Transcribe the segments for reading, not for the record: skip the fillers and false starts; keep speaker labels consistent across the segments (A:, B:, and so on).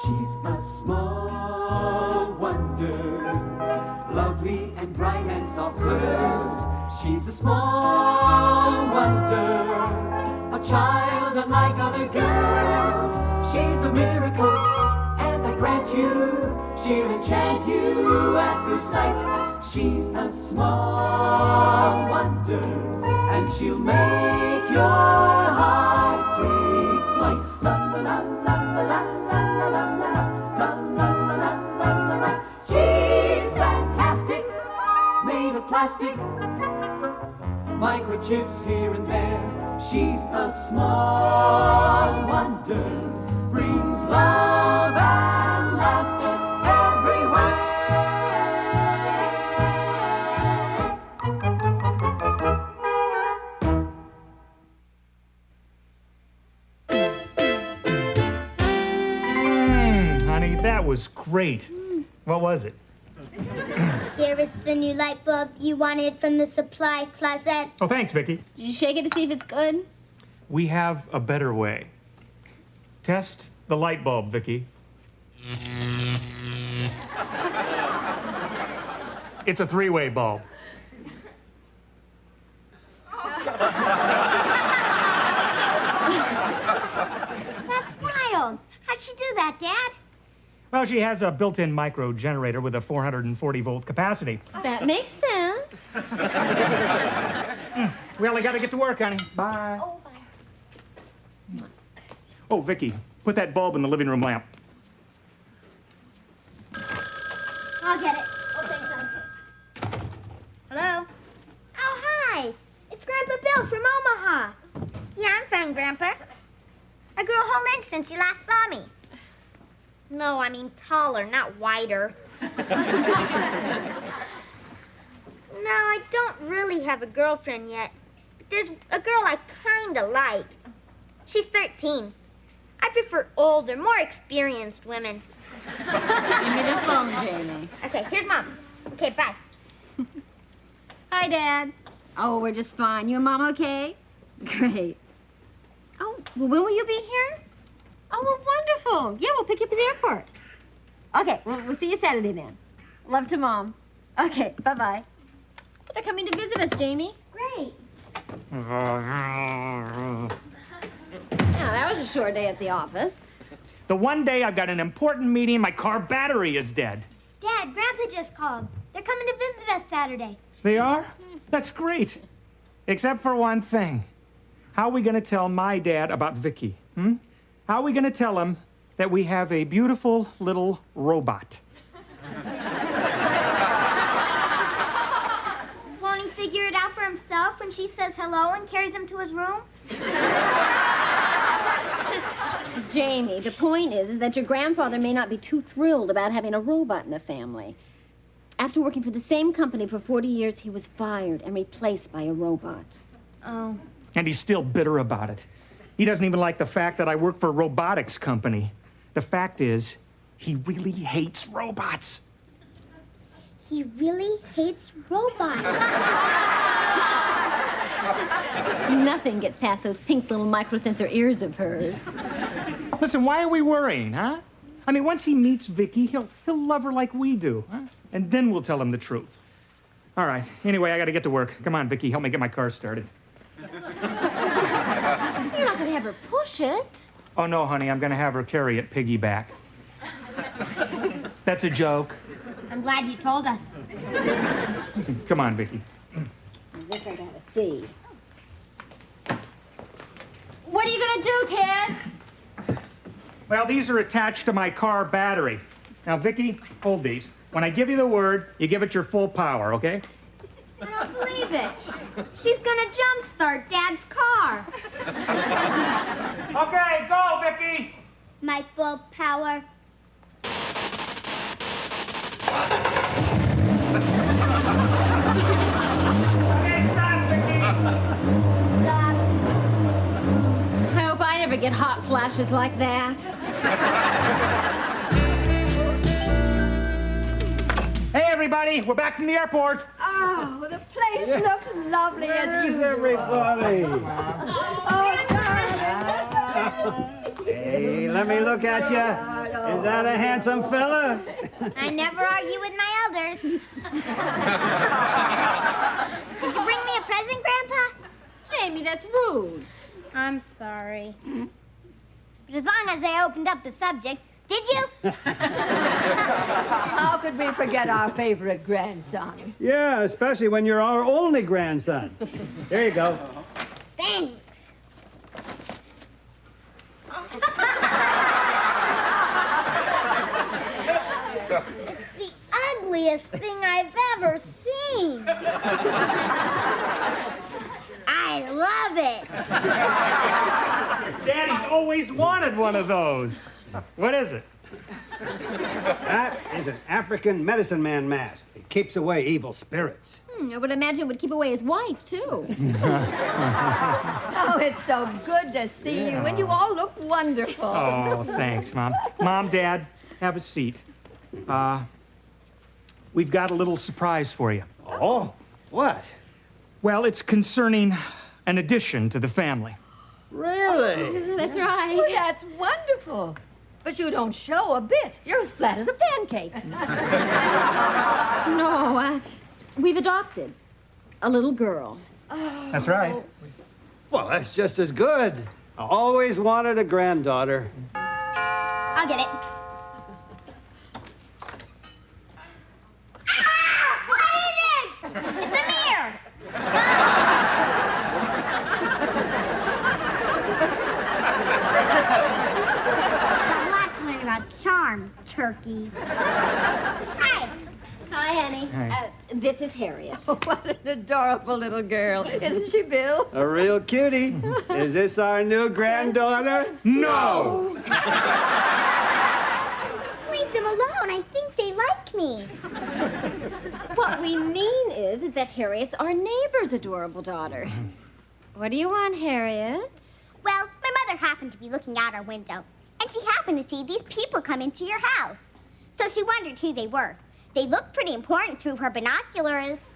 A: She's a small wonder, lovely and bright and soft curves. She's a small wonder, a child unlike other girls. She's a miracle, and I grant you, she'll enchant you at first sight. She's a small wonder, and she'll make your heart take flight. La la la la la la la la la la la la. She's fantastic, made of plastic, microchips here and there. She's a small wonder, brings love and laughter everywhere.
B: Honey, that was great. What was it?
C: Here is the new light bulb you wanted from the supply closet.
B: Oh, thanks, Vicky.
D: Did you shake it to see if it's good?
B: We have a better way. Test the light bulb, Vicky. It's a three-way bulb.
C: That's wild. How'd she do that, Dad?
B: Well, she has a built-in micro generator with a 440-volt capacity.
D: That makes sense.
B: Well, I gotta get to work, honey. Bye.
C: Oh, bye.
B: Oh, Vicky, put that bulb in the living room lamp.
C: I'll get it. Oh, thanks, Son. Hello? Oh, hi. It's Grandpa Bill from Omaha. Yeah, I'm fine, Grandpa. I grew a whole inch since you last saw me. No, I mean taller, not wider. No, I don't really have a girlfriend yet. But there's a girl I kinda like. She's 13. I prefer older, more experienced women.
D: Give me the phone, Jamie.
C: Okay, here's Mom. Okay, bye.
D: Hi, Dad. Oh, we're just fine. You and Mom okay? Great. Oh, well, when will you be here? Oh, well, wonderful. Yeah, we'll pick you up at the airport. Okay, well, we'll see you Saturday then. Love to Mom. Okay, bye-bye. They're coming to visit us, Jamie.
C: Great.
D: Yeah, that was a short day at the office.
B: The one day I've got an important meeting, my car battery is dead.
C: Dad, Grandpa just called. They're coming to visit us Saturday.
B: They are? That's great. Except for one thing. How are we gonna tell my dad about Vicky? How are we gonna tell him that we have a beautiful little robot?
C: Won't he figure it out for himself when she says hello and carries him to his room?
D: Jamie, the point is that your grandfather may not be too thrilled about having a robot in the family. After working for the same company for 40 years, he was fired and replaced by a robot.
C: Oh.
B: And he's still bitter about it. He doesn't even like the fact that I work for a robotics company. The fact is, he really hates robots.
C: He really hates robots.
D: Nothing gets past those pink little microsensor ears of hers.
B: Listen, why are we worrying, huh? I mean, once he meets Vicky, he'll love her like we do, huh? And then we'll tell him the truth. All right. Anyway, I gotta get to work. Come on, Vicky, help me get my car started.
D: You're not gonna have her push it.
B: Oh, no, honey, I'm gonna have her carry it piggyback. That's a joke.
C: I'm glad you told us.
B: Come on, Vicky.
D: This I gotta see. What are you gonna do, Ted?
B: Well, these are attached to my car battery. Now, Vicky, hold these. When I give you the word, you give it your full power, okay?
C: I don't believe it. She's gonna jumpstart Dad's car.
B: Okay, go, Vicky!
C: My full power.
B: Okay, stop, Vicky!
C: Stop.
D: I hope I never get hot flashes like that.
B: Hey, everybody, we're back from the airport.
E: Oh, the place looked lovely as usual.
F: everybody.
E: Let me look at you. Is that a handsome fella?
C: I never argue with my elders. Did you bring me a present, Grandpa?
D: Jamie, that's rude.
C: I'm sorry. But as long as I opened up the subject, did you?
F: How could we forget our favorite grandson?
E: Yeah, especially when you're our only grandson. There you go.
C: Thanks. It's the ugliest thing I've ever seen. I love it.
B: Daddy's always wanted one of those. What is it?
E: That is an African medicine man mask. It keeps away evil spirits.
D: I would imagine it would keep away his wife, too.
F: Oh, it's so good to see you, and you all look wonderful.
B: Oh, thanks, Mom. Mom, Dad, have a seat. We've got a little surprise for you.
E: Oh, what?
B: Well, it's concerning an addition to the family.
E: Really?
D: That's right.
F: Oh, that's wonderful. But you don't show a bit. You're as flat as a pancake.
D: No, we've adopted a little girl.
B: That's right.
E: Well, that's just as good. I always wanted a granddaughter.
C: I'll get it. Ah! What is it? It's a mirror. A lot to learn about charm, Turkey. Hi.
D: Hi, honey.
B: Hi.
D: This is Harriet.
F: What an adorable little girl. Isn't she, Bill?
E: A real cutie. Is this our new granddaughter?
B: No!
C: Leave them alone. I think they like me.
D: What we mean is that Harriet's our neighbor's adorable daughter. What do you want, Harriet?
C: Well, my mother happened to be looking out our window, and she happened to see these people come into your house. So she wondered who they were. They looked pretty important through her binoculars.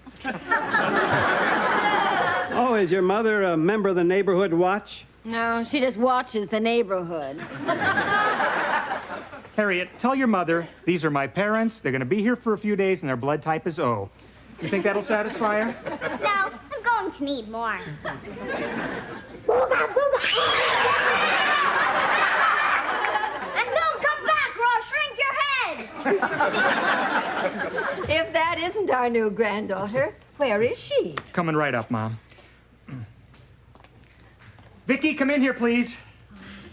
E: Oh, is your mother a member of the neighborhood watch?
D: No, she just watches the neighborhood.
B: Harriet, tell your mother these are my parents. They're going to be here for a few days, and their blood type is O. You think that'll satisfy her?
C: No, I'm going to need more. And don't come back or I'll shrink your head.
F: If that isn't our new granddaughter, where is she?
B: Coming right up, Mom. Vicky, come in here, please.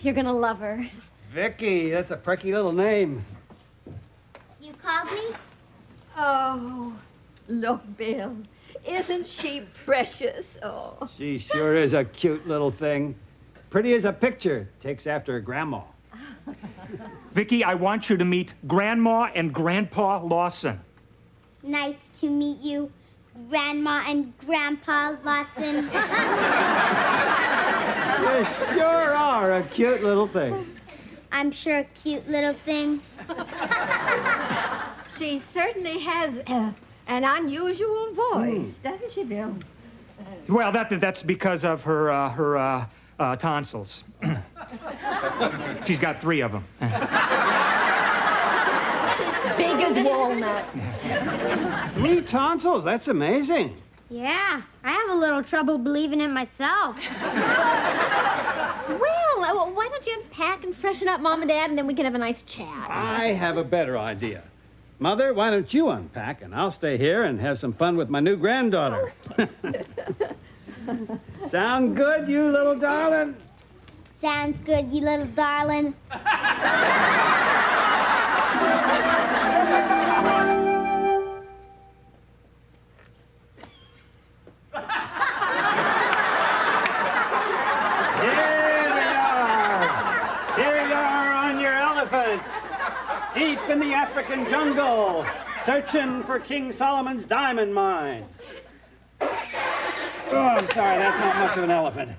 D: You're gonna love her.
E: Vicky, that's a pricky little name.
C: You called me?
F: Oh, look, Bill. Isn't she precious? Oh.
E: She sure is a cute little thing. Pretty as a picture. Takes after her grandma.
B: Vicky, I want you to meet Grandma and Grandpa Lawson.
C: Nice to meet you, Grandma and Grandpa Lawson.
E: You sure are a cute little thing.
C: I'm sure a cute little thing.
F: She certainly has an unusual voice, doesn't she, Bill?
B: Well, that's because of her tonsils. She's got 3 of them.
D: Big as walnuts.
E: 3 tonsils? That's amazing.
C: Yeah, I have a little trouble believing it myself.
D: Well, why don't you unpack and freshen up, Mom and Dad, and then we can have a nice chat.
E: I have a better idea. Mother, why don't you unpack and I'll stay here and have some fun with my new granddaughter. Sound good, you little darling?
C: Sounds good, you little darling.
E: Here you are on your elephant, deep in the African jungle, searching for King Solomon's diamond mines. Oh, I'm sorry, that's not much of an elephant.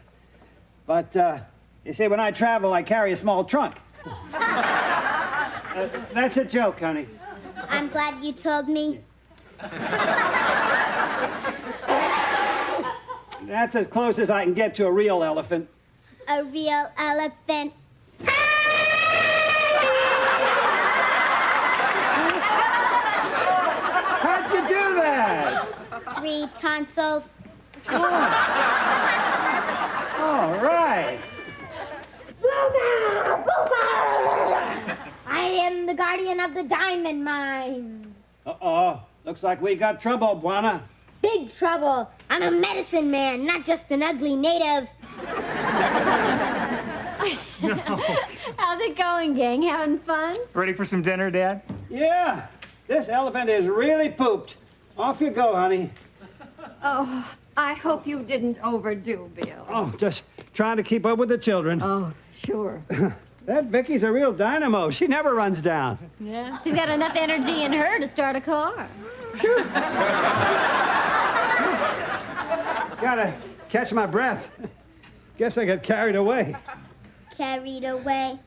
E: But, you see, when I travel, I carry a small trunk. That's a joke, honey.
C: I'm glad you told me.
E: That's as close as I can get to a real elephant.
C: A real elephant.
E: that?
C: 3 tonsils.
E: All right.
C: I am the guardian of the diamond mines.
E: Uh-oh. Looks like we got trouble, Buana.
C: Big trouble. I'm a medicine man, not just an ugly native.
D: How's it going, gang? Having fun?
B: Ready for some dinner, Dad?
E: Yeah. This elephant is really pooped. Off you go, honey.
F: Oh, I hope you didn't overdo, Bill.
E: Oh, just trying to keep up with the children.
F: Oh, sure.
E: That Vicky's a real dynamo. She never runs down.
D: Yeah. She's got enough energy in her to start a car.
E: Gotta catch my breath. Guess I got carried away.
C: Carried away.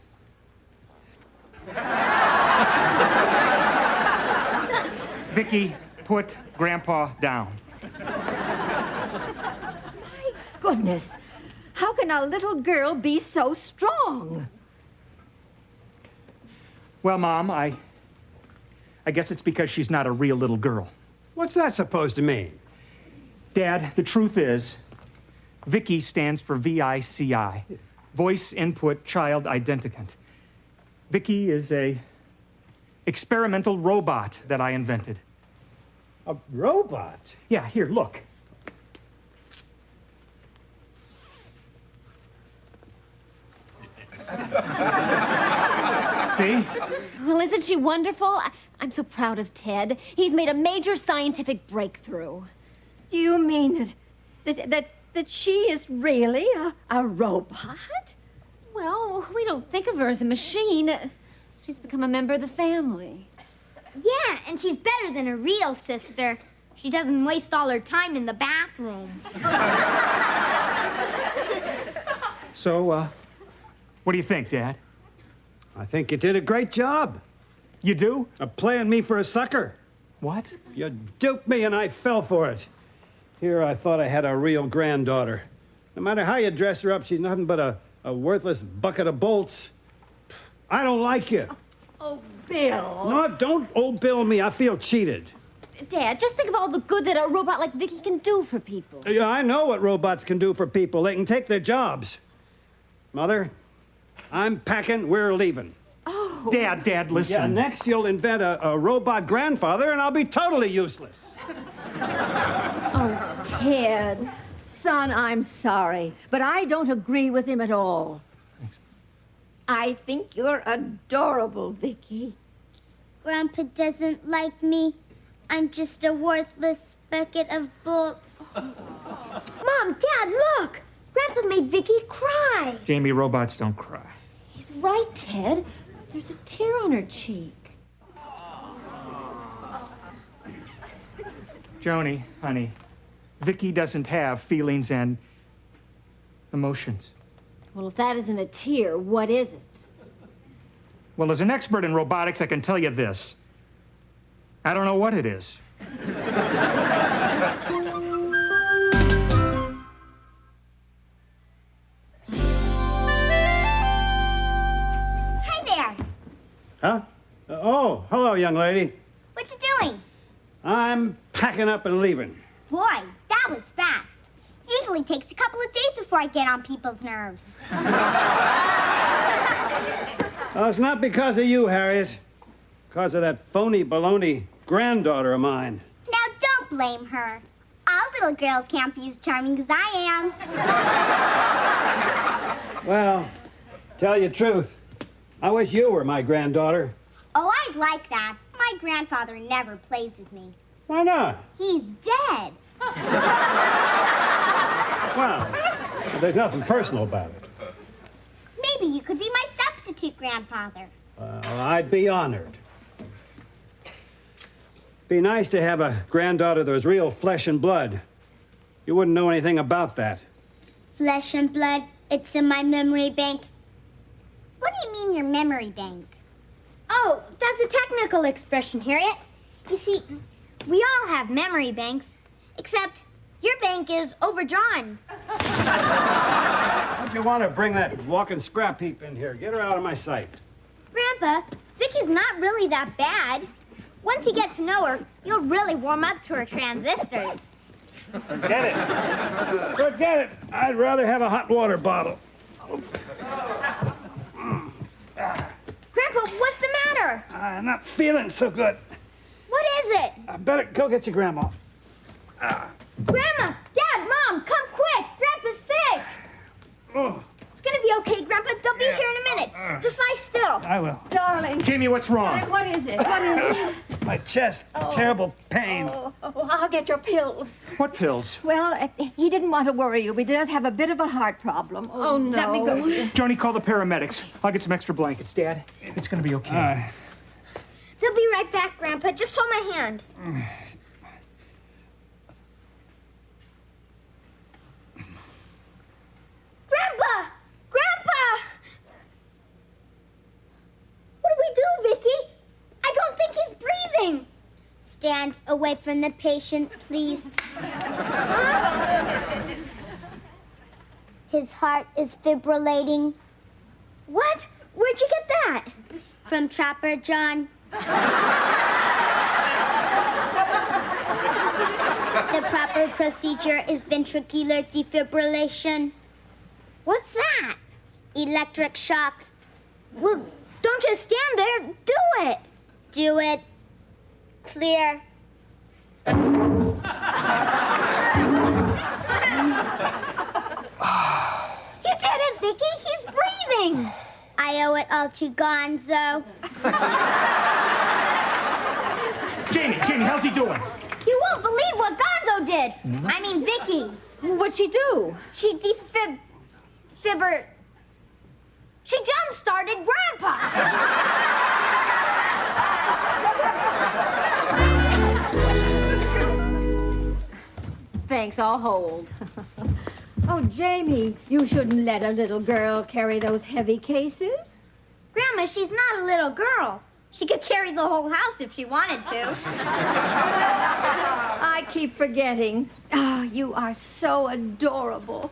B: Vicky, put Grandpa down.
F: Goodness, how can a little girl be so strong?
B: Well, Mom, I guess it's because she's not a real little girl.
E: What's that supposed to mean?
B: Dad, the truth is, Vicky stands for VICI, Voice Input Child Identicant. Vicky is a experimental robot that I invented.
E: A robot?
B: Yeah, here, look. See?
D: Well, isn't she wonderful? I'm so proud of Ted. He's made a major scientific breakthrough.
F: Do you mean that she is really a robot?
D: Well, we don't think of her as a machine. She's become a member of the family.
C: Yeah, and she's better than a real sister. She doesn't waste all her time in the bathroom.
B: So, what do you think, Dad?
E: I think you did a great job
B: You do?
E: of playing me for a sucker.
B: What?
E: You duped me and I fell for it. Here I thought I had a real granddaughter. No matter how you dress her up, she's nothing but a worthless bucket of bolts. I don't like you.
F: Oh, Bill.
E: No, don't old Bill me. I feel cheated.
D: Dad, just think of all the good that a robot like Vicky can do for people.
E: Yeah, I know what robots can do for people. They can take their jobs. Mother, I'm packing. We're leaving.
B: Dad, listen.
E: Yeah, next you'll invent a robot grandfather and I'll be totally useless.
D: Oh, Ted.
F: Son, I'm sorry, but I don't agree with him at all. I think you're adorable, Vicky.
C: Grandpa doesn't like me. I'm just a worthless bucket of bolts. Mom, Dad, look! Grandpa made Vicky cry.
B: Jamie, robots don't cry.
D: He's right, Ted. There's a tear on her cheek.
B: Joni, honey, Vicky doesn't have feelings and emotions.
D: Well, if that isn't a tear, what is it?
B: Well, as an expert in robotics, I can tell you this. I don't know what it is.
C: Hi there.
E: Huh? Oh, hello, young lady.
C: What you doing?
E: I'm packing up and leaving.
C: Boy, that was fast. Usually takes a couple of days before I get on people's nerves.
E: Oh, it's not because of you, Harriet. Because of that phony baloney granddaughter of mine.
C: Now don't blame her. All little girls can't be as charming as I am.
E: Well, tell you the truth, I wish you were my granddaughter.
C: Oh, I'd like that. My grandfather never plays with me.
E: Why not?
C: He's dead.
E: Well, there's nothing personal about it.
C: Maybe you could be my substitute grandfather.
E: Well, I'd be honored. Be nice to have a granddaughter that was real flesh and blood. You wouldn't know anything about that.
C: Flesh and blood, it's in my memory bank. What do you mean your memory bank? Oh, that's a technical expression, Harriet. You see, we all have memory banks, except your bank is overdrawn.
E: Why'd you want to bring that walking scrap heap in here? Get her out of my sight.
C: Grandpa, Vicky's not really that bad. Once you get to know her, you'll really warm up to her transistors.
E: Forget it. Forget it. I'd rather have a hot water bottle.
C: Grandpa, what's the matter?
E: I'm not feeling so good.
C: What is it?
E: I better go get your grandma.
C: Grandma, Dad, Mom, come quick. Grandpa's sick.
E: Oh,
C: It's gonna be okay, Grandpa. They'll be here in a minute. Just lie still.
E: I will.
F: Darling.
B: Jamie, what's wrong?
F: What is it? What is it?
E: My chest, terrible pain.
F: Oh, I'll get your pills.
B: What pills?
F: Well, he didn't want to worry you, but he does have a bit of a heart problem.
D: Oh, no.
F: Let me go.
B: Johnny, call the paramedics. I'll get some extra blankets. Dad, it's gonna be okay.
C: They'll be right back, Grandpa. Just hold my hand. Grandpa! Grandpa! What do we do, Vicky? I don't think he's breathing. Stand away from the patient, please. His heart is fibrillating. What? Where'd you get that? From Trapper John. The proper procedure is ventricular defibrillation. What's that? Electric shock. Well, don't just stand there. Do it. Do it. Clear. You did it, Vicky. He's breathing. I owe it all to Gonzo.
B: Jamie, how's he doing?
C: You won't believe what Gonzo did. I mean, Vicky.
D: What'd she do?
C: She She jump-started Grandpa.
D: Thanks, I'll hold.
F: Oh, Jamie, you shouldn't let a little girl carry those heavy cases.
C: Grandma, she's not a little girl. She could carry the whole house if she wanted to.
F: I keep forgetting. Oh, you are so adorable.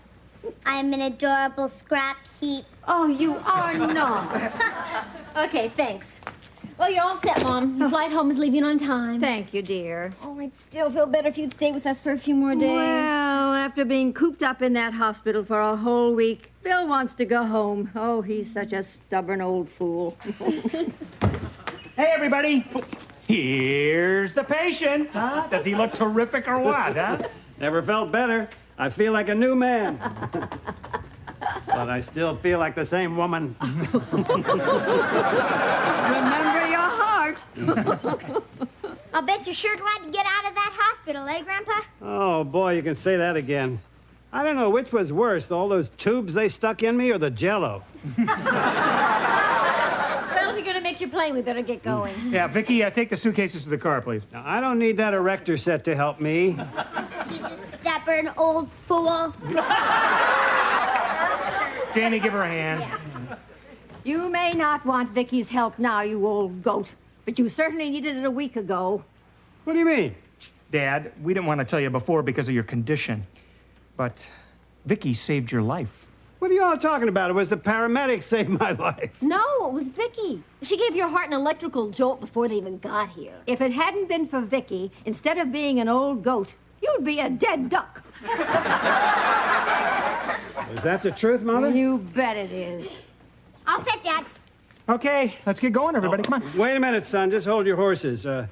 C: I'm an adorable scrap heap.
F: Oh, you are not.
D: Okay, thanks. Well, you're all set, Mom. Your flight home is leaving on time.
F: Thank you, dear.
D: Oh, I'd still feel better if you'd stay with us for a few more days.
F: Well, after being cooped up in that hospital for a whole week, Bill wants to go home. Oh, he's such a stubborn old fool.
B: Hey, everybody. Here's the patient. Huh? Does he look terrific or what, huh?
E: Never felt better. I feel like a new man. But I still feel like the same woman.
F: Remember your heart.
C: I'll bet you're sure glad to get out of that hospital, eh, Grandpa?
E: Oh, boy, you can say that again. I don't know which was worse, all those tubes they stuck in me or the Jell-O.
D: Well, if you're gonna make your plane, we better get going.
B: Yeah, Vicky, take the suitcases to the car, please.
E: Now, I don't need that erector set to help me.
C: He's a stubborn old fool.
B: Jamie, give her a hand.
F: You may not want Vicky's help now, you old goat, but you certainly needed it a week ago.
E: What do you mean?
B: Dad, we didn't want to tell you before because of your condition, but Vicky saved your life.
E: What are you all talking about? It was the paramedics saved my life.
D: No, it was Vicky. She gave your heart an electrical jolt before they even got here.
F: If it hadn't been for Vicky, instead of being an old goat, you'd be a dead duck.
E: Is that the truth, Mother?
F: You bet it is.
C: All set, Dad.
B: Okay, let's get going, everybody. Come on.
E: Wait a minute, son. Just hold your horses. I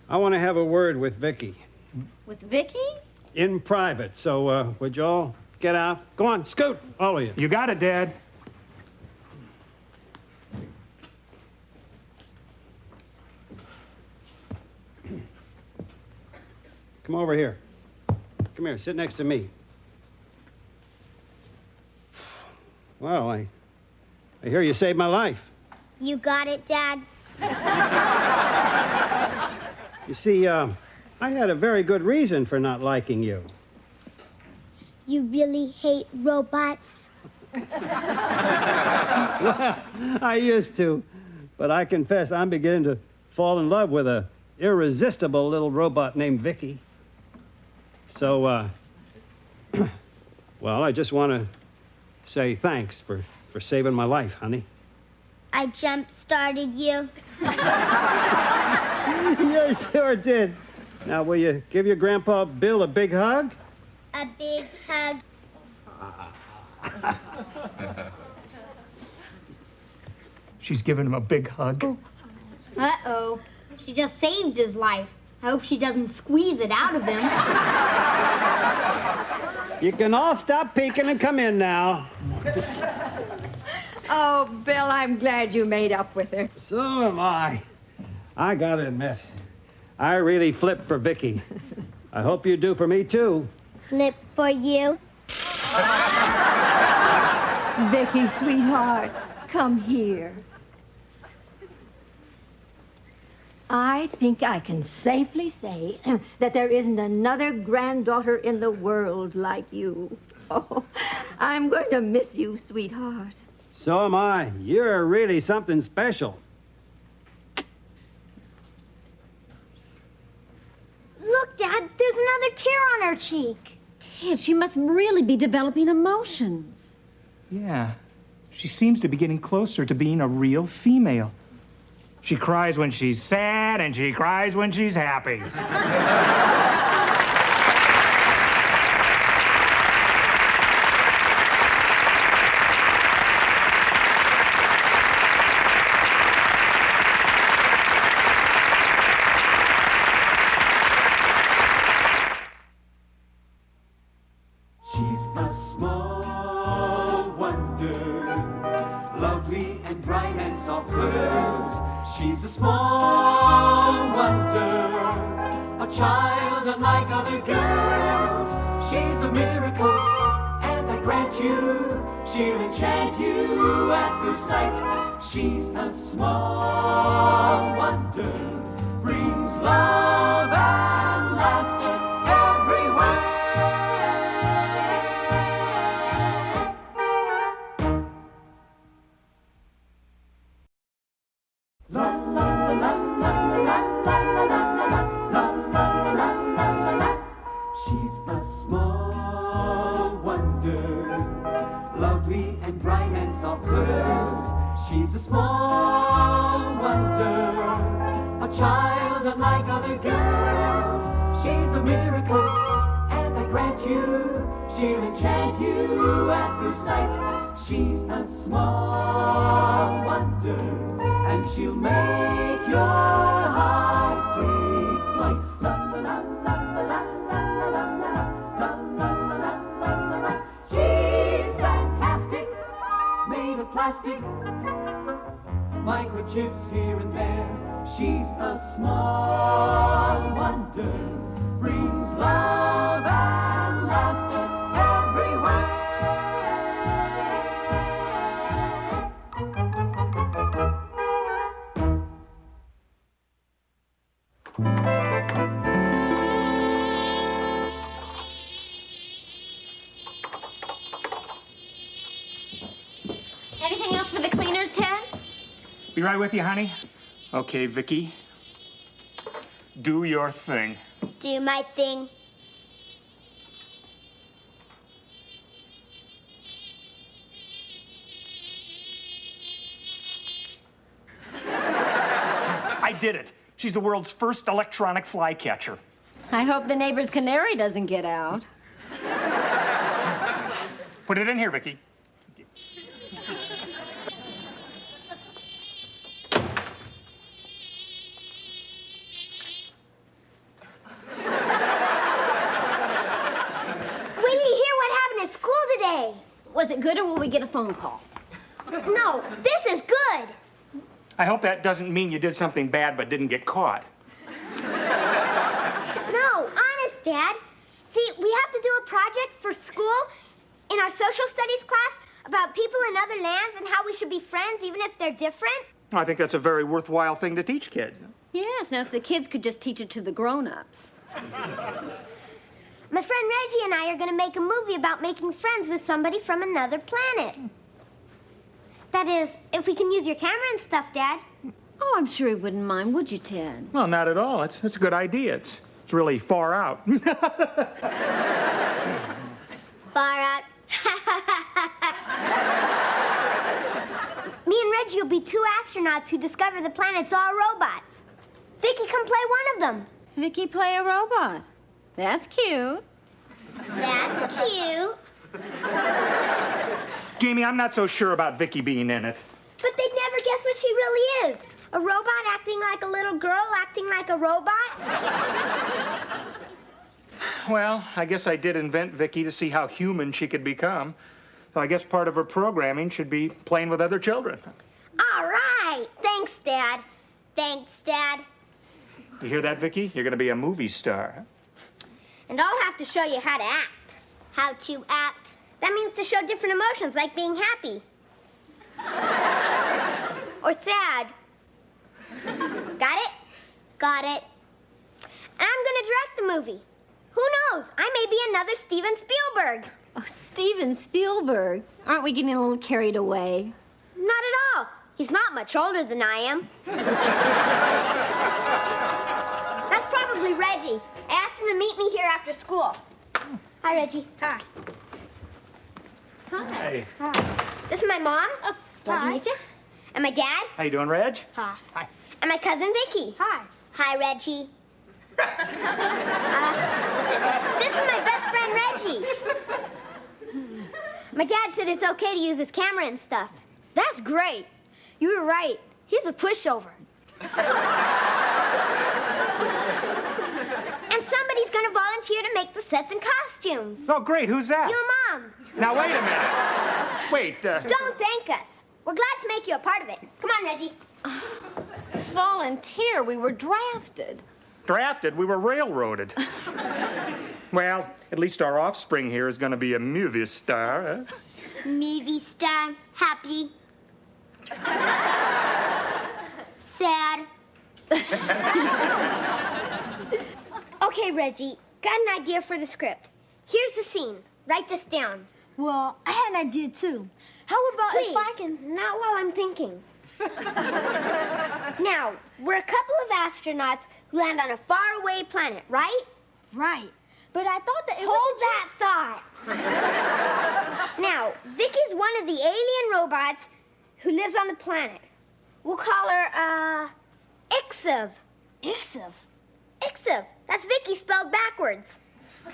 E: want to have a word with Vicky.
D: With Vicky?
E: In private. So, would you all get out? Go on, scoot, all of you.
B: You got it, Dad.
E: Come over here. Come here, sit next to me. Well, I hear you saved my life.
C: You got it, Dad.
E: You see, I had a very good reason for not liking you.
C: You really hate robots?
E: I used to, but I confess I'm beginning to fall in love with a irresistible little robot named Vicky. So, well, I just want to say thanks for saving my life, honey.
C: I jump-started you.
E: You sure did. Now, will you give your Grandpa Bill a big hug?
C: A big hug.
B: She's giving him a big hug.
C: Uh-oh. She just saved his life. I hope she doesn't squeeze it out of him.
E: You can all stop peeking and come in now.
F: Oh, Bill, I'm glad you made up with her.
E: So am I. I gotta admit, I really flipped for Vicky. I hope you do for me, too.
C: Flip for you.
F: Vicky, sweetheart, come here. I think I can safely say that there isn't another granddaughter in the world like you. Oh, I'm going to miss you, sweetheart.
E: So am I. You're really something special.
C: Look, Dad, there's another tear on her cheek.
D: Ted, she must really be developing emotions.
B: Yeah. She seems to be getting closer to being a real female. She cries when she's sad, and she cries when she's happy.
A: She's a small wonder, lovely and bright and soft curves. She's a small wonder, a child unlike other girls. She's a miracle, and I grant you, she'll enchant you at first sight. She's a small wonder, brings love and laughter everywhere. She's a small wonder, lovely and bright and soft curves. She's a small wonder, a child unlike other girls. She's a miracle, and I grant you, she'll enchant you at first sight. She's a small wonder, and she'll make your heart take flight. La la la la la la la la la la la la. She's fantastic, made of plastic, microchips here and there. She's a small wonder, brings love and laughter everywhere.
D: Anything else for the cleaners, Ted?
B: Be right with you, honey. Okay, Vicky. Do your thing.
C: Do my thing.
B: I did it. She's the world's first electronic flycatcher.
D: I hope the neighbor's canary doesn't get out.
B: Put it in here, Vicky.
C: Wait till you hear what happened at school today.
D: Was it good, or will we get a phone call?
C: No, this is good.
B: I hope that doesn't mean you did something bad but didn't get caught.
C: No, honest, Dad. See, we have to do a project for school in our social studies class about people in other lands and how we should be friends even if they're different.
B: I think that's a very worthwhile thing to teach kids.
D: Yes, now if the kids could just teach it to the grown-ups.
C: My friend Reggie and I are going to make a movie about making friends with somebody from another planet. That is, if we can use your camera and stuff, Dad.
D: Oh, I'm sure he wouldn't mind, would you, Ted?
B: Well, not at all. It's a good idea. It's really far out.
C: Far out. Me and Reggie will be two astronauts who discover the planet's all robots. Vicky, come play one of them.
D: Vicky play a robot. That's cute.
C: That's cute.
B: Jamie, I'm not so sure about Vicky being in it.
C: But they'd never guess what she really is. A robot acting like a little girl acting like a robot?
B: Well, I guess I did invent Vicky to see how human she could become. So I guess part of her programming should be playing with other children.
C: All right. Thanks, Dad. Thanks, Dad.
B: You hear that, Vicky? You're going to be a movie star. Huh?
C: And I'll have to show you how to act. How to act? That means to show different emotions, like being happy. Or sad. Got it? Got it. And I'm going to direct the movie. Who knows? I may be another Steven Spielberg.
D: Oh, Steven Spielberg. Aren't we getting a little carried away?
C: Not at all. He's not much older than I am. That's probably Reggie. I asked him to meet me here after school. Hi, Reggie. Hi.
B: Hey.
C: This is my mom.
D: Oh, glad to meet you.
C: And my dad.
B: How you doing, Reg?
C: Hi.
B: Hi.
C: And my cousin Vicky.
D: Hi.
C: Hi, Reggie. This is my best friend, Reggie. My dad said it's okay to use his camera and stuff.
G: That's great. You were right. He's a pushover.
C: And somebody's going to volunteer to make the sets and costumes.
B: Oh, great. Who's that?
C: Your mom.
B: Now, wait a minute. Wait,
C: Don't thank us. We're glad to make you a part of it. Come on, Reggie.
D: Volunteer. We were drafted.
B: drafted? We were railroaded. Well, at least our offspring here is going to be a movie star, huh?
C: Movie star. Happy. Sad. Okay, Reggie, got an idea for the script. Here's the scene. Write this down.
G: Well, I had an idea too. How about
C: Please,
G: if I can...
C: not while I'm thinking. Now, we're a couple of astronauts who land on a faraway planet, right?
G: Right. But I thought that it
C: Hold
G: would
C: that thought. Now, Vicky's one of the alien robots who lives on the planet. We'll call her, Ixiv.
G: Ixiv.
C: Ixiv. That's Vicky spelled backwards. How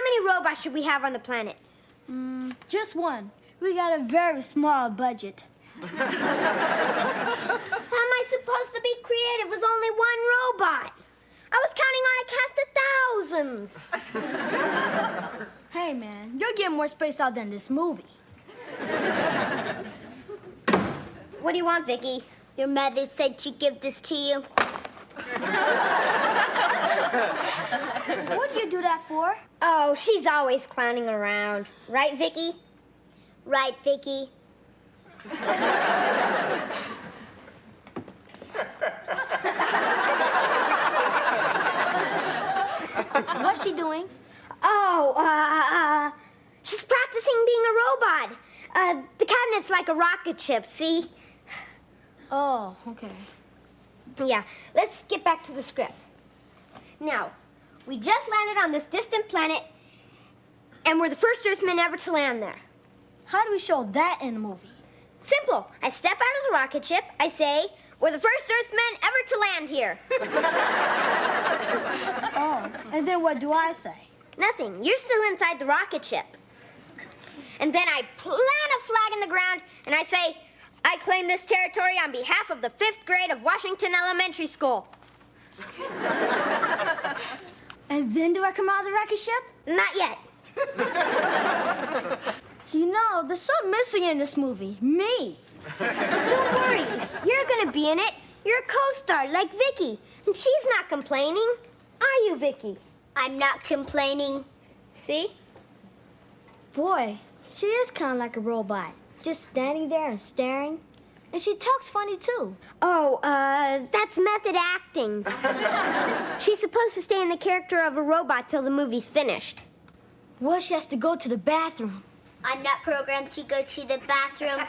C: many robots should we have on the planet?
G: Just one. We got a very small budget.
C: How am I supposed to be creative with only one robot? I was counting on a cast of thousands.
G: Hey, man, you're getting more spaced out than this movie.
C: What do you want, Vicky? Your mother said she'd give this to you.
G: What do you do that for?
C: Oh, she's always clowning around. Right, Vicky? Right, Vicky.
G: What's she doing?
C: Oh, she's practicing being a robot. The cabinet's like a rocket ship, see?
G: Oh, okay.
C: Yeah, let's get back to the script. Now, we just landed on this distant planet, and we're the first Earthmen ever to land there.
G: How do we show that in the movie?
C: Simple. I step out of the rocket ship, I say, we're the first Earthmen ever to land here.
G: Oh, and then what do I say?
C: Nothing. You're still inside the rocket ship. And then I plant a flag in the ground, and I say, I claim this territory on behalf of the 5th grade of Washington Elementary School.
G: And then do I come out of the rocket ship?
C: Not yet.
G: You know, there's something missing in this movie. Me.
C: Don't worry. You're gonna be in it. You're a co-star like Vicky. And she's not complaining. Are you, Vicky? I'm not complaining. See?
G: Boy, she is kind of like a robot. Just standing there and staring. And she talks funny, too.
C: Oh, that's method acting. She's supposed to stay in the character of a robot till the movie's finished.
G: Well, she has to go to the bathroom.
C: I'm not programmed to go to the bathroom.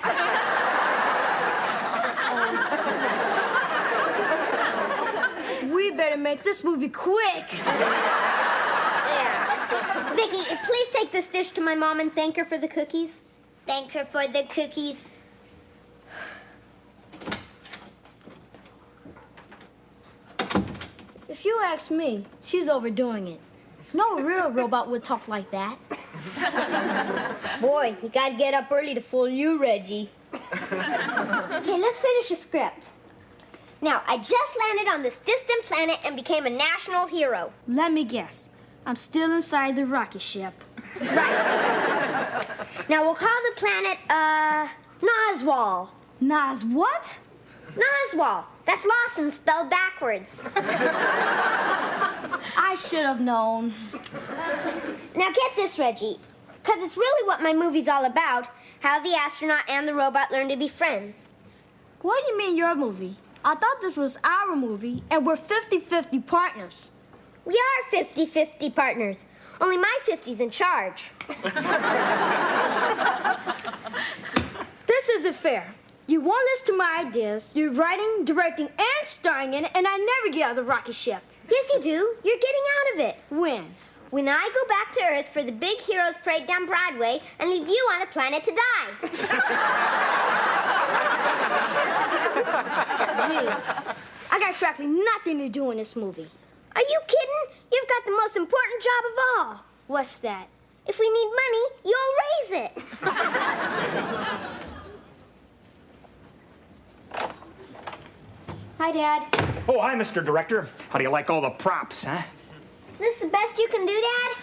G: We better make this movie quick.
C: There. Vicky, please take this dish to my mom and thank her for the cookies. Thank her for the cookies.
G: If you ask me, she's overdoing it. No real robot would talk like that.
C: Boy, you gotta get up early to fool you, Reggie. Okay, let's finish the script. Now, I just landed on this distant planet and became a national hero.
G: Let me guess. I'm still inside the rocket ship.
C: Right. Now, we'll call the planet, Noswal.
G: Nas what?
C: Noswal. That's Lawson spelled backwards.
G: I should have known.
C: Now, get this, Reggie. Because it's really what my movie's all about, how the astronaut and the robot learn to be friends.
G: What do you mean your movie? I thought this was our movie, and we're 50-50 partners.
C: We are 50-50 partners. Only my 50's in charge.
G: This isn't fair. You won't listen to my ideas. You're writing, directing, and starring in it, and I never get out of the rocket ship.
C: Yes, you do. You're getting out of it.
G: When?
C: When I go back to Earth for the big heroes parade down Broadway and leave you on a planet to die.
G: Gee, I got practically nothing to do in this movie.
C: Are you kidding? You've got the most important job of all.
G: What's that?
C: If we need money, you'll raise it. Hi, Dad.
B: Oh, hi, Mr. Director. How do you like all the props, huh?
C: Is this the best you can do, Dad?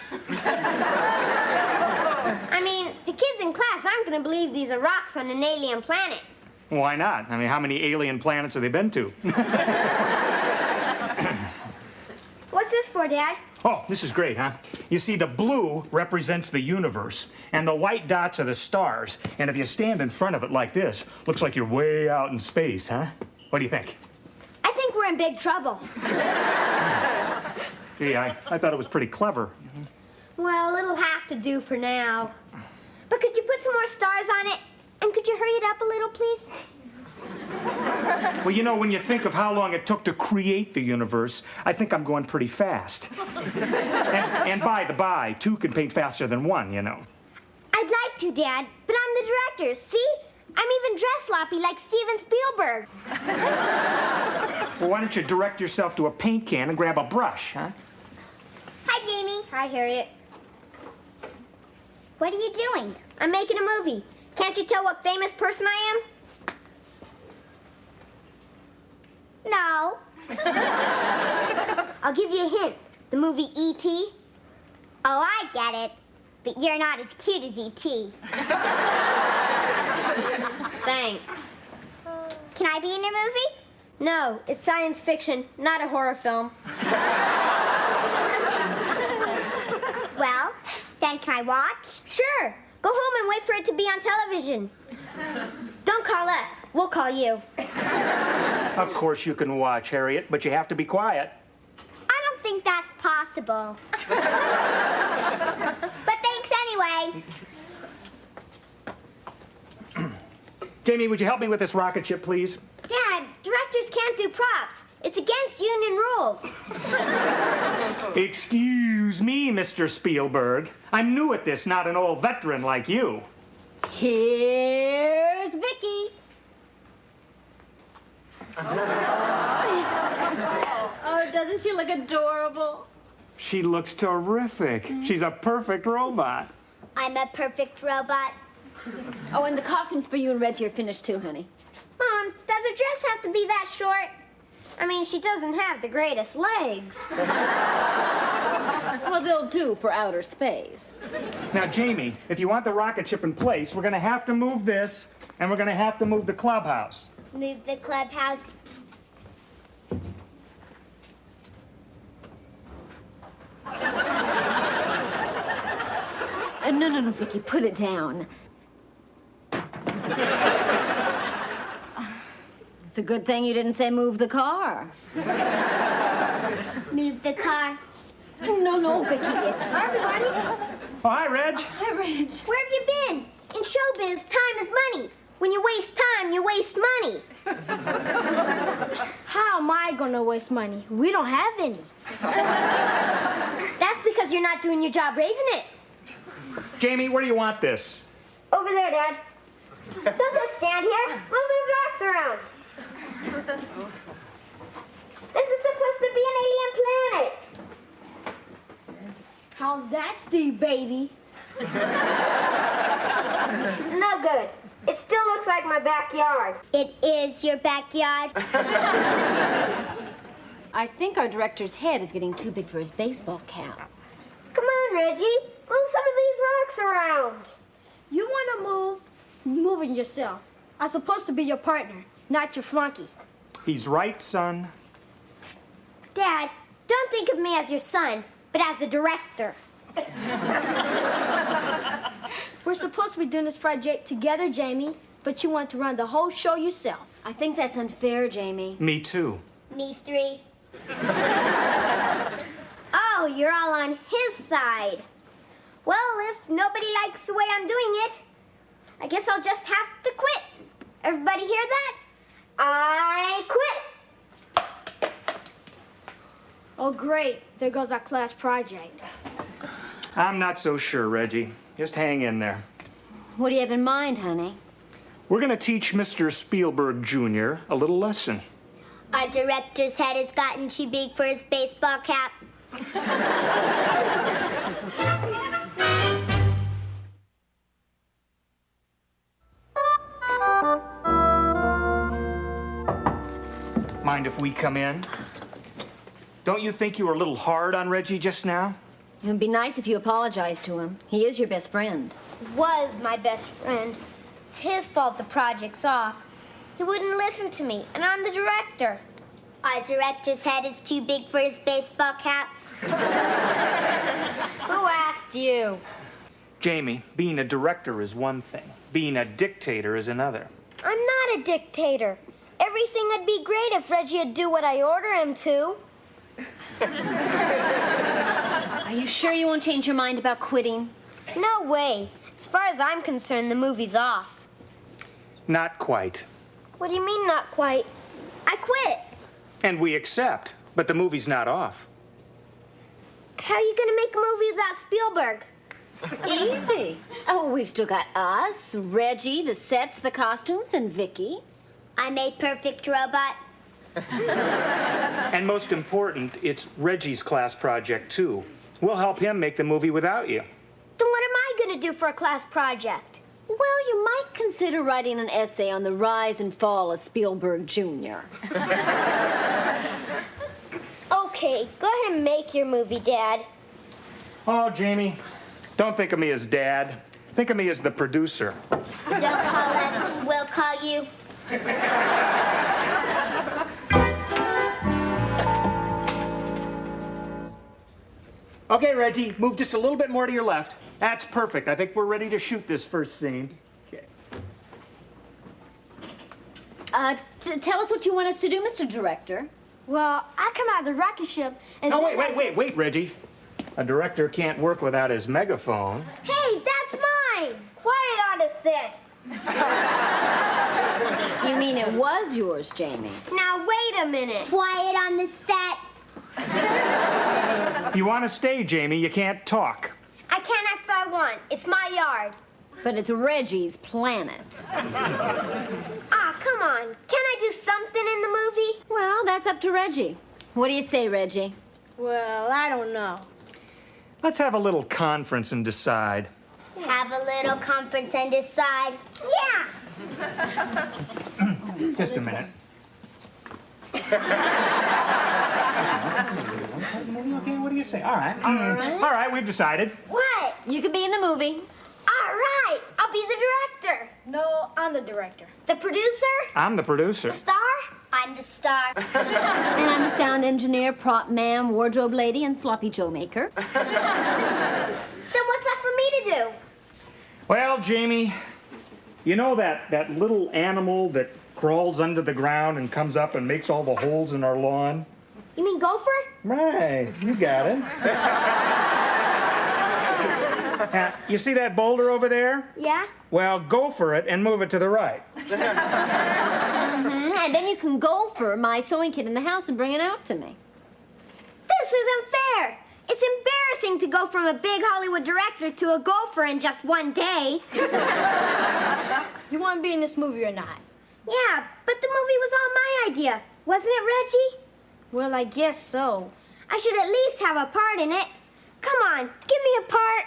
C: I mean, the kids in class aren't going to believe these are rocks on an alien planet.
B: Why not? I mean, how many alien planets have they been to?
C: What's this for, Dad?
B: Oh, this is great, huh? You see, the blue represents the universe, and the white dots are the stars. And if you stand in front of it like this, looks like you're way out in space, huh? What do you think?
C: I think we're in big trouble.
B: Gee, I thought it was pretty clever.
C: Well, it'll have to do for now. But could you put some more stars on it? And could you hurry it up a little, please?
B: Well, you know, when you think of how long it took to create the universe, I think I'm going pretty fast. And by the by, two can paint faster than one, you know.
C: I'd like to, Dad, but I'm the director, see? I'm even dressed sloppy like Steven Spielberg.
B: Well, why don't you direct yourself to a paint can and grab a brush, huh?
C: Hi, Jamie. Hi, Harriet. What are you doing? I'm making a movie. Can't you tell what famous person I am? No. I'll give you a hint. The movie E.T. Oh, I get it. But you're not as cute as E.T. Thanks. Can I be in your movie? No, it's science fiction, not a horror film. Well, then can I watch? Sure. Go home and wait for it to be on television. Don't call us. We'll call you.
B: Of course you can watch, Harriet, but you have to be quiet.
C: I don't think that's possible. But thanks anyway.
B: Jamie, would you help me with this rocket ship, please?
C: Dad, directors can't do props. It's against union rules.
B: Excuse me, Mr. Spielberg. I'm new at this, not an old veteran like you.
D: Here's Vicky. Oh, doesn't she look adorable?
B: She looks terrific. She's a perfect robot.
C: I'm a perfect robot.
D: Oh, and the costumes for you and Reggie are finished too, honey.
C: Mom, does her dress have to be that short? I mean, she doesn't have the greatest legs.
D: Well, they'll do for outer space.
B: Now, Jamie, if you want the rocket ship in place, we're going to have to move this, and we're going to have to move the clubhouse.
C: Move the clubhouse.
D: No, Vicky, put it down. It's a good thing you didn't say move the car.
C: Move the car.
D: No, Vicky, it's...
C: Hi, everybody.
B: Oh, hi, Reg.
D: Hi, Reg.
C: Where have you been? In showbiz, time is money. When you waste time, you waste money.
G: How am I gonna waste money? We don't have any.
C: That's because you're not doing your job raising it.
B: Jamie, where do you want this?
C: Over there, Dad. Don't just stand here. Move those rocks around. This is supposed to be an alien planet.
G: How's that, Steve, baby?
C: No good. It still looks like my backyard. It is your backyard?
D: I think our director's head is getting too big for his baseball cap.
C: Come on, Reggie. Move some of these rocks around.
G: You want to move? Move it yourself. I'm supposed to be your partner, not your flunky.
B: He's right, son.
C: Dad, don't think of me as your son, but as a director.
G: We're supposed to be doing this project together, Jamie, but you want to run the whole show yourself.
D: I think that's unfair, Jamie.
B: Me too.
C: Me three. Oh, you're all on his side. Well, if nobody likes the way I'm doing it, I guess I'll just have to quit. Everybody hear that? I quit.
G: Oh, great. There goes our class project.
B: I'm not so sure, Reggie. Just hang in there.
D: What do you have in mind, honey?
B: We're going to teach Mr. Spielberg Jr. a little lesson.
C: Our director's head has gotten too big for his baseball cap.
B: Mind if we come in? Don't you think you were a little hard on Reggie just now?
D: It would be nice if you apologized to him. He is your best friend.
C: Was my best friend. It's his fault the project's off. He wouldn't listen to me, and I'm the director. Our director's head is too big for his baseball cap. Who asked you?
B: Jamie, being a director is one thing. Being a dictator is another.
C: I'm not a dictator. Everything would be great if Reggie would do what I order him to.
D: Are you sure you won't change your mind about quitting?
C: No way. As far as I'm concerned, the movie's off.
B: Not quite.
C: What do you mean, not quite? I quit.
B: And we accept, but the movie's not off.
C: How are you going to make a movie without Spielberg?
D: Easy. Oh, we've still got us, Reggie, the sets, the costumes, and Vicky.
C: I'm a perfect robot.
B: And most important, it's Reggie's class project, too. We'll help him make the movie without you.
C: Then what am I going to do for a class project?
D: Well, you might consider writing an essay on the rise and fall of Spielberg Jr.
C: Okay, go ahead and make your movie, Dad.
B: Oh, Jamie, don't think of me as Dad. Think of me as the producer.
C: Don't call us, we'll call you.
B: Okay, Reggie, move just a little bit more to your left. That's perfect. I think we're ready to shoot this first scene. Okay.
D: Tell us what you want us to do, Mr. Director.
G: Well, I come out of the rocket ship and
B: No,
G: then
B: wait, Reggie. A director can't work without his megaphone.
C: Hey, that's mine. Quiet on the set.
D: You mean it was yours, Jamie?
C: Now, wait a minute. Quiet on the set.
B: If you want to stay, Jamie, you can't talk.
C: I can if I want. It's my yard.
D: But it's Reggie's planet.
C: Ah, come on. Can I do something in the movie?
D: Well, that's up to Reggie. What do you say, Reggie?
G: Well, I don't know.
B: Let's have a little conference and decide.
C: Have a little conference and decide. Yeah!
B: Just a minute. Okay, what do you say? All right. All right, we've decided.
C: What?
D: You can be in the movie.
C: All right. I'll be the director.
G: No, I'm the director.
C: The producer?
B: I'm the producer.
C: The star? I'm the star.
D: And I'm the sound engineer, prop man, wardrobe lady, and sloppy Joe maker.
C: Then what's left for me to do?
B: Well, Jamie, you know that little animal that crawls under the ground and comes up and makes all the holes in our lawn?
C: You mean gopher?
B: Right, you got it. You see that boulder over there?
C: Yeah?
B: Well, go for it and move it to the right.
D: And then you can go for my sewing kit in the house and bring it out to me.
C: This isn't fair. It's embarrassing to go from a big Hollywood director to a gopher in just one day.
G: You want to be in this movie or not?
C: Yeah, but the movie was all my idea. Wasn't it, Reggie?
G: Well, I guess so.
C: I should at least have a part in it. Come on, give me a part.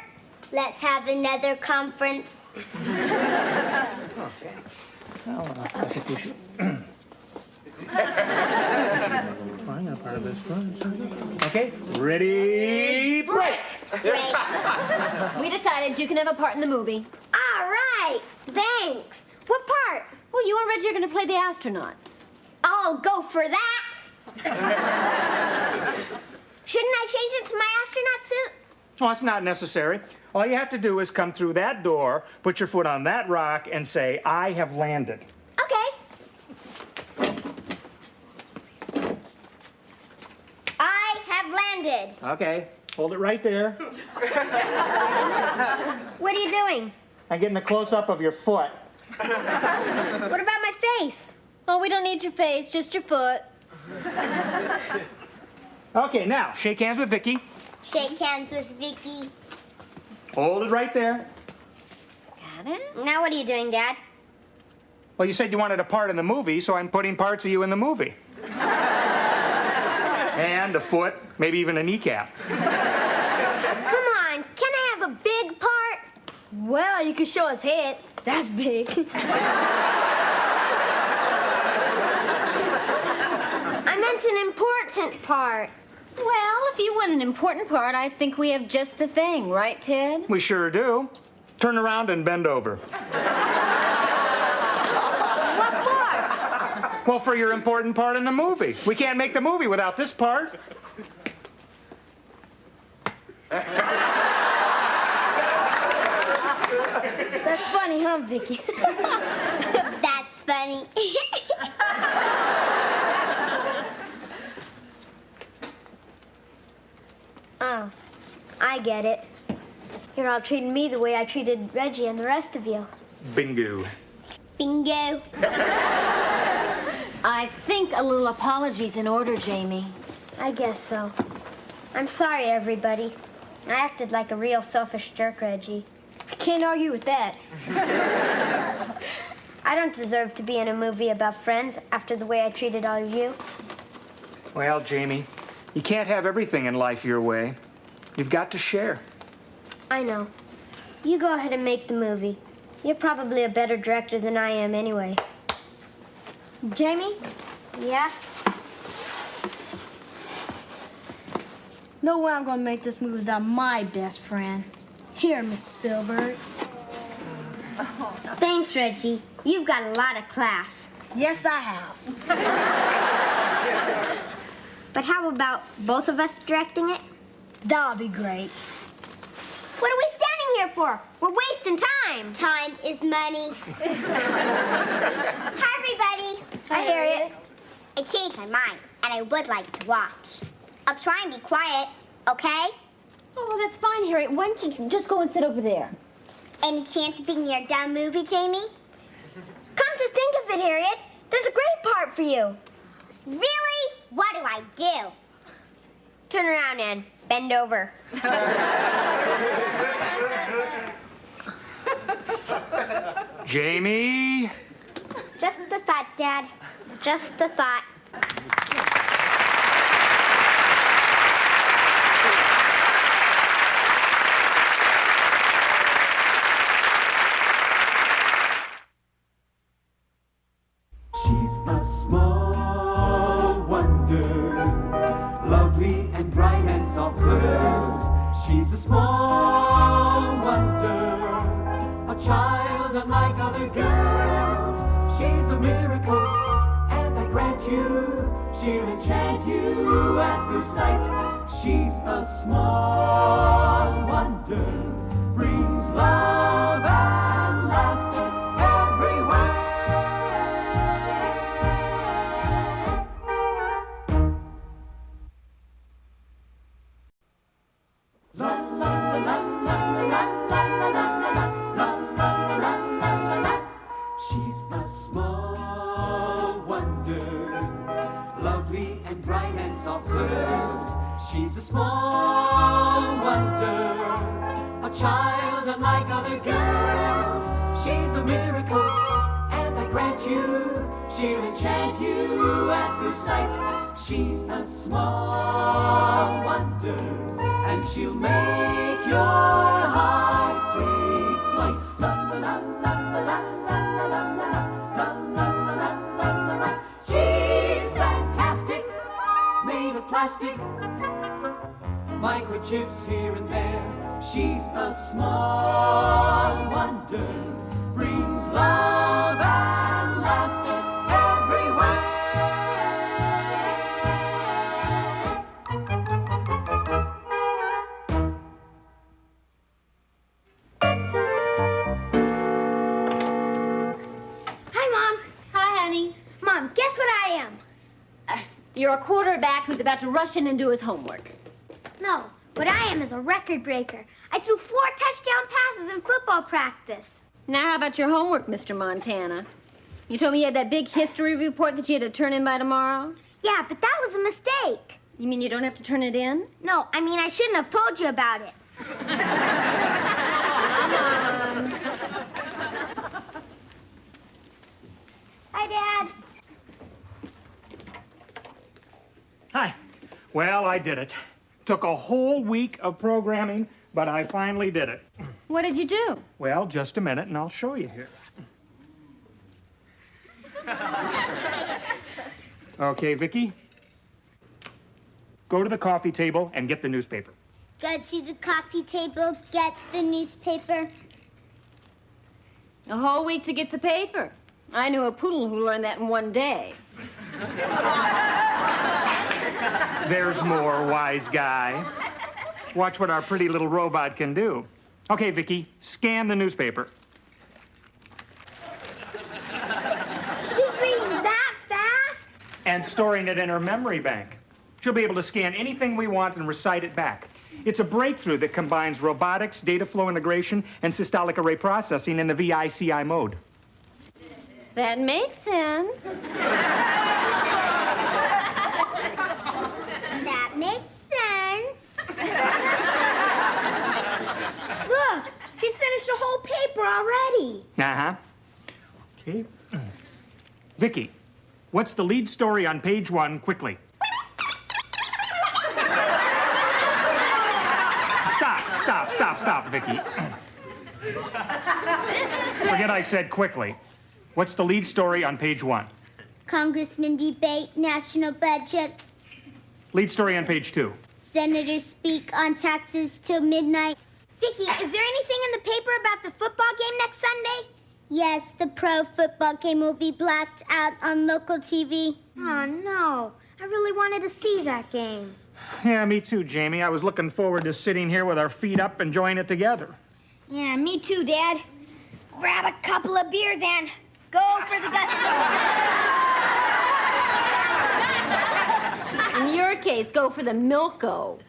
C: Let's have another conference.
B: Okay. Well, I think we should. Okay, ready, break!
D: We decided you can have a part in the movie.
C: All right, thanks. What part?
D: Well, you and Reggie are going to play the astronauts.
C: I'll go for that. Shouldn't I change it to my astronaut suit?
B: Well, it's not necessary. All you have to do is come through that door, put your foot on that rock, and say, I have landed.
C: Okay. I have landed.
B: Okay, hold it right there.
C: What are you doing?
B: I'm getting a close-up of your foot.
C: What about my face?
D: Oh, we don't need your face, just your foot.
B: Okay, now, shake hands with Vicky.
C: Shake hands with Vicky.
B: Hold it right there.
D: Got it?
C: Now what are you doing, Dad?
B: Well, you said you wanted a part in the movie, so I'm putting parts of you in the movie. And a foot, maybe even a kneecap.
C: Come on, can I have a big part?
G: Well, you can show us head. That's big.
C: I meant an important part.
D: Well, if you want an important part, I think we have just the thing, right, Ted?
B: We sure do. Turn around and bend over.
C: What for?
B: Well, for your important part in the movie. We can't make the movie without this part.
G: That's funny, huh, Vicky?
C: That's funny. Oh, I get it. You're all treating me the way I treated Reggie and the rest of you.
B: Bingo.
C: Bingo.
D: I think a little apology's in order, Jamie.
C: I guess so. I'm sorry, everybody. I acted like a real selfish jerk, Reggie.
G: I can't argue with that.
C: I don't deserve to be in a movie about friends after the way I treated all of you.
B: Well, Jamie, you can't have everything in life your way. You've got to share.
C: I know. You go ahead and make the movie. You're probably a better director than I am anyway.
G: Jamie,
C: Yeah?
G: no way I'm gonna make this movie without my best friend. Here, Mrs. Spielberg.
C: Thanks, Reggie. You've got a lot of class.
G: Yes, I have.
C: But how about both of us directing it?
G: That'll be great.
C: What are we standing here for? We're wasting time. Time is money. Hi, everybody.
G: Hi, Harriet.
C: I changed my mind, and I would like to watch. I'll try and be quiet, okay?
D: Oh, that's fine, Harriet. Why don't you just go and sit over there?
C: Any chance of being your dumb movie, Jamie? Come to think of it, Harriet, there's a great part for you. Really? What do I do? Turn around and bend over.
B: Jamie?
C: Just a thought, Dad. Just a thought.
A: She's a small wonder, lovely and bright and soft curves. She's a small wonder, a child unlike other girls. She's a miracle, and I grant you, she'll enchant you at first sight. She's a small wonder, brings love and laughter everywhere. She's a small wonder, lovely and bright and soft curves. She's a small wonder, a child unlike other girls. She's a miracle, and I grant you, she'll enchant you at first sight. She's a small wonder, and she'll make your heart take flight. La la la la la la la la la la la la la. She's fantastic, made of plastic, microchips here and there. She's a small wonder, brings love and laughter everywhere.
C: Hi, Mom.
D: Hi, honey.
C: Mom, guess what I am?
D: You're a quarterback who's about to rush in and do his homework.
C: No, what I am is a record breaker. I threw 4 touchdown passes in football practice.
D: Now, how about your homework, Mr. Montana? You told me you had that big history report that you had to turn in by tomorrow?
C: Yeah, but that was a mistake.
D: You mean you don't have to turn it in?
C: No, I mean I shouldn't have told you about it. Hi, Dad.
B: Hi. Well, I did it. Took a whole week of programming, but I finally did it.
D: What did you do?
B: Well, just a minute, and I'll show you here. Okay, Vicki. Go to the coffee table and get the newspaper.
C: Go to the coffee table, get the newspaper.
D: A whole week to get the paper. I knew a poodle who learned that in one day.
B: There's more, wise guy. Watch what our pretty little robot can do. Okay, Vicki, scan the newspaper.
C: She's reading that fast?
B: And storing it in her memory bank. She'll be able to scan anything we want and recite it back. It's a breakthrough that combines robotics, data flow integration, and systolic array processing in the VICI mode.
D: That makes sense.
C: That makes sense. Look, she's finished a whole paper already.
B: Uh-huh. Okay. Vicki, what's the lead story on page 1, quickly? Stop, Vicki. Forget I said quickly. What's the lead story on page 1?
C: Congressman debate national budget.
B: Lead story on page 2.
C: Senators speak on taxes till midnight. Vicki, is there anything in the paper about the football game next Sunday? Yes, the pro football game will be blacked out on local TV. Oh, no. I really wanted to see that game.
B: Yeah, me too, Jamie. I was looking forward to sitting here with our feet up enjoying it together.
C: Yeah, me too, Dad. Grab a couple of beers and go for the gusto.
D: In your case, go for the Milko.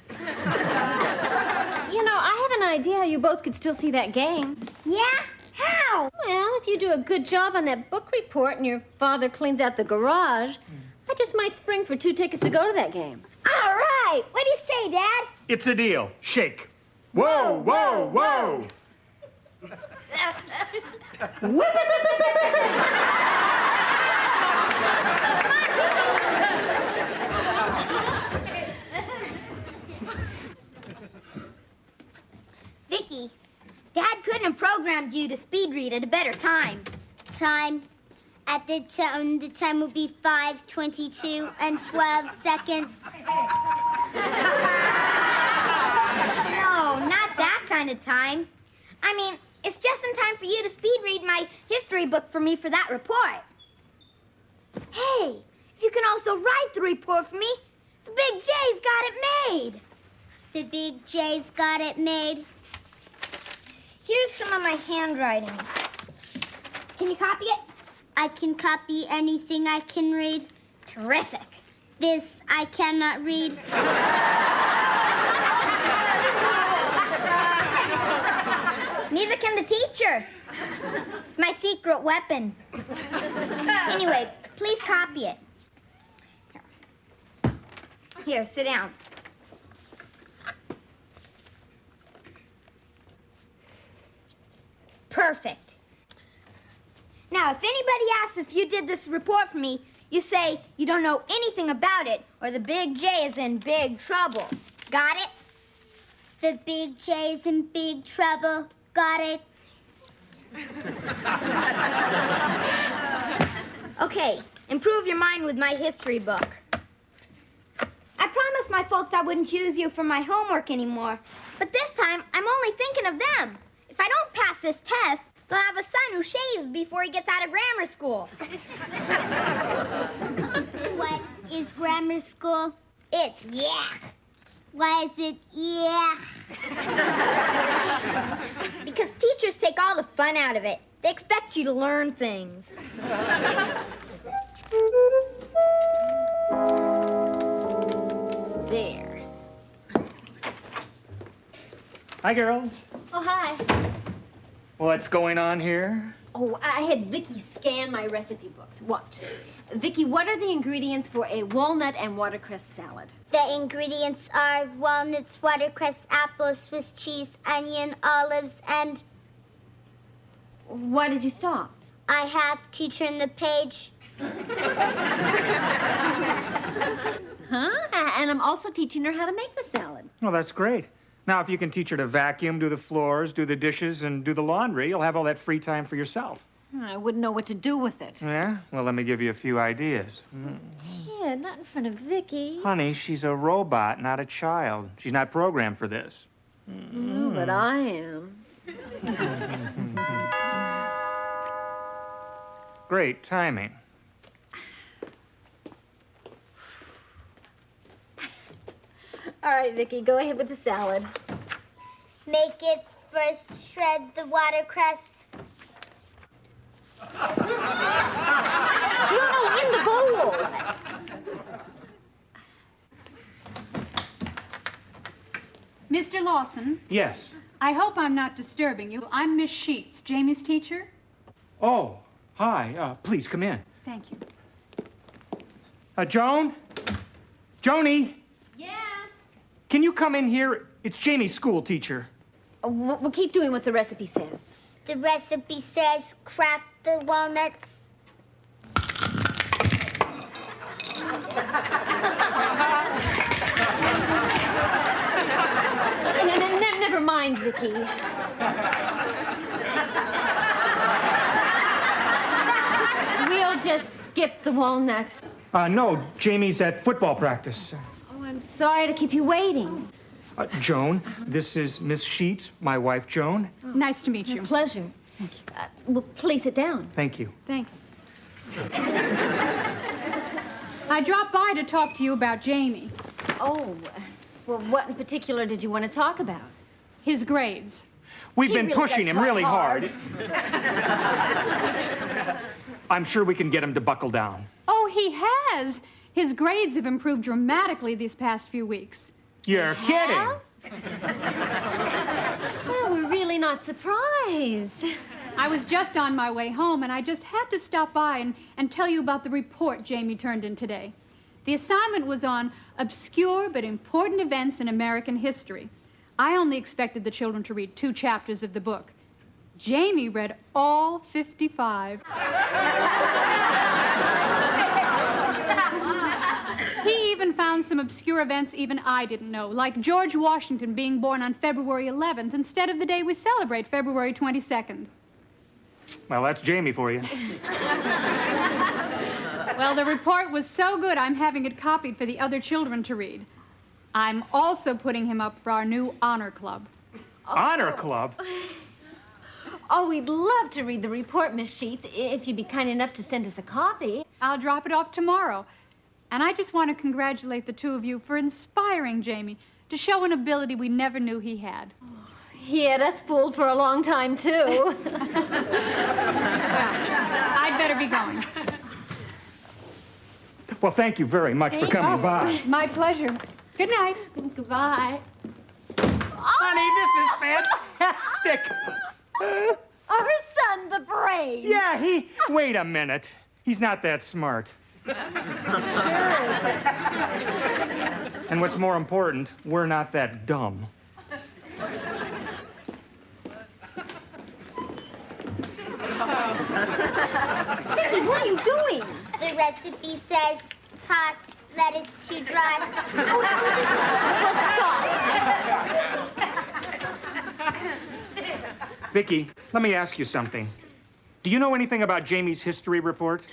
D: You know, I have an idea how you both could still see that game.
C: Yeah? How?
D: Well, if you do a good job on that book report and your father cleans out the garage, I just might spring for 2 tickets to go to that game.
C: All right. What do you say, Dad?
B: It's a deal. Shake. Whoa, whoa, whoa.
C: Vicki, Dad couldn't have programmed you to speed read at a better time. Time? At the time will be 5:22 and 12 seconds. No, not that kind of time. I mean, it's just in time for you to speed read my history book for me for that report. Hey, if you can also write the report for me, the Big J's got it made. The Big J's got it made. Here's some of my handwriting. Can you copy it? I can copy anything I can read. Terrific. This I cannot read. Neither can the teacher. It's my secret weapon. Anyway, please copy it. Here, sit down. Perfect. Now, if anybody asks if you did this report for me, you say you don't know anything about it, or the Big J is in big trouble. Got it? The Big J's in big trouble. Got it? Okay, improve your mind with my history book. I promised my folks I wouldn't choose you for my homework anymore, but this time I'm only thinking of them. If I don't pass this test, they'll have a son who shaves before he gets out of grammar school. What is grammar school? It's yuck. Why is it yuck? Because teachers take all the fun out of it. They expect you to learn things. There.
B: Hi, girls.
D: Oh, hi.
B: What's going on here?
D: Oh, I had Vicky scan my recipe books. What? Vicky, what are the ingredients for a walnut and watercress salad?
C: The ingredients are walnuts, watercress, apples, Swiss cheese, onion, olives, and...
D: Why did you stop?
C: I have to turn the page.
D: Huh? And I'm also teaching her how to make the salad.
B: Well, that's great. Now, if you can teach her to vacuum, do the floors, do the dishes, and do the laundry, you'll have all that free time for yourself.
D: I wouldn't know what to do with it.
B: Yeah? Well, let me give you a few ideas.
D: Ted, not in front of Vicky.
B: Honey, she's a robot, not a child. She's not programmed for this.
D: No, but I am.
B: Great timing.
D: All right, Vicky, go ahead with the salad.
C: Make it first, shred the watercress.
D: No, in the bowl.
H: Mr. Lawson,
B: Yes.
H: I hope I'm not disturbing you. I'm Miss Sheets, Jamie's teacher.
B: Oh, hi. Please come in.
H: Thank you.
B: Joan? Joni,
D: Yes.
B: can you come in here? It's Jamie's school teacher.
D: We'll keep doing what the recipe says.
C: The recipe says crack the walnuts.
D: Never mind, Vicky. We'll just skip the walnuts.
B: No, Jamie's at football practice.
D: Oh, I'm sorry to keep you waiting.
B: Joan, this is Miss Sheets, my wife, Joan.
H: Nice to meet you.
D: Pleasure. Thank you. Well, please sit down.
B: Thank you.
H: Thanks. I dropped by to talk to you about Jamie.
D: Oh, well, what in particular did you want to talk about?
H: His grades.
B: We've
D: He
B: been
D: really
B: pushing
D: does
B: him
D: try
B: really
D: hard.
B: hard. I'm sure we can get him to buckle down.
H: Oh, he has. His grades have improved dramatically these past few weeks.
B: You're kidding.
D: Well, we're really not surprised.
H: I was just on my way home, and I just had to stop by and tell you about the report Jamie turned in today. The assignment was on obscure but important events in American history. I only expected the children to read 2 chapters of the book. Jamie read all 55. He even found some obscure events even I didn't know, like George Washington being born on February 11th instead of the day we celebrate, February 22nd.
B: Well, that's Jamie for you.
H: Well, the report was so good, I'm having it copied for the other children to read. I'm also putting him up for our new honor club.
B: Honor Club?
D: Oh, we'd love to read the report, Miss Sheets, if you'd be kind enough to send us a copy.
H: I'll drop it off tomorrow. And I just want to congratulate the 2 of you for inspiring Jamie to show an ability we never knew he had.
D: He had us fooled for a long time, too.
H: Well, I'd better be going.
B: Well, thank you very much for coming by.
H: My pleasure. Good night.
D: Goodbye.
B: Honey, this is fantastic.
D: Our son, the brave.
B: Yeah, wait a minute. He's not that smart.
D: Sure is.
B: And what's more important, we're not that dumb.
D: Vicky, what are you doing?
C: The recipe says toss lettuce to dry.
B: Vicky, let me ask you something. Do you know anything about Jamie's history report?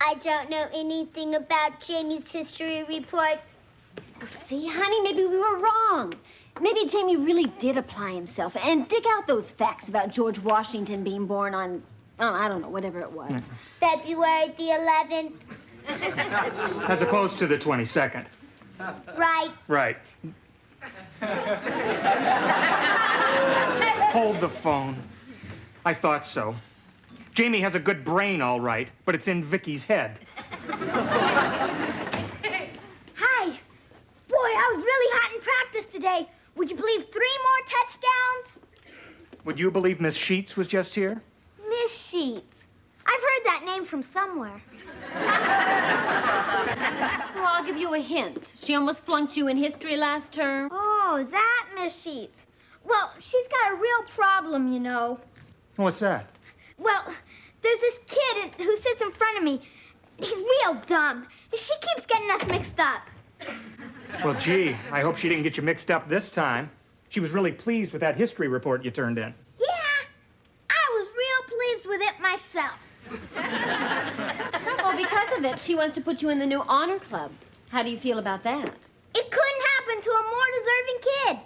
C: I don't know anything about Jamie's history report.
D: See, honey, maybe we were wrong. Maybe Jamie really did apply himself and dig out those facts about George Washington being born on, oh, I don't know, whatever it was.
C: February the 11th.
B: As opposed to the 22nd.
C: Right.
B: Right. Hold the phone. I thought so. Jamie has a good brain, all right, but it's in Vicky's head.
C: Hi. Boy, I was really hot in practice today. Would you believe 3 more touchdowns?
B: Would you believe Miss Sheets was just here?
C: Miss Sheets. I've heard that name from somewhere.
D: Well, I'll give you a hint. She almost flunked you in history last term.
C: Oh, that Miss Sheets. Well, she's got a real problem, you know.
B: What's that?
C: Well, there's this kid who sits in front of me. He's real dumb. She keeps getting us mixed up.
B: Well, gee, I hope she didn't get you mixed up this time. She was really pleased with that history report you turned in.
C: Yeah, I was real pleased with it myself.
D: Well, because of it, she wants to put you in the new honor club. How do you feel about that?
C: It couldn't happen to a more deserving kid.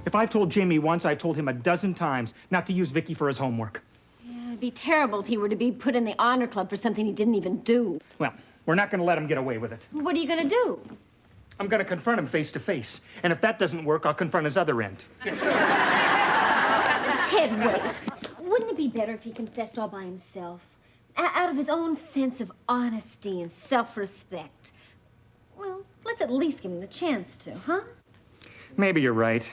B: If I've told Jamie once, I've told him a dozen times not to use Vicky for his homework.
D: Yeah, it'd be terrible if he were to be put in the honor club for something he didn't even do.
B: Well, we're not going to let him get away with it.
D: What are you going to do?
B: I'm going to confront him face to face. And if that doesn't work, I'll confront his other end.
D: Ted, wait. Wouldn't it be better if he confessed all by himself? Out of his own sense of honesty and self-respect. Well, let's at least give him the chance to, huh?
B: Maybe you're right.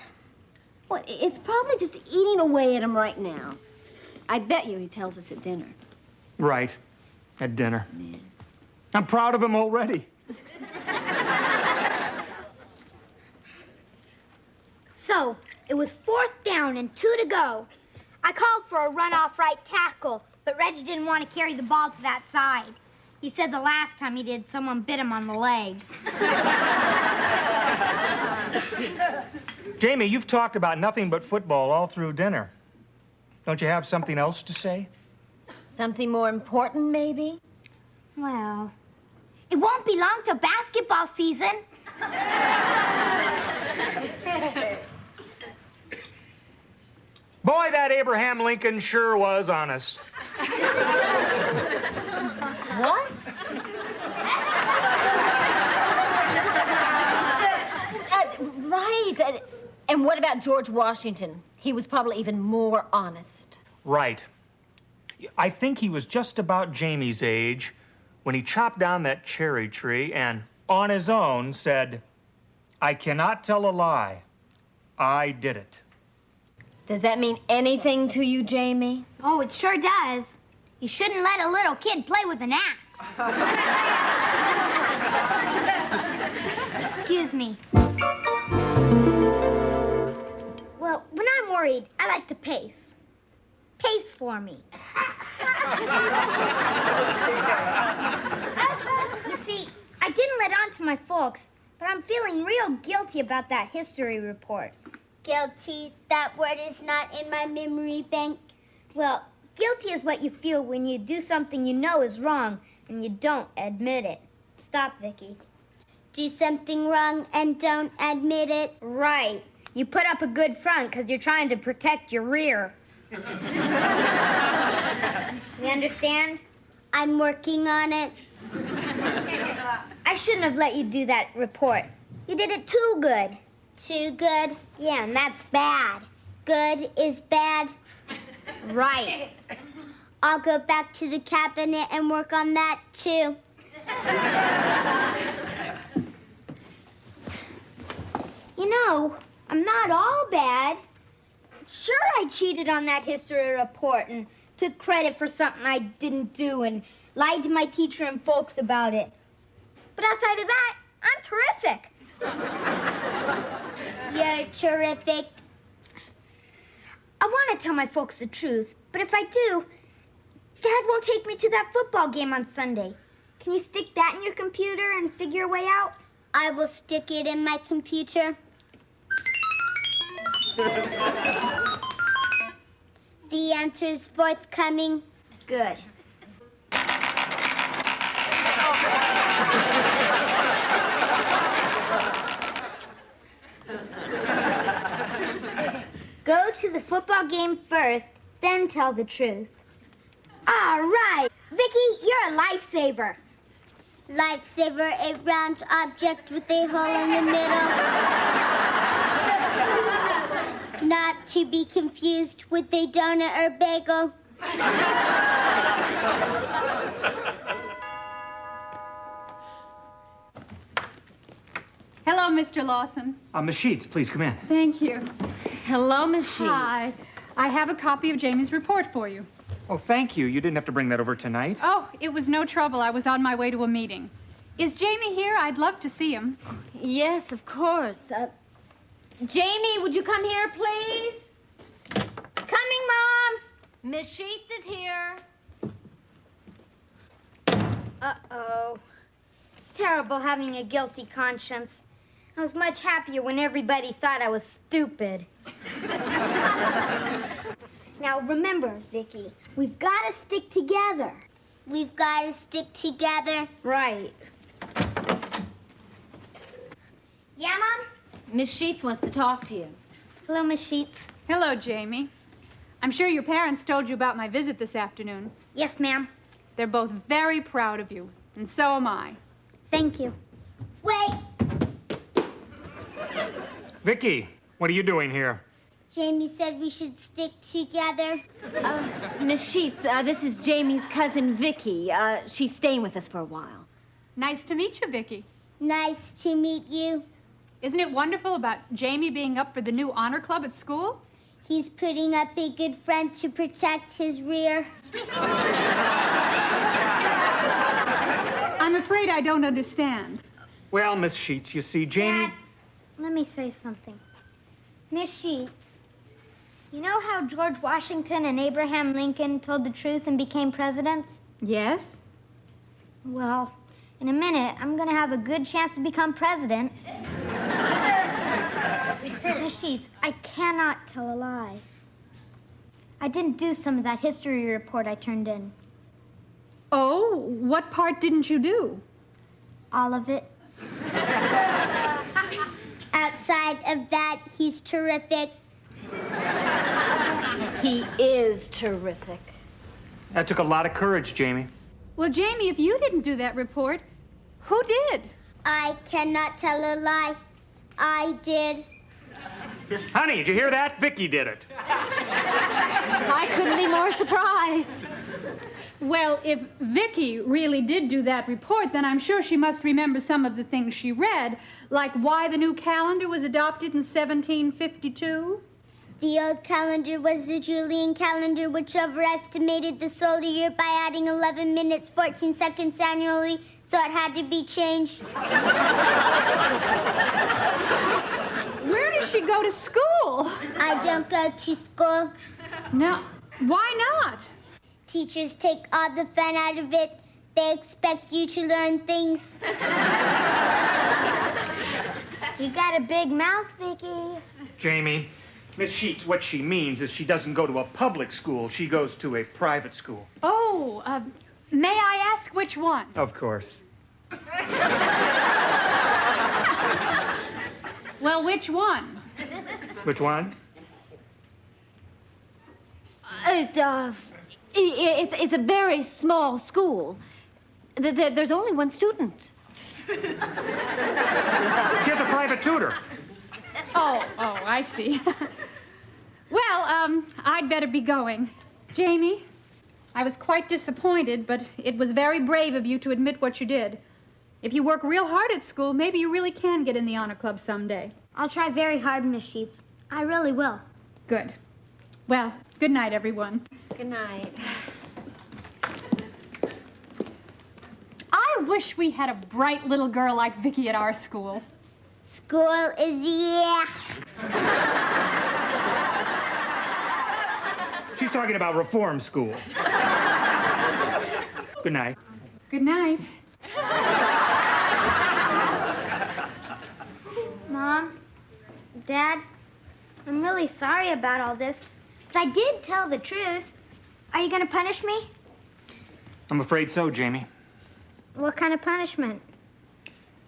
D: Well, it's probably just eating away at him right now. I bet you he tells us at dinner.
B: Right. At dinner.
D: Yeah.
B: I'm proud of him already.
C: So, it was 4th down and 2 to go. I called for a runoff right tackle, but Reggie didn't want to carry the ball to that side. He said the last time he did, someone bit him on the leg.
B: Jamie, you've talked about nothing but football all through dinner. Don't you have something else to say?
D: Something more important, maybe?
C: Well, it won't be long till basketball season.
B: Boy, that Abraham Lincoln sure was honest.
D: What? Right. And what about George Washington? He was probably even more honest.
B: Right. I think he was just about Jamie's age when he chopped down that cherry tree and, on his own, said, "I cannot tell a lie. I did it."
D: Does that mean anything to you, Jamie?
C: Oh, it sure does. You shouldn't let a little kid play with an axe. Excuse me. Well, when I'm worried, I like to pace. Pace for me. You see, I didn't let on to my folks, but I'm feeling real guilty about that history report. Guilty? That word is not in my memory bank. Well, guilty is what you feel when you do something you know is wrong and you don't admit it. Stop, Vicky. Do something wrong and don't admit it? Right. You put up a good front because you're trying to protect your rear. You understand? I'm working on it. I shouldn't have let you do that report. You did it too good. Too good? Yeah, and that's bad. Good is bad? Right. I'll go back to the cabinet and work on that, too. You know, I'm not all bad. Sure, I cheated on that history report and took credit for something I didn't do and Lied to my teacher and folks about it. But outside of that, I'm terrific. You're terrific. I want to tell my folks the truth, but if I do, Dad won't take me to that football game on Sunday. Can you stick that in your computer and figure a way out? I will stick it in my computer. The answer's forthcoming. Good. Go to the football game first, then tell the truth. All right. Vicky, you're a lifesaver. Lifesaver, a round object with a hole in the middle. Not to be confused with a donut or bagel.
H: Hello, Mr. Lawson.
B: Miss Sheets, please come in.
H: Thank you.
D: Hello, Miss Sheets.
H: Hi. I have a copy of Jamie's report for you.
B: Oh, thank you. You didn't have to bring that over tonight.
H: Oh, it was no trouble. I was on my way to a meeting. Is Jamie here? I'd love to see him.
D: Yes, of course. Jamie, would you come here, please?
C: Coming, Mom.
D: Miss Sheets is here.
C: Uh-oh. It's terrible having a guilty conscience. I was much happier when everybody thought I was stupid. Now remember, Vicky, we've got to stick together. We've got to stick together. Right. Yeah, Mom?
D: Miss Sheets wants to talk to you.
C: Hello, Miss Sheets.
H: Hello, Jamie. I'm sure your parents told you about my visit this afternoon.
C: Yes, ma'am.
H: They're both very proud of you, and so am I.
C: Thank you. Wait.
B: Vicky, what are you doing here?
C: Jamie said we should stick together.
D: Miss Sheets, this is Jamie's cousin, Vicky. She's staying with us for a while.
H: Nice to meet you, Vicky.
C: Nice to meet you.
H: Isn't it wonderful about Jamie being up for the new honor club at school?
C: He's putting up a good front to protect his rear.
H: I'm afraid I don't understand.
B: Well, Miss Sheets, you see, Jamie...
C: Dad, let me say something. Miss Sheets, you know how George Washington and Abraham Lincoln told the truth and became presidents?
H: Yes?
C: Well, in a minute, I'm going to have a good chance to become president. Miss Sheets, I cannot tell a lie. I didn't do some of that history report I turned in.
H: Oh, what part didn't you do?
C: All of it. Outside of that, he's terrific.
D: He is terrific.
B: That took a lot of courage, Jamie.
H: Well, Jamie, if you didn't do that report, who did?
C: I cannot tell a lie. I did.
B: Honey, did you hear that? Vicky did it.
D: I couldn't be more surprised.
H: Well, if Vicky really did do that report, then I'm sure she must remember some of the things she read, like why the new calendar was adopted in 1752.
C: The old calendar was the Julian calendar, which overestimated the solar year by adding 11 minutes, 14 seconds annually, so it had to be changed.
H: Where does she go to school?
C: I don't go to school.
H: No. Why not?
C: Teachers take all the fun out of it. They expect you to learn things. You got a big mouth, Vicky.
B: Jamie, Miss Sheets, what she means is she doesn't go to a public school. She goes to a private school.
H: Oh, may I ask which one?
B: Of course.
H: Well, which one?
B: Which one?
D: It's a very small school. There's only one student.
B: She has a private tutor.
H: Oh, I see. Well, I'd better be going. Jamie, I was quite disappointed, but it was very brave of you to admit what you did. If you work real hard at school, maybe you really can get in the honor club someday.
C: I'll try very hard, Miss Sheets. I really will.
H: Good. Well, good night, everyone.
D: Good night.
H: wish we had a bright little girl like Vicky at our school.
C: School is
B: She's talking about reform school. Good night.
H: Good night.
C: Mom, Dad, I'm really sorry about all this, but I did tell the truth. Are you going to punish me?
B: I'm afraid so, Jamie.
C: What kind of punishment?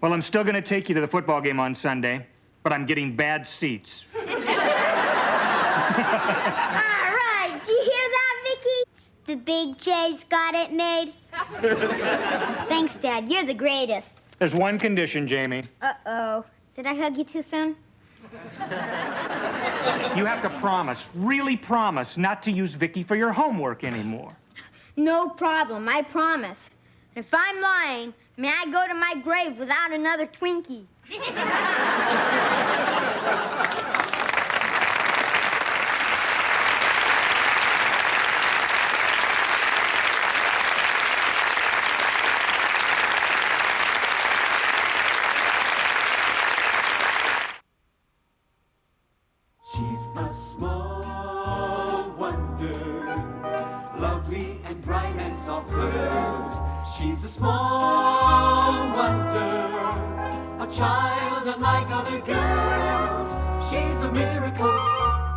B: Well, I'm still going to take you to the football game on Sunday, but I'm getting bad seats.
C: All right, do you hear that, Vicky? The Big J's got it made. Thanks, Dad. You're the greatest.
B: There's one condition, Jamie.
C: Uh-oh. Did I hug you too soon?
B: You have to promise, really promise, not to use Vicky for your homework anymore.
C: No problem, I promise. If I'm lying, may I go to my grave without another Twinkie?
A: She's a small wonder, lovely and bright and soft curves. She's a small wonder, a child unlike other girls. She's a miracle,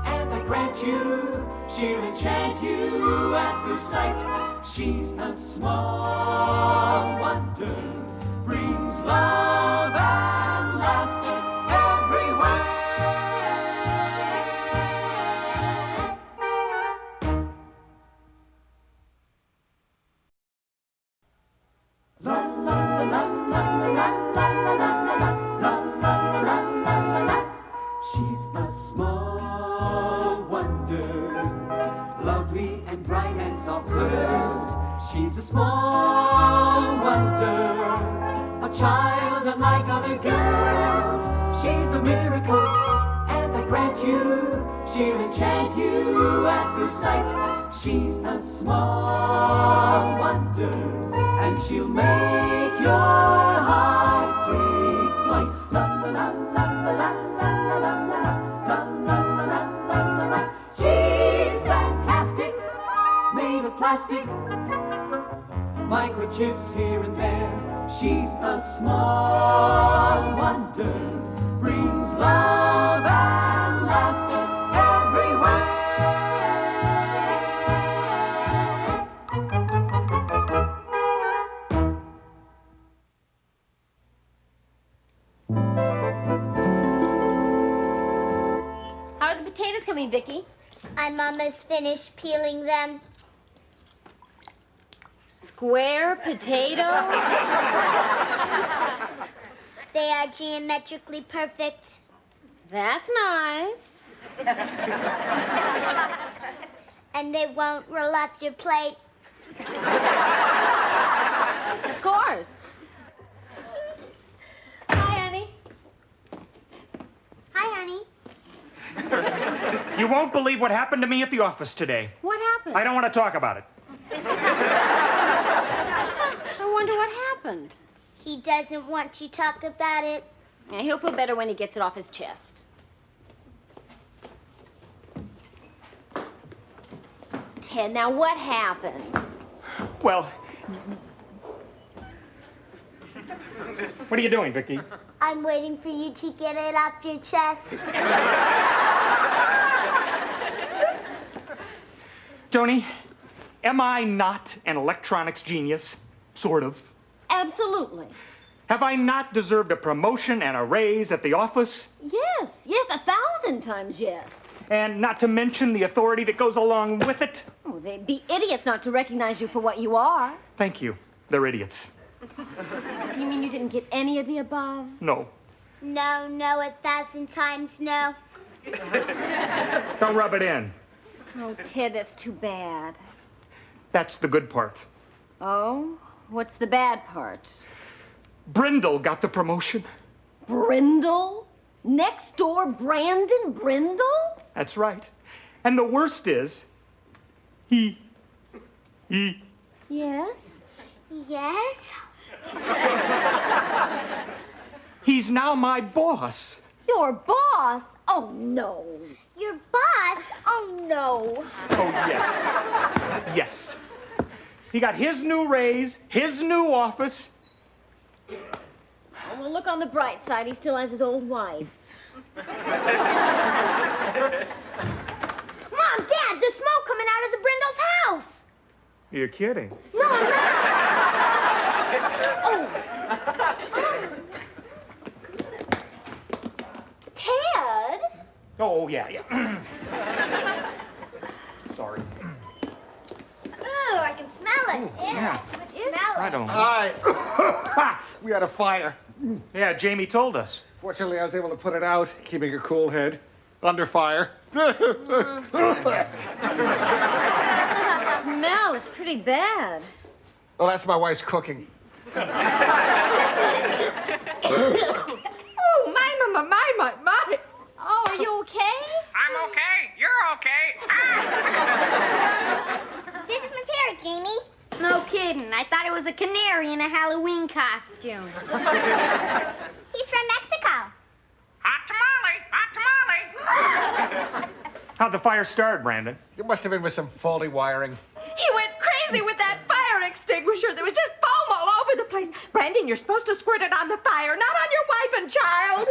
A: and I grant you, she'll enchant you at first sight. She's a small wonder, brings love and laughter everywhere. She's a small wonder, lovely and bright and soft curves. She's a small wonder, a child unlike other girls. She's a miracle, and I grant you, she'll enchant you at first sight. She's a small wonder, and she'll make your heart take flight. La la la la la la la la la la la la la. She's fantastic, made of plastic, microchips here and there. She's a small wonder, brings love and laughter everywhere.
D: How are the potatoes coming, Vicky?
C: I'm almost finished peeling them.
D: Square potatoes?
C: They are geometrically perfect.
D: That's nice.
C: And they won't roll off your plate.
D: Of course. Hi, honey.
C: Hi, honey.
B: You won't believe what happened to me at the office today.
D: What happened?
B: I don't want to talk about it.
D: I wonder what happened.
C: He doesn't want to talk about it.
D: Yeah, he'll feel better when he gets it off his chest. Ted, now what happened?
B: Well, what are you doing, Vicky?
C: I'm waiting for you to get it off your chest.
B: Joni, am I not an electronics genius? Sort of.
D: Absolutely.
B: Have I not deserved a promotion and a raise at the office?
D: Yes, 1,000 times yes.
B: And not to mention the authority that goes along with it?
D: Oh, they'd be idiots not to recognize you for what you are.
B: Thank you. They're idiots.
D: You mean you didn't get any of the above?
B: No.
C: No, 1,000 times no.
B: Don't rub it in.
D: Oh, Ted, that's too bad.
B: That's the good part.
D: Oh? What's the bad part?
B: Brindle got the promotion.
D: Brindle? Next door Brandon Brindle?
B: That's right. And the worst is, he
D: Yes?
C: Yes?
B: He's now my boss.
D: Your boss? Oh, no.
C: Your boss? Oh, no.
B: Oh, yes. Yes. He got his new raise, his new office.
D: Oh, well, look on the bright side. He still has his old wife.
C: Mom, Dad, there's smoke coming out of the Brindle's house.
B: You're kidding.
C: No, I'm not.
D: Ted?
B: Oh, yeah. Sorry.
C: Oh, I can smell it.
B: Yeah.
C: Smell
B: I
C: it.
B: don't know.
I: Hi. We had a fire.
B: Yeah, Jamie told us.
I: Fortunately, I was able to put it out, keeping a cool head under fire.
D: That smell is pretty bad.
I: Well, that's my wife's cooking.
J: Oh, my.
D: Oh, are you okay?
K: I'm okay. You're okay.
C: This is my parrot, Jamie.
D: No kidding. I thought it was a canary in a Halloween costume.
C: He's from Mexico.
K: Hot tamale. Hot tamale.
B: How'd the fire start, Brandon?
I: It must have been with some faulty wiring.
J: He went crazy with that fire extinguisher. There was just foam all over the place. Brandon, you're supposed to squirt it on the fire, not on your wife and child.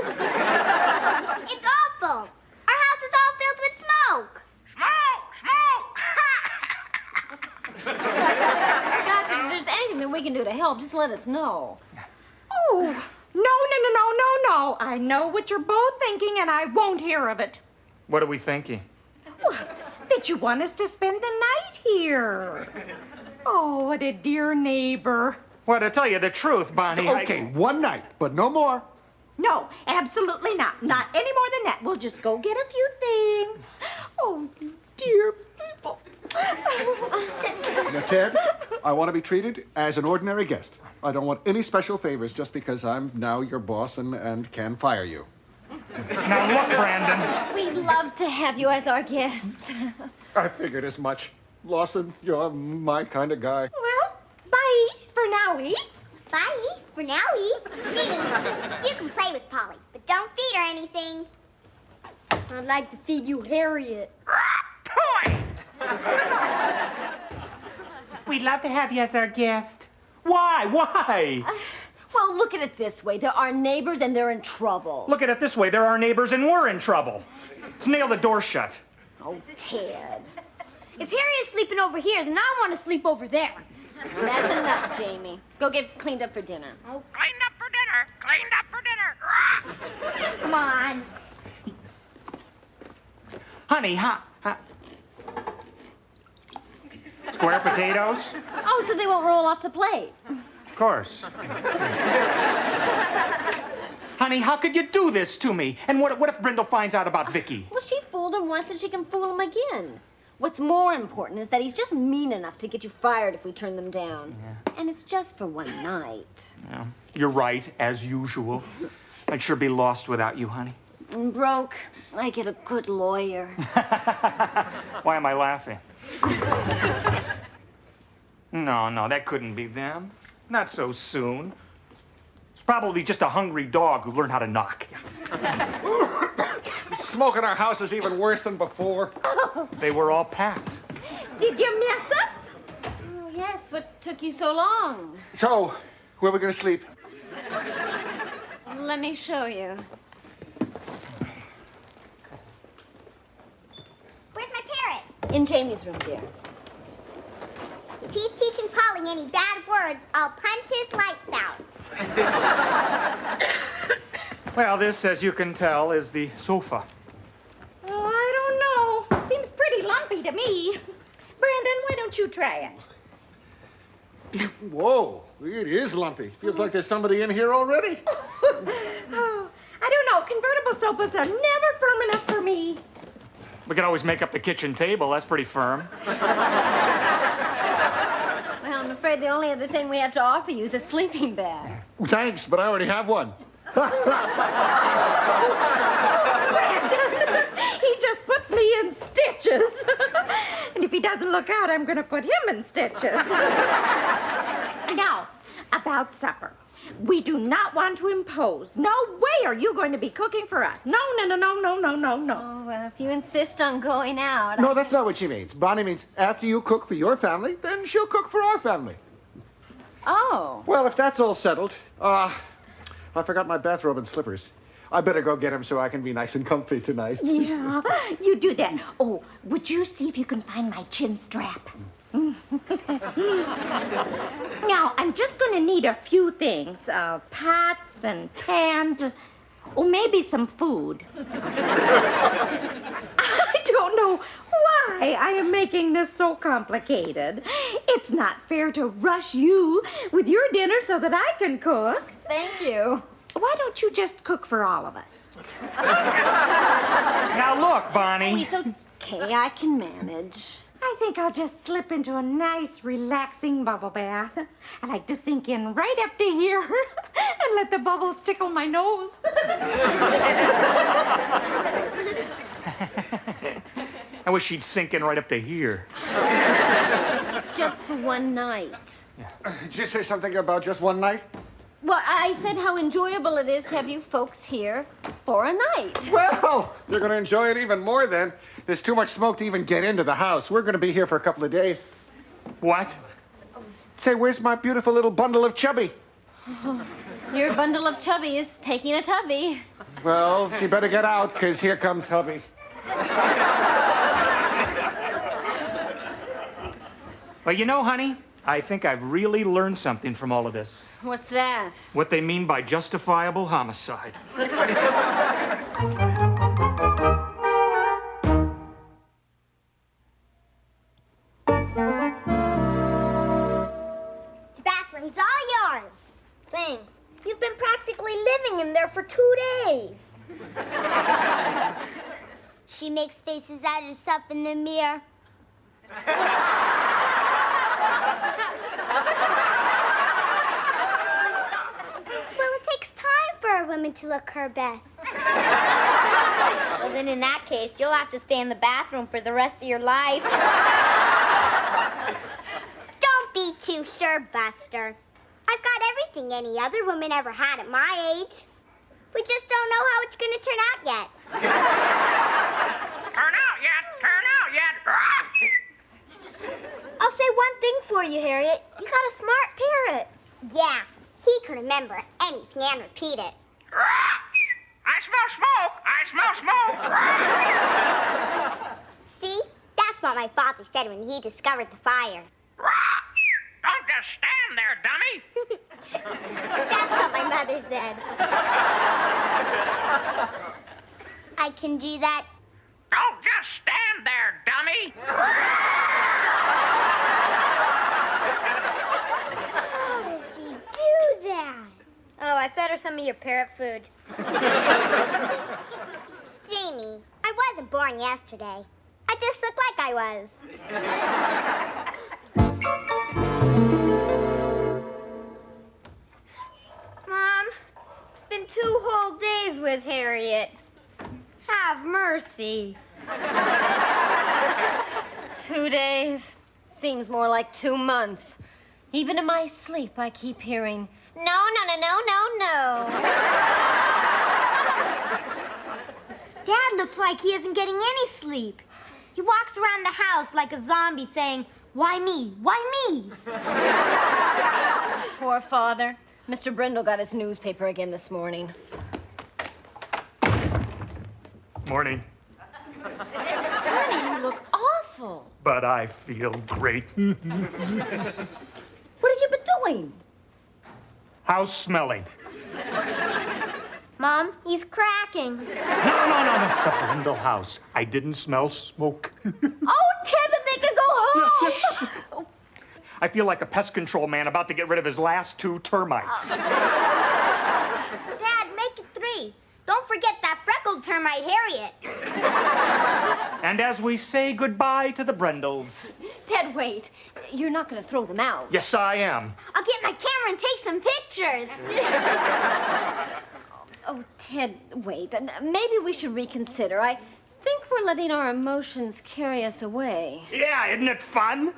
C: It's awful. Our house is all filled with smoke.
K: Smoke.
D: Gosh, if there's anything that we can do to help, just let us know.
J: Oh, no. I know what you're both thinking, and I won't hear of it.
B: What are we thinking?
J: That you want us to spend the night here. Oh, what a dear neighbor.
B: Well, to tell you the truth, Bonnie,
I: Okay, one night, but no more.
J: No, absolutely not. Not any more than that. We'll just go get a few things. Oh, dear people.
I: Now, Ted, I want to be treated as an ordinary guest. I don't want any special favors just because I'm now your boss and can fire you.
B: Now, look, Brandon.
D: We'd love to have you as our guest.
I: I figured as much. Lawson, you're my kind of guy.
J: Well, bye for now-y.
C: Bye. For now, Jeannie, you can play with Polly, but don't feed her anything.
D: I'd like to feed you Harriet.
B: We'd love to have you as our guest. Why? Why?
D: Well, look at it this way. They're our neighbors and they're in trouble.
B: Look at it this way. They're our neighbors and we're in trouble. Let's nail the door shut.
D: Oh, Ted.
C: If Harriet's sleeping over here, then I want to sleep over there.
D: Well, that's enough, Jamie. Go get cleaned up for dinner.
K: Cleaned up for dinner. Cleaned up for dinner.
C: Come on.
B: Honey, square potatoes?
D: Oh, so they won't roll off the plate.
B: Of course. Honey, how could you do this to me? And what if Brindle finds out about Vicky?
D: Well, she fooled him once and she can fool him again. What's more important is that he's just mean enough to get you fired if we turn them down. Yeah. And it's just for one night.
B: Yeah, you're right, as usual. I'd sure be lost without you, honey.
D: And broke, I get a good lawyer.
B: Why am I laughing? No, that couldn't be them. Not so soon. It's probably just a hungry dog who learned how to knock.
I: Smoke in our house is even worse than before.
B: They were all packed.
J: Did you miss us?
D: Oh, yes, what took you so long?
I: So, where are we going to sleep?
D: Let me show you.
C: Where's my parrot?
D: In Jamie's room, dear.
C: If he's teaching Polly any bad words, I'll punch his lights out.
B: Well, this, as you can tell, is the sofa.
J: Oh, I don't know. Seems pretty lumpy to me. Brandon, why don't you try it?
I: Whoa, it is lumpy. Feels like there's somebody in here already.
J: Oh, I don't know. Convertible sofas are never firm enough for me.
B: We could always make up the kitchen table. That's pretty firm.
D: Well, I'm afraid the only other thing we have to offer you is a sleeping bag.
I: Thanks, but I already have one.
J: Brandon, he just puts me in stitches. And if he doesn't look out, I'm going to put him in stitches. Now, about about supper. We do not want to impose. No way are you going to be cooking for us. No, no, no, no, no, no, no, no.
D: Oh, well, if you insist on going out.
I: No, that's not what she means. Bonnie means after you cook for your family, then she'll cook for our family.
D: Oh.
I: Well, if that's all settled, I forgot my bathrobe and slippers. I better go get them so I can be nice and comfy tonight.
J: Yeah, you do that. Oh, would you see if you can find my chin strap? Now, I'm just going to need a few things. Pots and pans. Oh, maybe some food. I don't know why I am making this so complicated. It's not fair to rush you with your dinner so that I can cook.
D: Thank you.
J: Why don't you just cook for all of us?
B: Now look, Bonnie.
D: It's okay, I can manage.
J: I think I'll just slip into a nice, relaxing bubble bath. I like to sink in right up to here and let the bubbles tickle my nose.
B: I wish she'd sink in right up to here.
D: Just for one night.
I: Did you say something about just one night?
D: Well, I said how enjoyable it is to have you folks here for a night.
I: Well, you're going to enjoy it even more then. There's too much smoke to even get into the house. We're going to be here for a couple of days.
B: What?
I: Say, where's my beautiful little bundle of chubby?
D: Your bundle of chubby is taking a tubby.
I: Well, she better get out, because here comes hubby.
B: Well, you know, honey, I think I've really learned something from all of this.
D: What's that?
B: What they mean by justifiable homicide.
C: The bathroom's all yours. Thanks. You've been practically living in there for 2 days. She makes faces at herself in the mirror. Well, it takes time for a woman to look her best. Well, then in that case, you'll have to stay in the bathroom for the rest of your life. Don't be too sure, Buster. I've got everything any other woman ever had at my age. We just don't know how it's going to turn out yet.
K: Turn out yet? Turn out yet?
C: I'll say one thing for you, Harriet. You got a smart parrot. Yeah, he can remember anything and repeat it.
K: I smell smoke! I smell smoke!
C: See? That's what my father said when he discovered the fire.
K: Don't just stand there, dummy!
C: That's what my mother said. I can do that.
K: Don't just stand there, dummy!
C: How does she do that? Oh, I fed her some of your parrot food. Jamie, I wasn't born yesterday. I just look like I was. Mom, it's been 2 whole days with Harriet. Have mercy.
D: 2 days? Seems more like 2 months. Even in my sleep, I keep hearing, no, no, no, no, no, no.
C: Dad looks like he isn't getting any sleep. He walks around the house like a zombie saying, why me? Why me?
D: Poor father. Mr. Brindle got his newspaper again this morning.
B: Morning.
D: Honey, you look awful.
B: But I feel great.
D: What have you been doing?
B: House smelling.
C: Mom, he's cracking.
B: No. The Brindle house. I didn't smell smoke.
D: Oh, Ted, that they can go home.
B: I feel like a pest control man about to get rid of his last 2 termites.
C: Dad, make it 3. Don't forget that freckled termite, Harriet.
B: And as we say goodbye to the Brindles.
D: Ted, wait. You're not going to throw them out.
B: Yes, I am.
C: I'll get my camera and take some pictures.
D: Oh, Ted, wait. Maybe we should reconsider. I think we're letting our emotions carry us away.
B: Yeah, isn't it fun?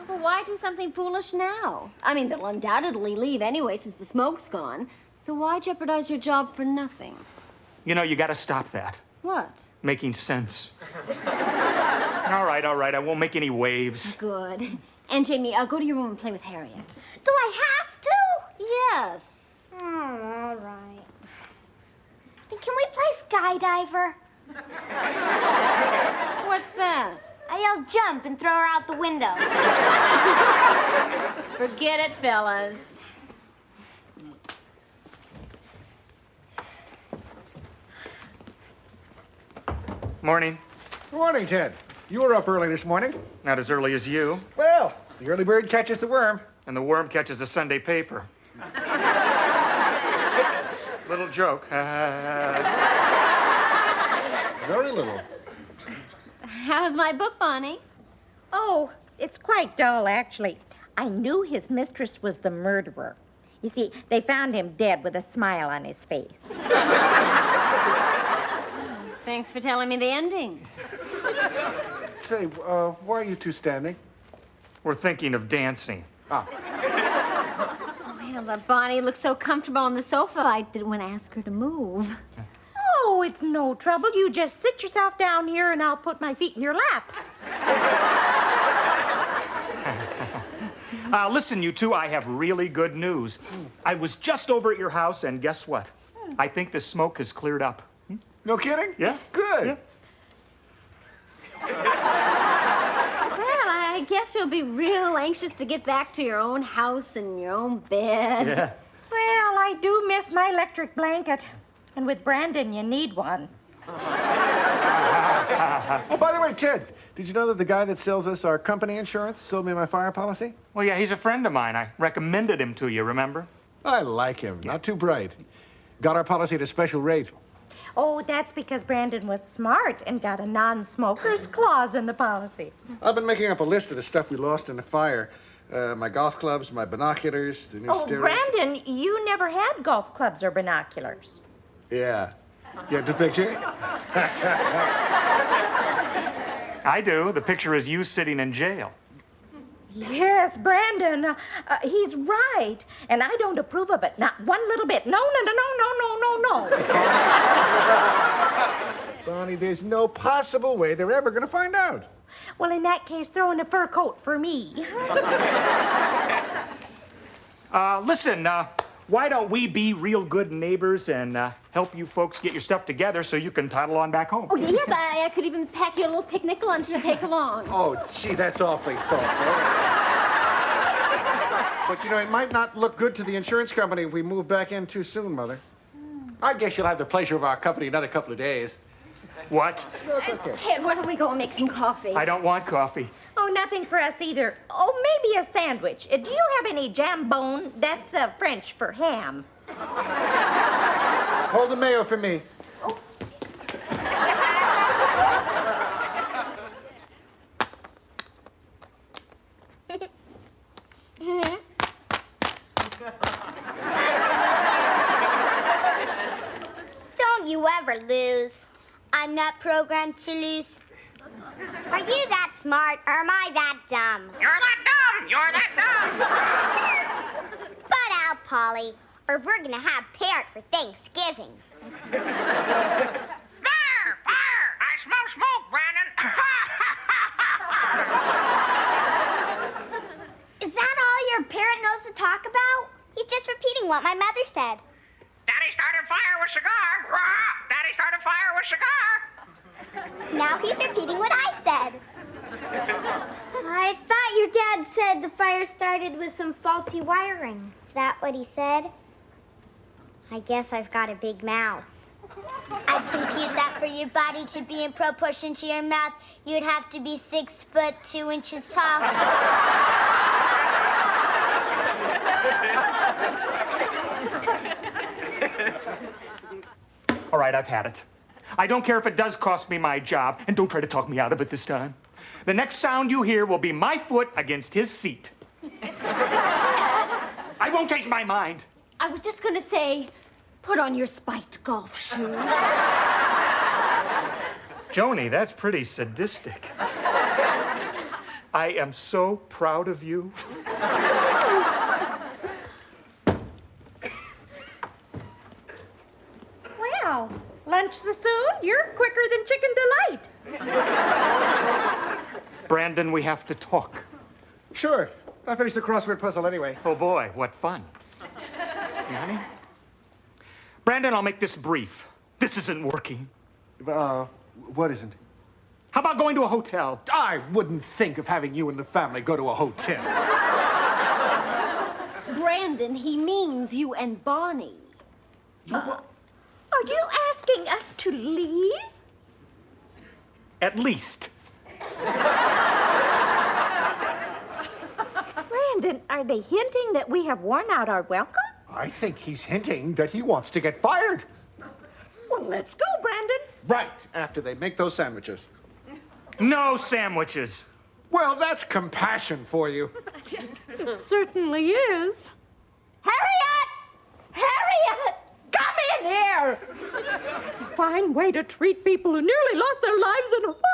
D: Well, why do something foolish now? I mean, they'll undoubtedly leave anyway since the smoke's gone. So why jeopardize your job for nothing?
B: You know, you gotta stop that.
D: What?
B: Making sense. All right, I won't make any waves.
D: Good. And Jamie, I'll go to your room and play with Harriet.
C: Do I have to?
D: Yes.
C: Oh, all right. Then can we play Skydiver?
D: What's that?
C: I yell jump and throw her out the window.
D: Forget it, fellas.
B: Morning.
I: Morning, Ted. You were up early this morning.
B: Not as early as you.
I: Well, the early bird catches the worm.
B: And the worm catches the Sunday paper. Little joke.
I: Very little.
D: How's my book, Bonnie?
J: Oh, it's quite dull, actually. I knew his mistress was the murderer. You see, they found him dead with a smile on his face.
D: Thanks for telling me the ending.
I: Say, why are you two standing?
B: We're thinking of dancing.
D: Well, Bonnie looked so comfortable on the sofa, I didn't want to ask her to move.
J: Oh, it's no trouble. You just sit yourself down here and I'll put my feet in your lap.
B: Listen, you two, I have really good news. I was just over at your house, and guess what? I think the smoke has cleared up.
I: No kidding?
B: Yeah.
I: Good.
B: Yeah.
D: Well, I guess you'll be real anxious to get back to your own house and your own bed.
B: Yeah.
J: Well, I do miss my electric blanket. And with Brandon, you need one.
I: Oh, by the way, Ted, did you know that the guy that sells us our company insurance sold me my fire policy?
B: Well, yeah, he's a friend of mine. I recommended him to you, remember?
I: I like him. Not too bright. Got our policy at a special rate.
J: Oh, that's because Brandon was smart and got a non-smoker's clause in the policy.
I: I've been making up a list of the stuff we lost in the fire. My golf clubs, my binoculars, the new stereo.
J: Brandon, you never had golf clubs or binoculars.
I: Yeah. Get the picture?
B: I do. The picture is you sitting in jail.
J: Yes, Brandon, he's right. And I don't approve of it. Not one little bit. No.
I: Bonnie, there's no possible way they're ever going to find out.
J: Well, in that case, throw in a fur coat for me.
B: Listen, why don't we be real good neighbors and help you folks get your stuff together so you can toddle on back home?
D: Oh, yes, I could even pack you a little picnic lunch to take along.
I: Oh, gee, that's awfully thoughtful. But, you know, it might not look good to the insurance company if we move back in too soon, Mother.
L: I guess you'll have the pleasure of our company another couple of days.
B: What?
D: Ted, why don't we go and make some coffee?
B: I don't want coffee.
J: Oh, nothing for us either. Oh, maybe a sandwich. Do you have any jambone? That's French for ham.
I: Hold the mayo for me.
C: Don't you ever lose. I'm not programmed to lose. Are you that smart, or am I that dumb?
K: You're that dumb! You're that dumb!
C: Butt out, Polly, or we're gonna have parrot for Thanksgiving.
K: There! Fire! I smell smoke, Brandon!
C: Is that all your parrot knows to talk about? He's just repeating what my mother said.
K: Daddy started fire with cigar! Daddy started fire with cigar!
C: Now he's repeating what I said. I thought your dad said the fire started with some faulty wiring. Is that what he said? I guess I've got a big mouth. I'd compute that for your body to be in proportion to your mouth, you'd have to be 6 foot 2 inches tall.
B: All right, I've had it. I don't care if it does cost me my job, and don't try to talk me out of it this time. The next sound you hear will be my foot against his seat. I won't change my mind.
D: I was just going to say, put on your spiked golf shoes.
B: Joni, that's pretty sadistic. I am so proud of you.
J: Well, lunch so soon? You're quicker than Chicken Delight.
B: Brandon, we have to talk.
I: Sure. I finished the crossword puzzle anyway.
B: Oh, boy, what fun. You, honey? Brandon, I'll make this brief. This isn't working.
I: What isn't?
B: How about going to a hotel?
L: I wouldn't think of having you and the family go to a hotel.
D: Brandon, he means you and Bonnie.
J: Are you asking us to leave?
B: At least.
J: Brandon, are they hinting that we have worn out our welcome?
L: I think he's hinting that he wants to get fired.
J: Well, let's go, Brandon.
L: Right, after they make those sandwiches.
B: No sandwiches.
L: Well, that's compassion for you.
J: It certainly is. Harriet! Harriet! Come in here! It's a fine way to treat people who nearly lost their lives in a fire.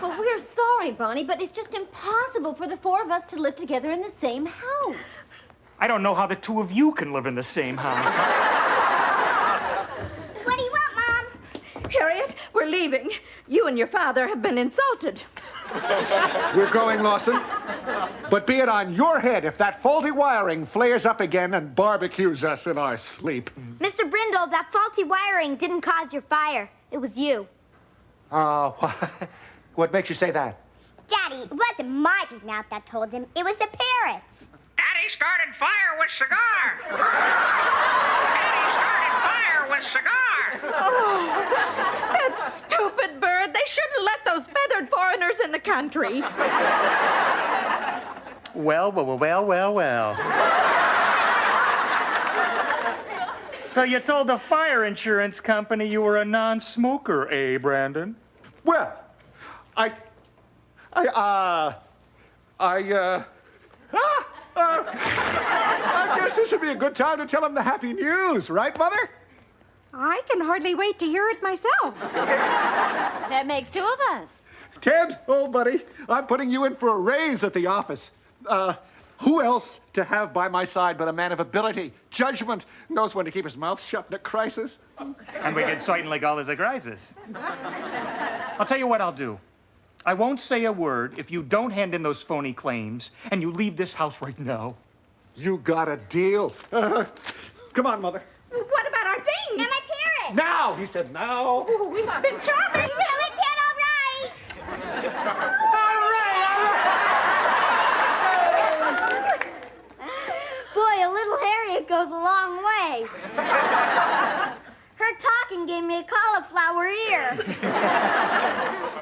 D: Well, we're sorry, Bonnie, but it's just impossible for the four of us to live together in the same house.
B: I don't know how the two of you can live in the same house.
C: What do you want, Mom?
J: Harriet, we're leaving. You and your father have been insulted.
L: We're going, Lawson. But be it on your head if that faulty wiring flares up again and barbecues us in our sleep.
C: Mr. Brindle, that faulty wiring didn't cause your fire. It was you.
L: What makes you say that?
C: Daddy, it wasn't my beating out that told him. It was the parrots.
K: Daddy started fire with cigar. Daddy started fire with cigar.
J: Oh, that stupid bird. They shouldn't let those feathered foreigners in the country.
B: Well. So you told the fire insurance company you were a non-smoker, eh, Brandon?
L: Well, I guess this would be a good time to tell him the happy news, right, Mother?
J: I can hardly wait to hear it myself.
D: That makes two of us.
L: Ted, old buddy, I'm putting you in for a raise at the office. Who else to have by my side but a man of ability, judgment, knows when to keep his mouth shut in a crisis?
B: And we can certainly call this a crisis. I'll tell you what I'll do. I won't say a word if you don't hand in those phony claims and you leave this house right now.
L: You got a deal. Come on, Mother.
J: What about our things?
C: And my parrot.
L: Now, he said now.
J: Oh, it's been charming.
C: And my parrot, all right. Boy, a little Harriet goes a long way. Her talking gave me a cauliflower ear.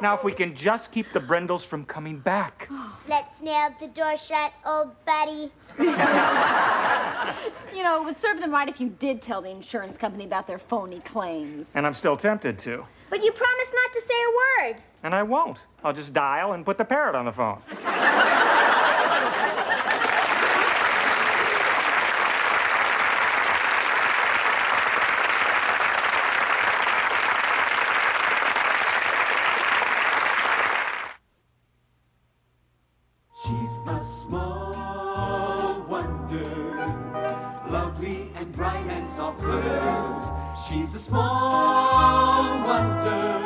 B: Now, if we can just keep the Brindles from coming back.
C: Let's nail the door shut, old buddy.
D: You know, it would serve them right if you did tell the insurance company about their phony claims.
B: And I'm still tempted to.
C: But you promised not to say a word.
B: And I won't. I'll just dial and put the parrot on the phone.
A: She's a small wonder, lovely and bright and soft curves. She's a small wonder,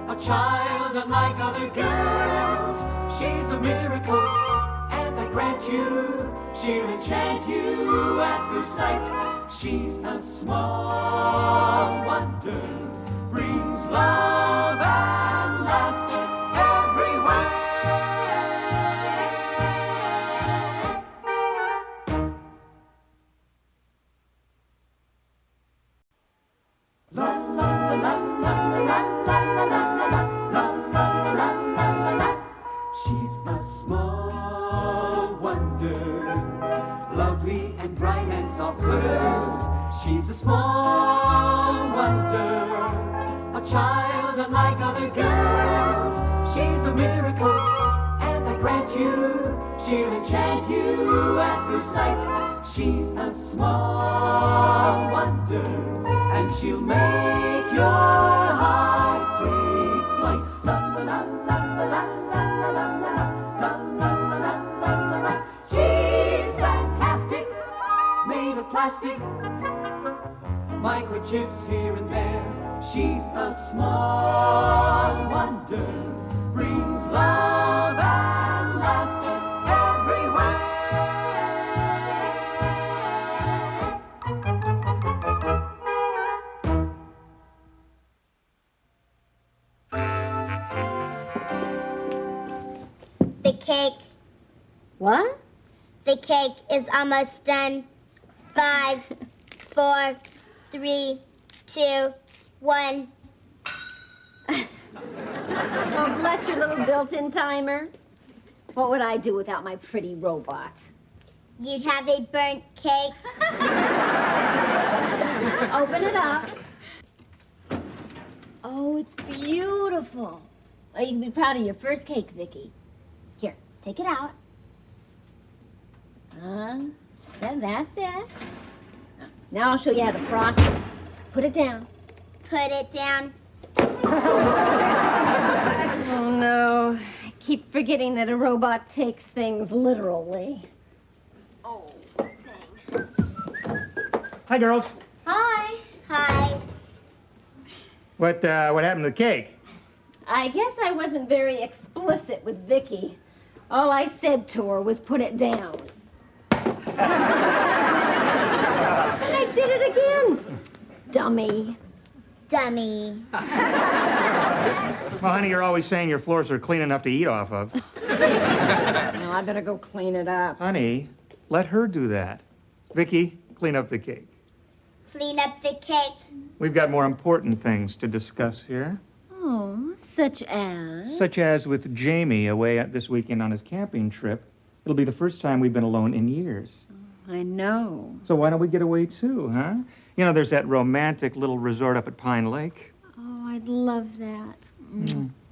A: a child unlike other girls. She's a miracle, and I grant you, she'll enchant you at first sight. She's a small wonder, brings love and laughter everywhere. She's a small wonder, lovely and bright and soft curves. She's a small wonder, a child unlike other girls. She's a miracle, and I grant you, She'll enchant you at first sight. She's a small wonder, and she'll make your heart take flight. La la la la la la la la la la la la la la. She's fantastic, made of plastic, microchips here and there. She's a small wonder, brings love and laughter everywhere.
C: The cake.
F: What?
C: The cake is almost done. 5, 4, 3, 2, 1.
D: Oh, bless your little built-in timer. What would I do without my pretty robot?
C: You'd have a burnt cake.
D: Open it up. Oh, it's beautiful. Oh, you can be proud of your first cake, Vicky. Here, take it out. Yeah, that's it. Now I'll show you how to frost it. Put it down.
C: Put it down.
D: Oh, no. I keep forgetting that a robot takes things literally. Oh, thanks.
B: Hi, girls.
D: Hi.
C: Hi.
B: What happened to the cake?
D: I guess I wasn't very explicit with Vicky. All I said to her was put it down. And I did it again. Dummy.
C: Dummy.
B: Well, honey, you're always saying your floors are clean enough to eat off of.
D: Well, I better go clean it up.
B: Honey, let her do that. Vicky, clean up the cake.
C: Clean up the cake.
B: We've got more important things to discuss here.
D: Oh, such as?
B: Such as with Jamie away this weekend on his camping trip. It'll be the first time we've been alone in years.
D: I know.
B: So why don't we get away too, huh? You know, there's that romantic little resort up at Pine Lake.
D: Oh, I'd love that.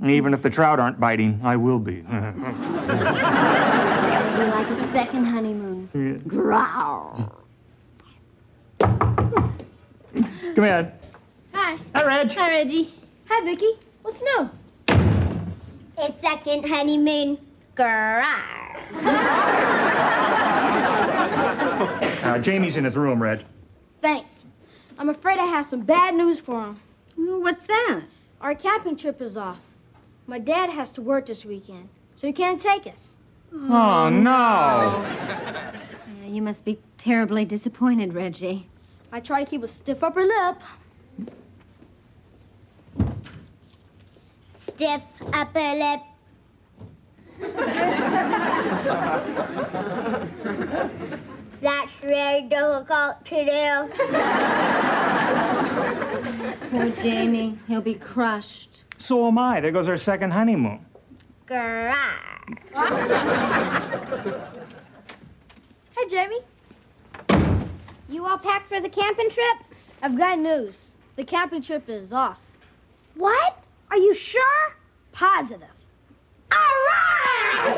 B: Even if the trout aren't biting, I will be.
D: It'll be like a second honeymoon.
B: Yeah.
D: Growl.
B: Come in.
G: Hi.
B: Hi, Reg.
G: Hi, Reggie. Hi, Vicky. What's new?
C: A second honeymoon. Grrr.
B: Jamie's in his room, Reg.
G: Thanks. I'm afraid I have some bad news for him.
D: What's that?
G: Our camping trip is off. My dad has to work this weekend, so he can't take us.
B: Oh, no.
D: Yeah, you must be terribly disappointed, Reggie.
G: I try to keep a stiff upper lip.
C: Stiff upper lip. That's very difficult to do.
D: Poor Jamie. He'll be crushed.
B: So am I. There goes our second honeymoon.
C: Grrr.
G: Hey, Jamie.
C: You all packed for the camping trip?
G: I've got news. The camping trip is off.
C: What? Are you sure?
G: Positive.
C: All right!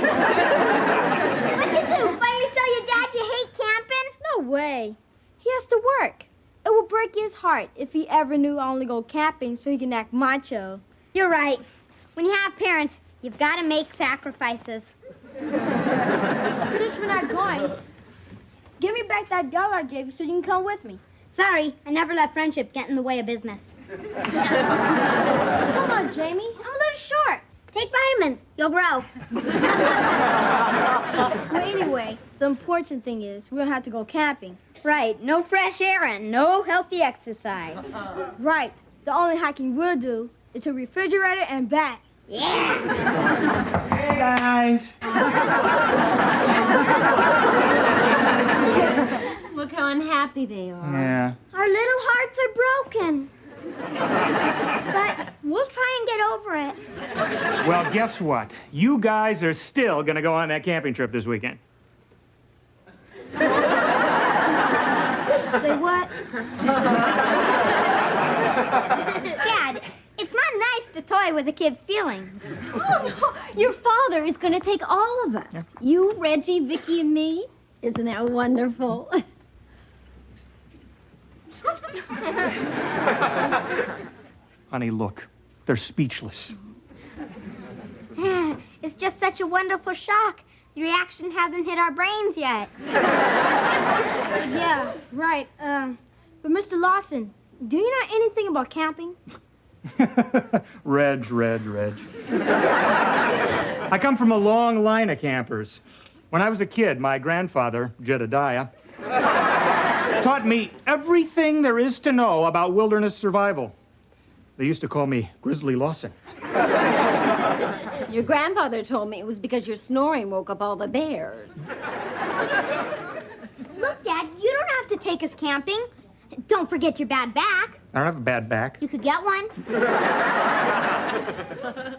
C: What'd you do? Finally tell your dad you hate camping?
G: No way. He has to work. It would break his heart if he ever knew I only go camping so he can act macho.
C: You're right. When you have parents, you've got to make sacrifices.
G: Since we're not going, give me back that dollar I gave you so you can come with me.
C: Sorry, I never let friendship get in the way of business.
G: Come on, Jamie. I'm a little short.
C: Take vitamins. You'll grow.
G: Well, anyway, the important thing is we don't have to go camping.
C: Right. No fresh air and no healthy exercise.
G: Right. The only hiking we'll do is to the refrigerator and back.
C: Yeah.
B: Hey, guys.
D: Look how unhappy they are.
B: Yeah.
C: Our little hearts are broken. But we'll try and get over it.
B: Well, guess what? You guys are still going to go on that camping trip this weekend.
G: Say what?
C: Dad, it's not nice just a toy with a kid's feelings.
D: Oh, no. Your father is going to take all of us. Yeah. You, Reggie, Vicky, and me. Isn't that wonderful?
B: Honey, look. They're speechless.
C: It's just such a wonderful shock. The reaction hasn't hit our brains yet.
G: Yeah, right. But Mr. Lawson, do you know anything about camping?
B: Reg. I come from a long line of campers. When I was a kid, my grandfather, Jedediah, taught me everything there is to know about wilderness survival. They used to call me Grizzly Lawson.
D: Your grandfather told me it was because your snoring woke up all the bears.
C: Look, Dad, you don't have to take us camping. Don't forget your bad back.
B: I don't have a bad back.
C: You could get one.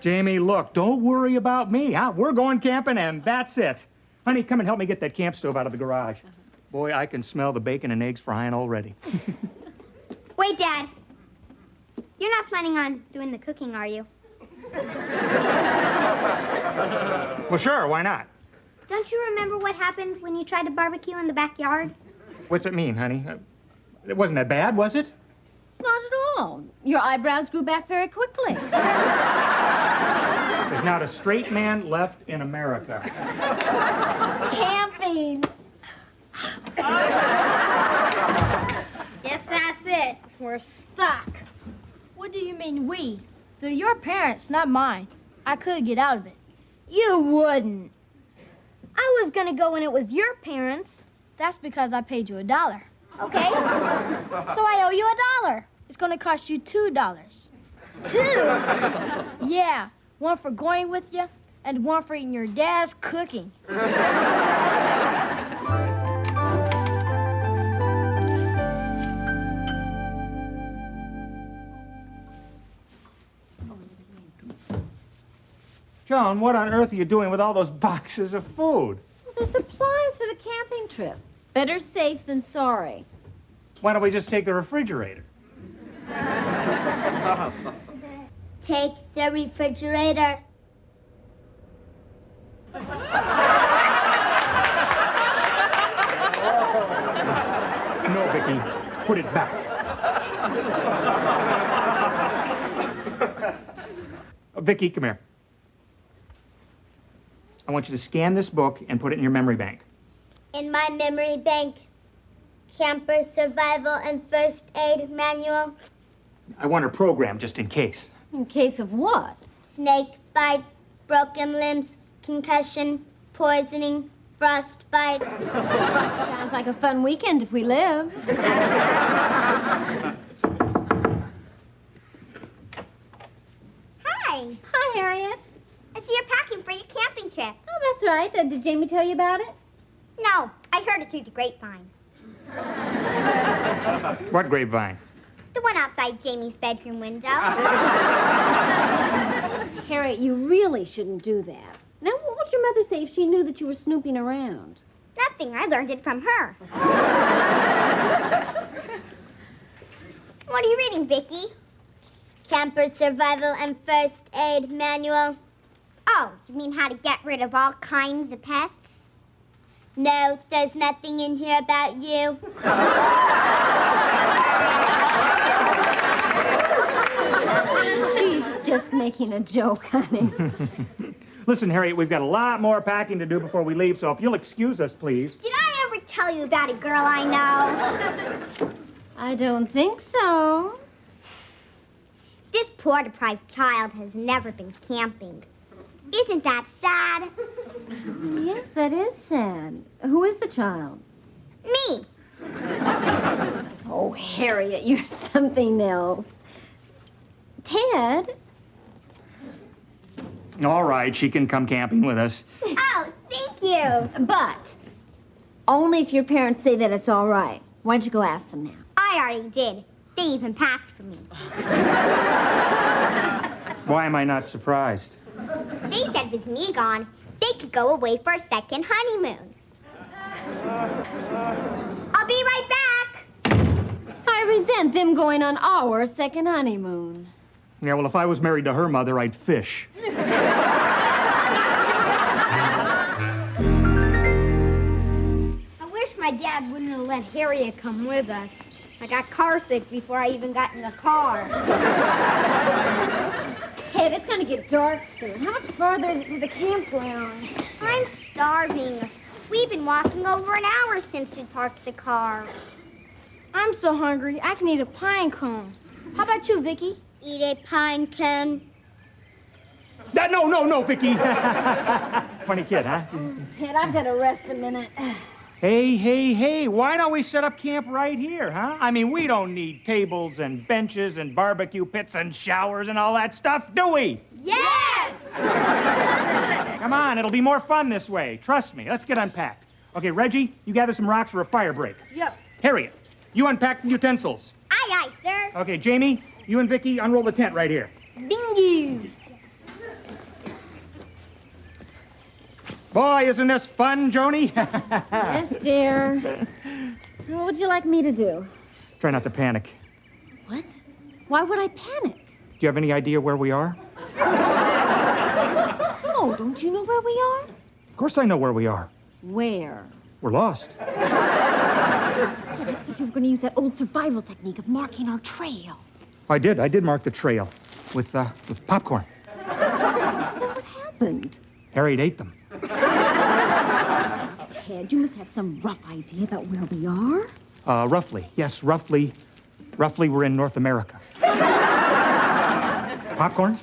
B: Jamie, look, don't worry about me. We're going camping, and that's it. Honey, come and help me get that camp stove out of the garage. Boy, I can smell the bacon and eggs frying already.
C: Wait, Dad. You're not planning on doing the cooking, are you?
B: Well, sure, why not?
C: Don't you remember what happened when you tried to barbecue in the backyard?
B: What's it mean, honey? It wasn't that bad, was it?
D: Not at all. Your eyebrows grew back very quickly.
B: There's not a straight man left in America.
D: Camping.
C: Yes, that's it.
G: We're stuck. What do you mean, we? They're your parents, not mine. I could get out of it.
C: You wouldn't. I was gonna go when it was your parents.
G: That's because I paid you $1.
C: Okay. So I owe you $1.
G: It's gonna cost you $2.
C: 2?
G: Yeah, one for going with you and one for eating your dad's cooking.
B: Joan, what on earth are you doing with all those boxes of food?
D: They're supplies for the camping trip. Better safe than sorry.
B: Why don't we just take the refrigerator?
C: Take the refrigerator.
B: No, Vicky. Put it back. Vicky, come here. I want you to scan this book and put it in your memory bank.
C: In my memory bank, camper survival and first aid manual.
B: I want her program just in case.
D: In case of what?
C: Snake bite, broken limbs, concussion, poisoning, frostbite.
D: Sounds like a fun weekend if we live.
C: Hi.
D: Hi, Harriet.
C: I see you're packing for your camping trip.
D: Oh, that's right. Did Jamie tell you about it?
C: No, I heard it through the grapevine.
B: What grapevine?
C: The one outside Jamie's bedroom window.
D: Harriet, you really shouldn't do that. Now, what would your mother say if she knew that you were snooping around?
C: Nothing. I learned it from her. What are you reading, Vicky? Camper Survival and First Aid Manual. Oh, you mean how to get rid of all kinds of pests? No, there's nothing in here about you.
D: She's just making a joke, honey.
B: Listen, Harriet, we've got a lot more packing to do before we leave, so if you'll excuse us, please.
C: Did I ever tell you about a girl I know?
D: I don't think so.
C: This poor deprived child has never been camping. Isn't that sad?
D: Yes, that is sad. Who is the child?
C: Me.
D: Oh, Harriet, you're something else. Ted?
B: All right, she can come camping with us.
C: Oh, thank you.
D: But only if your parents say that it's all right. Why don't you go ask them now?
C: I already did. They even packed for me.
B: Why am I not surprised?
C: They said with me gone, they could go away for a second honeymoon. I'll be right back.
D: I resent them going on our second honeymoon.
B: Yeah, well, if I was married to her mother, I'd fish.
C: I wish my dad wouldn't have let Harriet come with us. I got car sick before I even got in the car.
D: Ted, it's gonna get dark soon. How much farther is it to the campground?
C: I'm starving. We've been walking over an hour since we parked the car.
G: I'm so hungry, I can eat a pine cone. How about you, Vicky?
C: Eat a pine cone.
B: No, Vicky. Funny kid, huh?
D: Ted, I've got to rest a minute.
B: Hey, why don't we set up camp right here, huh? I mean, we don't need tables and benches and barbecue pits and showers and all that stuff, do we?
C: Yes!
B: Come on, it'll be more fun this way. Trust me. Let's get unpacked. Okay, Reggie, you gather some rocks for a fire break.
G: Yep.
B: Harriet, you unpack the utensils.
C: Aye, sir.
B: Okay, Jamie, you and Vicky unroll the tent right here.
C: Bingo.
B: Boy, isn't this fun, Joni?
D: Yes, dear. What would you like me to do?
B: Try not to panic.
D: What? Why would I panic?
B: Do you have any idea where we are?
D: Oh, don't you know where we are?
B: Of course I know where we are.
D: Where?
B: We're lost.
D: I thought you were going to use that old survival technique of marking our trail.
B: I did mark the trail with popcorn.
D: Then what happened?
B: Harriet ate them.
D: Ted, you must have some rough idea about where we are.
B: Roughly. Yes, roughly we're in North America. Popcorn?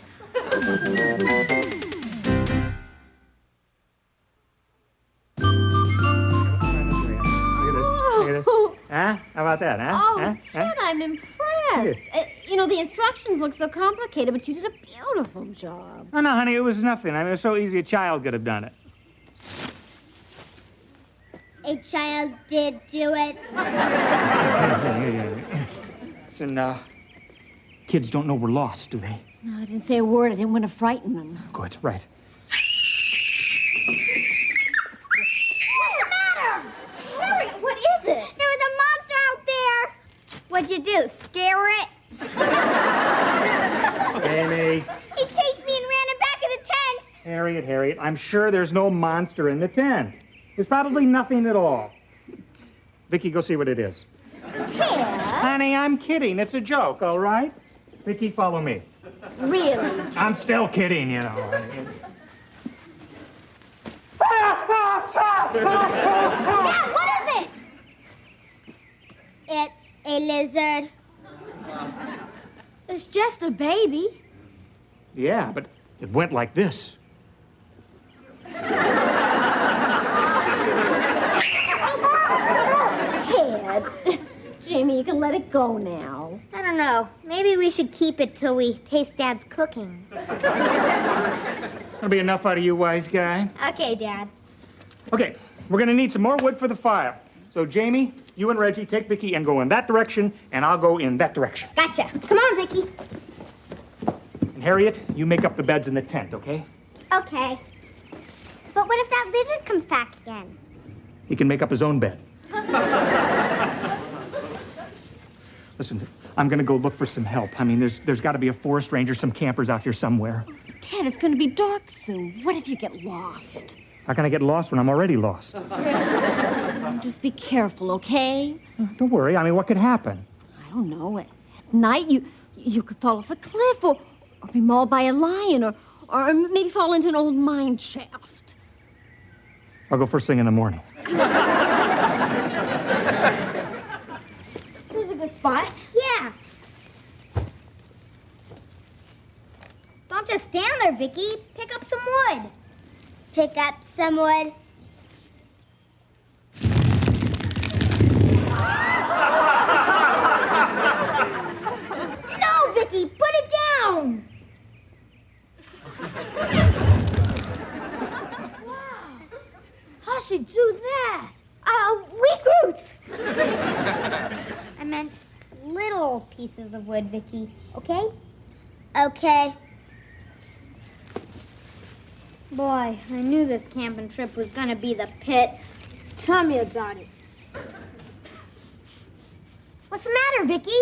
B: Huh? How about that, huh?
D: Oh,
B: Huh?
D: Ted, I'm impressed. The instructions look so complicated, but you did a beautiful job.
B: Oh, no, honey, it was nothing. I mean, it was so easy a child could have done it.
C: A child did do it.
B: Listen, kids don't know we're lost, do they?
D: No, I didn't say a word. I didn't want to frighten them.
B: Good, right.
C: What's the matter?
D: Harry, what is it?
C: There was a monster out there. What'd you do, scare it?
B: Amy.
C: He chased me and ran in back of the tent.
B: Harriet, I'm sure there's no monster in the tent. There's probably nothing at all. Vicky, go see what it is.
C: Ted?
B: Honey, I'm kidding. It's a joke, all right? Vicky, follow me.
C: Really?
B: I'm still kidding, you know.
C: Dad, what is it? It's a lizard.
G: It's just a baby.
B: Yeah, but it went like this.
D: Ted, Jamie, you can let it go now.
C: I don't know. Maybe we should keep it till we taste Dad's cooking.
B: That'll be enough out of you, wise guy.
C: Okay, Dad.
B: Okay, we're gonna need some more wood for the fire. So, Jamie, you and Reggie take Vicky and go in that direction, and I'll go in that direction.
C: Gotcha. Come on, Vicky.
B: And Harriet, you make up the beds in the tent, okay?
C: Okay. But what if that lizard comes back again?
B: He can make up his own bed. Listen, I'm gonna go look for some help. I mean, there's got to be a forest ranger, some campers out here somewhere.
D: Ted, it's going to be dark soon. What if you get lost?
B: How can I get lost when I'm already lost?
D: Just be careful, okay?
B: Don't worry. I mean, what could happen?
D: I don't know. At night, you could fall off a cliff or be mauled by a lion or maybe fall into an old mine shaft.
B: I'll go first thing in the morning.
C: Here's a good spot. Yeah. Don't just stand there, Vicky. Pick up some wood. Pick up some wood. No, Vicky, put it down.
G: How'd she do that?
C: Weak roots. I meant little pieces of wood, Vicky. Okay? Okay. Boy, I knew this camping trip was gonna be the pits.
G: Tell me about it.
C: What's the matter, Vicky?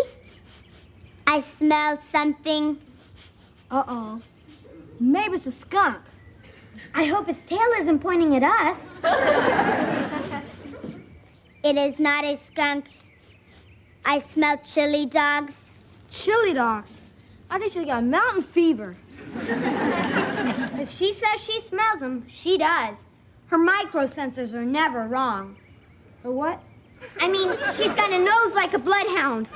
C: I smell something.
G: Uh-oh. Maybe it's a skunk.
C: I hope his tail isn't pointing at us. It is not a skunk. I smell chili dogs.
G: Chili dogs? I think she got mountain fever.
C: If she says she smells them, she does.
G: Her micro-sensors are never wrong. Or what?
C: I mean, she's got a nose like a bloodhound.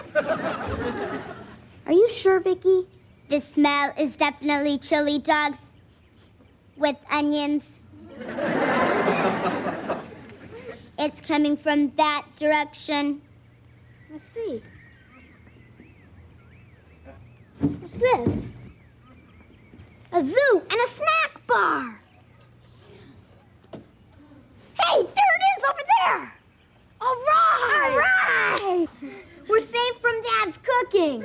C: Are you sure, Vicky? The smell is definitely chili dogs with onions. It's coming from that direction.
G: Let's see. What's this? A zoo and a snack bar. Hey, there it is over there. All right.
C: All right. We're safe from Dad's cooking.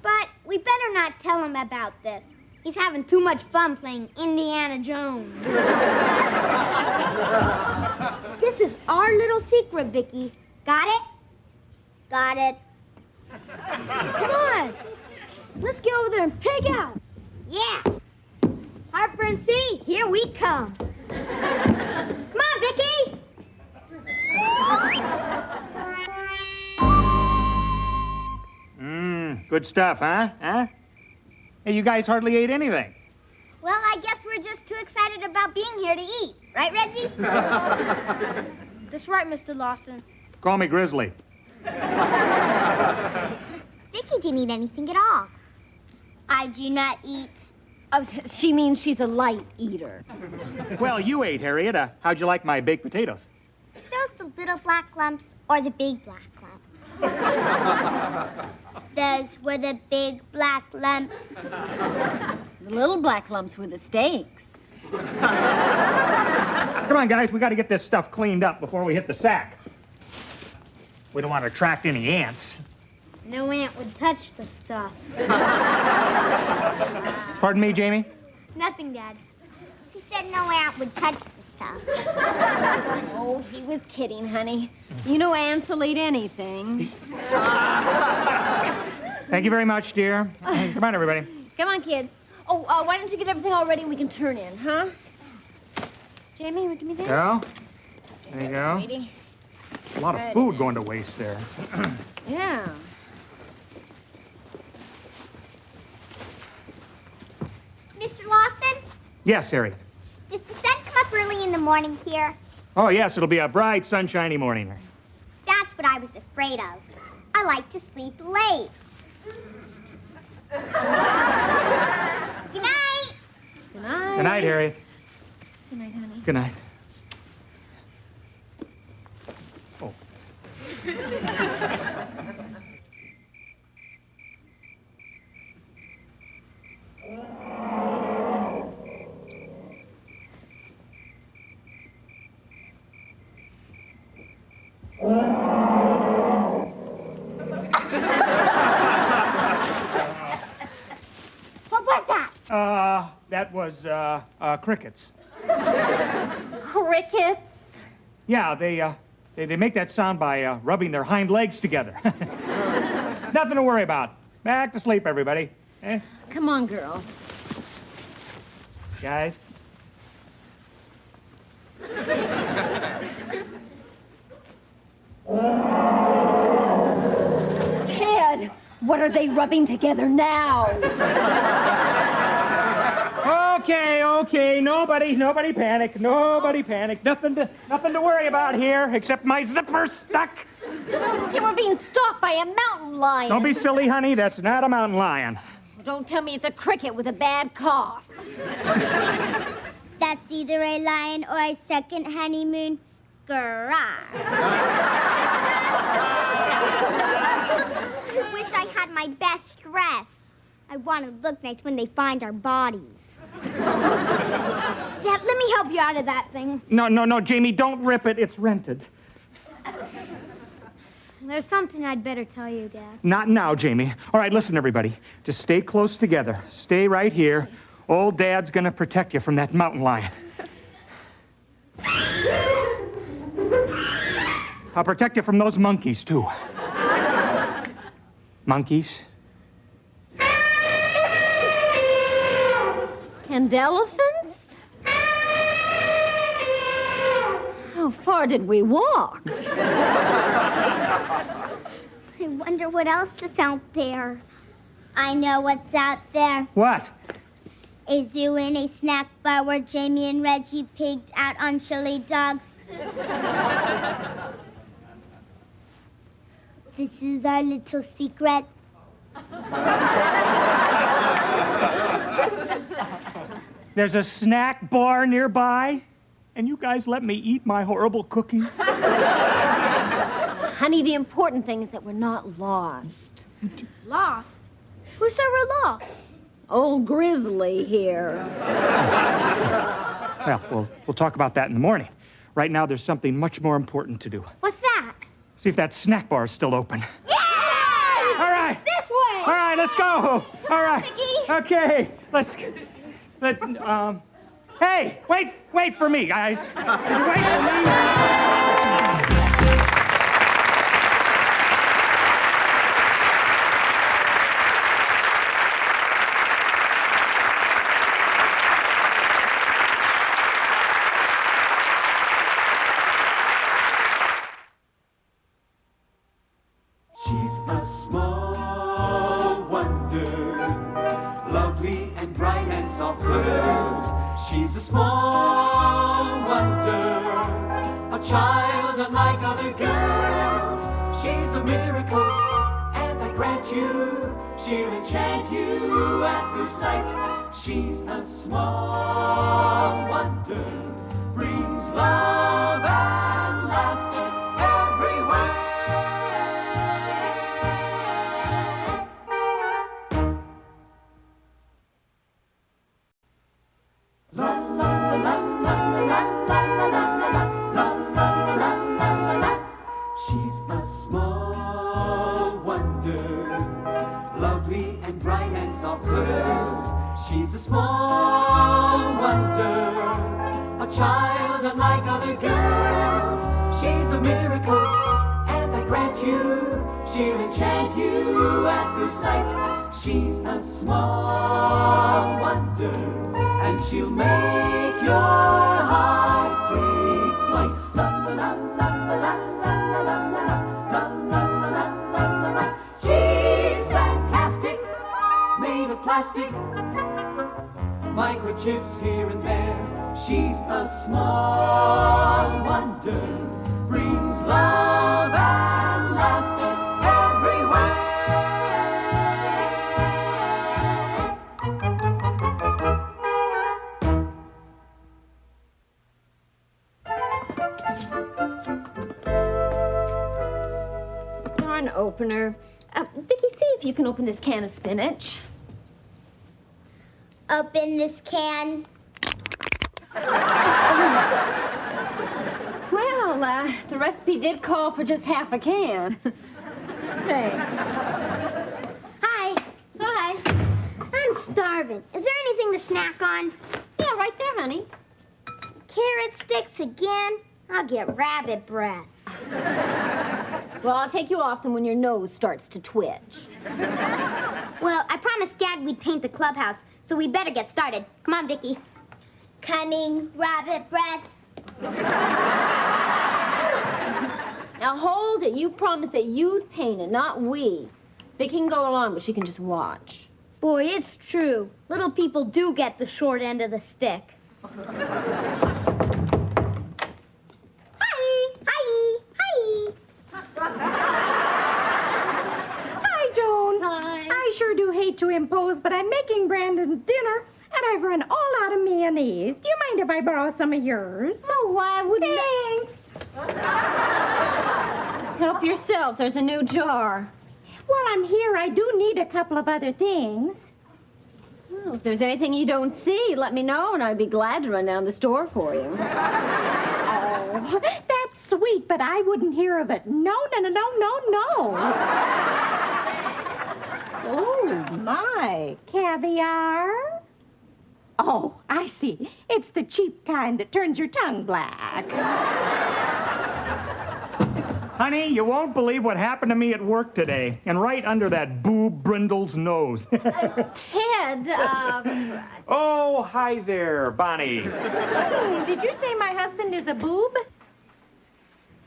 C: But we better not tell him about this. He's having too much fun playing Indiana Jones. This is our little secret, Vicky. Got it? Got it.
G: Come on. Let's get over there and pig out.
C: Yeah.
G: Harper and C, here we come.
C: Come on, Vicky.
B: Good stuff, huh? Hey, you guys hardly ate anything.
C: Well, I guess we're just too excited about being here to eat. Right, Reggie?
G: That's right, Mr. Lawson.
B: Call me Grizzly.
C: Vicky didn't eat anything at all. I do not eat.
D: Oh, she means she's a light eater.
B: Well, you ate, Harriet. How'd you like my baked potatoes?
C: Those the little black lumps or the big black lumps? Those were the big black lumps.
D: The little black lumps were the steaks.
B: Come on, guys. We got to get this stuff cleaned up before we hit the sack. We don't want to attract any ants.
C: No ant would touch the stuff.
B: Pardon me, Jamie?
C: Nothing, Dad. She said no ant would touch the stuff.
D: Oh, he was kidding, honey. You know ants will eat anything.
B: Thank you very much, dear. Come on, everybody.
D: Come on, kids. Oh, why don't you get everything all ready and we can turn in, huh? Jamie, we can be there?
B: Go. There you go.
D: Sweetie.
B: A lot of food going to waste there.
D: Yeah.
C: Mr. Lawson,
B: Yes, Harriet.
C: does the sun come up early in the morning here?
B: Oh, yes, it'll be a bright, sunshiny morning.
C: That's what I was afraid of. I like to sleep late. Good night.
D: Good night.
B: Good night, Harriet.
D: Good night, honey.
B: Good night. Oh.
C: What was that?
B: That was, crickets.
D: Crickets?
B: Yeah, they make that sound by, rubbing their hind legs together. Nothing to worry about. Back to sleep, everybody. Eh?
D: Come on, girls.
B: Guys?
D: Ted, what are they rubbing together now?
B: Okay, nobody panic. Nobody panic. Nothing to worry about here, except my zipper stuck.
D: See, we're being stalked by a mountain lion.
B: Don't be silly, honey. That's not a mountain lion.
D: Don't tell me it's a cricket with a bad cough.
C: That's either a lion or a second honeymoon garage. Wish I had my best dress. I want to look nice when they find our bodies.
G: Dad, let me help you out of that thing.
B: No, Jamie, don't rip it. It's rented.
G: There's something I'd better tell you, Dad.
B: Not now, Jamie. All right, listen, everybody. Just stay close together. Stay right here. Old Dad's gonna protect you from that mountain lion. I'll protect you from those monkeys, too. Monkeys?
D: And elephants? How far did we walk?
C: I wonder what else is out there. I know what's out there.
B: What?
C: A zoo and a snack bar where Jamie and Reggie pigged out on chili dogs. This is our little secret.
B: There's a snack bar nearby, and you guys let me eat my horrible cookie?
D: Honey, the important thing is that we're not lost.
G: Lost? Who said we're lost?
D: Old Grizzly here.
B: Well, we'll talk about that in the morning. Right now, there's something much more important to do.
C: What's that?
B: See if that snack bar is still open.
C: Yay!
B: All right.
C: This way!
B: All right, let's go. All right.
C: Vicky.
B: Okay, hey, wait for me, guys. Wait for me.
A: She's a small wonder, lovely and bright and soft curves. She's a small wonder, a child unlike other girls. She's a miracle, and I grant you, she'll enchant you at first sight. She's a small wonder, brings love and laughter everywhere. She's a small wonder, lovely and bright and soft curves. She's a small wonder, a child unlike other girls. She's a miracle, and I grant you, she'll enchant you at first sight. She's a small wonder, and she'll make your heart take flight. La la la la la la la la la la la. She's fantastic, made of plastic, microchips here and there. She's a small wonder, brings love and laughter everywhere.
D: Darn opener. Vicky, see if you can open this can of spinach.
C: Open this can.
D: Well, the recipe did call for just half a can. Thanks.
C: Hi.
D: Hi.
C: I'm starving. Is there anything to snack on?
D: Yeah, right there, honey.
C: Carrot sticks again? I'll get rabbit breath.
D: Well, I'll take you off them when your nose starts to twitch.
C: Well, I promised Dad we'd paint the clubhouse, so we better get started. Come on, Vicky. Coming, rabbit breath.
D: Now hold it. You promised that you'd paint it, not we. Vicky can go along, but she can just watch.
G: Boy, it's true. Little people do get the short end of the stick.
C: Hi.
J: Hi, Joan.
D: Hi.
J: I sure do hate to impose, but I'm making Brandon's dinner, and I've run all out of mayonnaise. Do you mind if I borrow some of yours?
D: Oh, why wouldn't
C: Thanks.
D: Help yourself. There's a new jar.
J: While I'm here, I do need a couple of other things.
D: Well, if there's anything you don't see, let me know, and I'd be glad to run down to the store for you.
J: Oh, that's sweet, but I wouldn't hear of it. No. Oh, my. Caviar? Oh, I see. It's the cheap kind that turns your tongue black.
B: Honey, you won't believe what happened to me at work today, and right under that boob Brindle's nose.
D: Ted,
B: Oh, hi there, Bonnie.
J: Did you say my husband is a boob?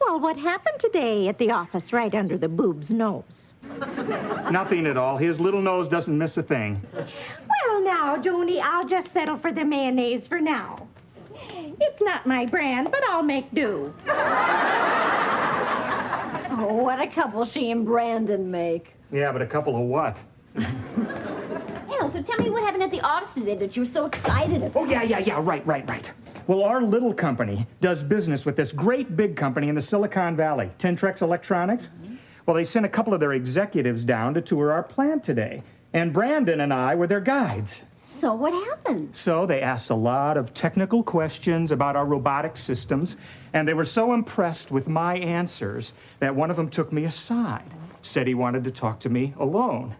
J: Well, what happened today at the office right under the boob's nose?
B: Nothing at all. His little nose doesn't miss a thing.
J: Well, now, Joni, I'll just settle for the mayonnaise for now. It's not my brand, but I'll make do.
D: oh, what a couple she and Brandon make.
B: Yeah, but a couple of what?
D: Yeah, so tell me what happened at the office today that you were so excited about.
B: Oh, yeah, right. Well, our little company does business with this great big company in the Silicon Valley, Tentrex Electronics. Well, they sent a couple of their executives down to tour our plant today, and Brandon and I were their guides.
D: So what happened?
B: So they asked a lot of technical questions about our robotic systems, and they were so impressed with my answers that one of them took me aside, said he wanted to talk to me alone.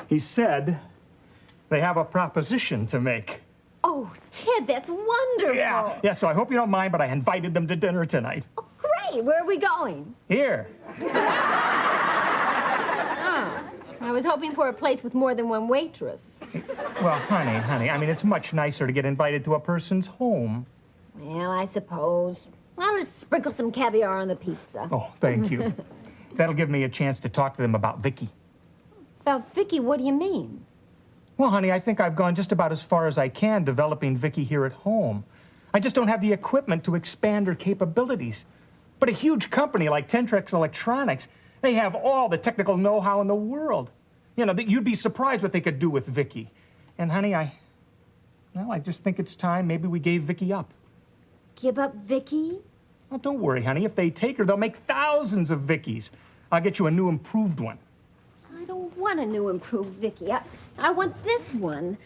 B: He said they have a proposition to make.
D: Oh, Ted, that's wonderful.
B: Yeah, so I hope you don't mind, but I invited them to dinner tonight.
D: Oh, great. Where are we going?
B: Here.
D: I was hoping for a place with more than one waitress.
B: Well, honey, I mean, it's much nicer to get invited to a person's home.
D: Well, I suppose. I'll just sprinkle some caviar on the pizza.
B: Oh, thank you. That'll give me a chance to talk to them about Vicky.
D: About Vicky, what do you mean?
B: Well, honey, I think I've gone just about as far as I can developing Vicky here at home. I just don't have the equipment to expand her capabilities. But a huge company like Tentrex Electronics, they have all the technical know-how in the world. You know, you'd be surprised what they could do with Vicky. And, honey, I just think it's time maybe we gave Vicky up.
D: Give up Vicky?
B: Well, don't worry, honey. If they take her, they'll make thousands of Vickies. I'll get you a new improved one.
D: I don't want a new improved Vicky. I want this one.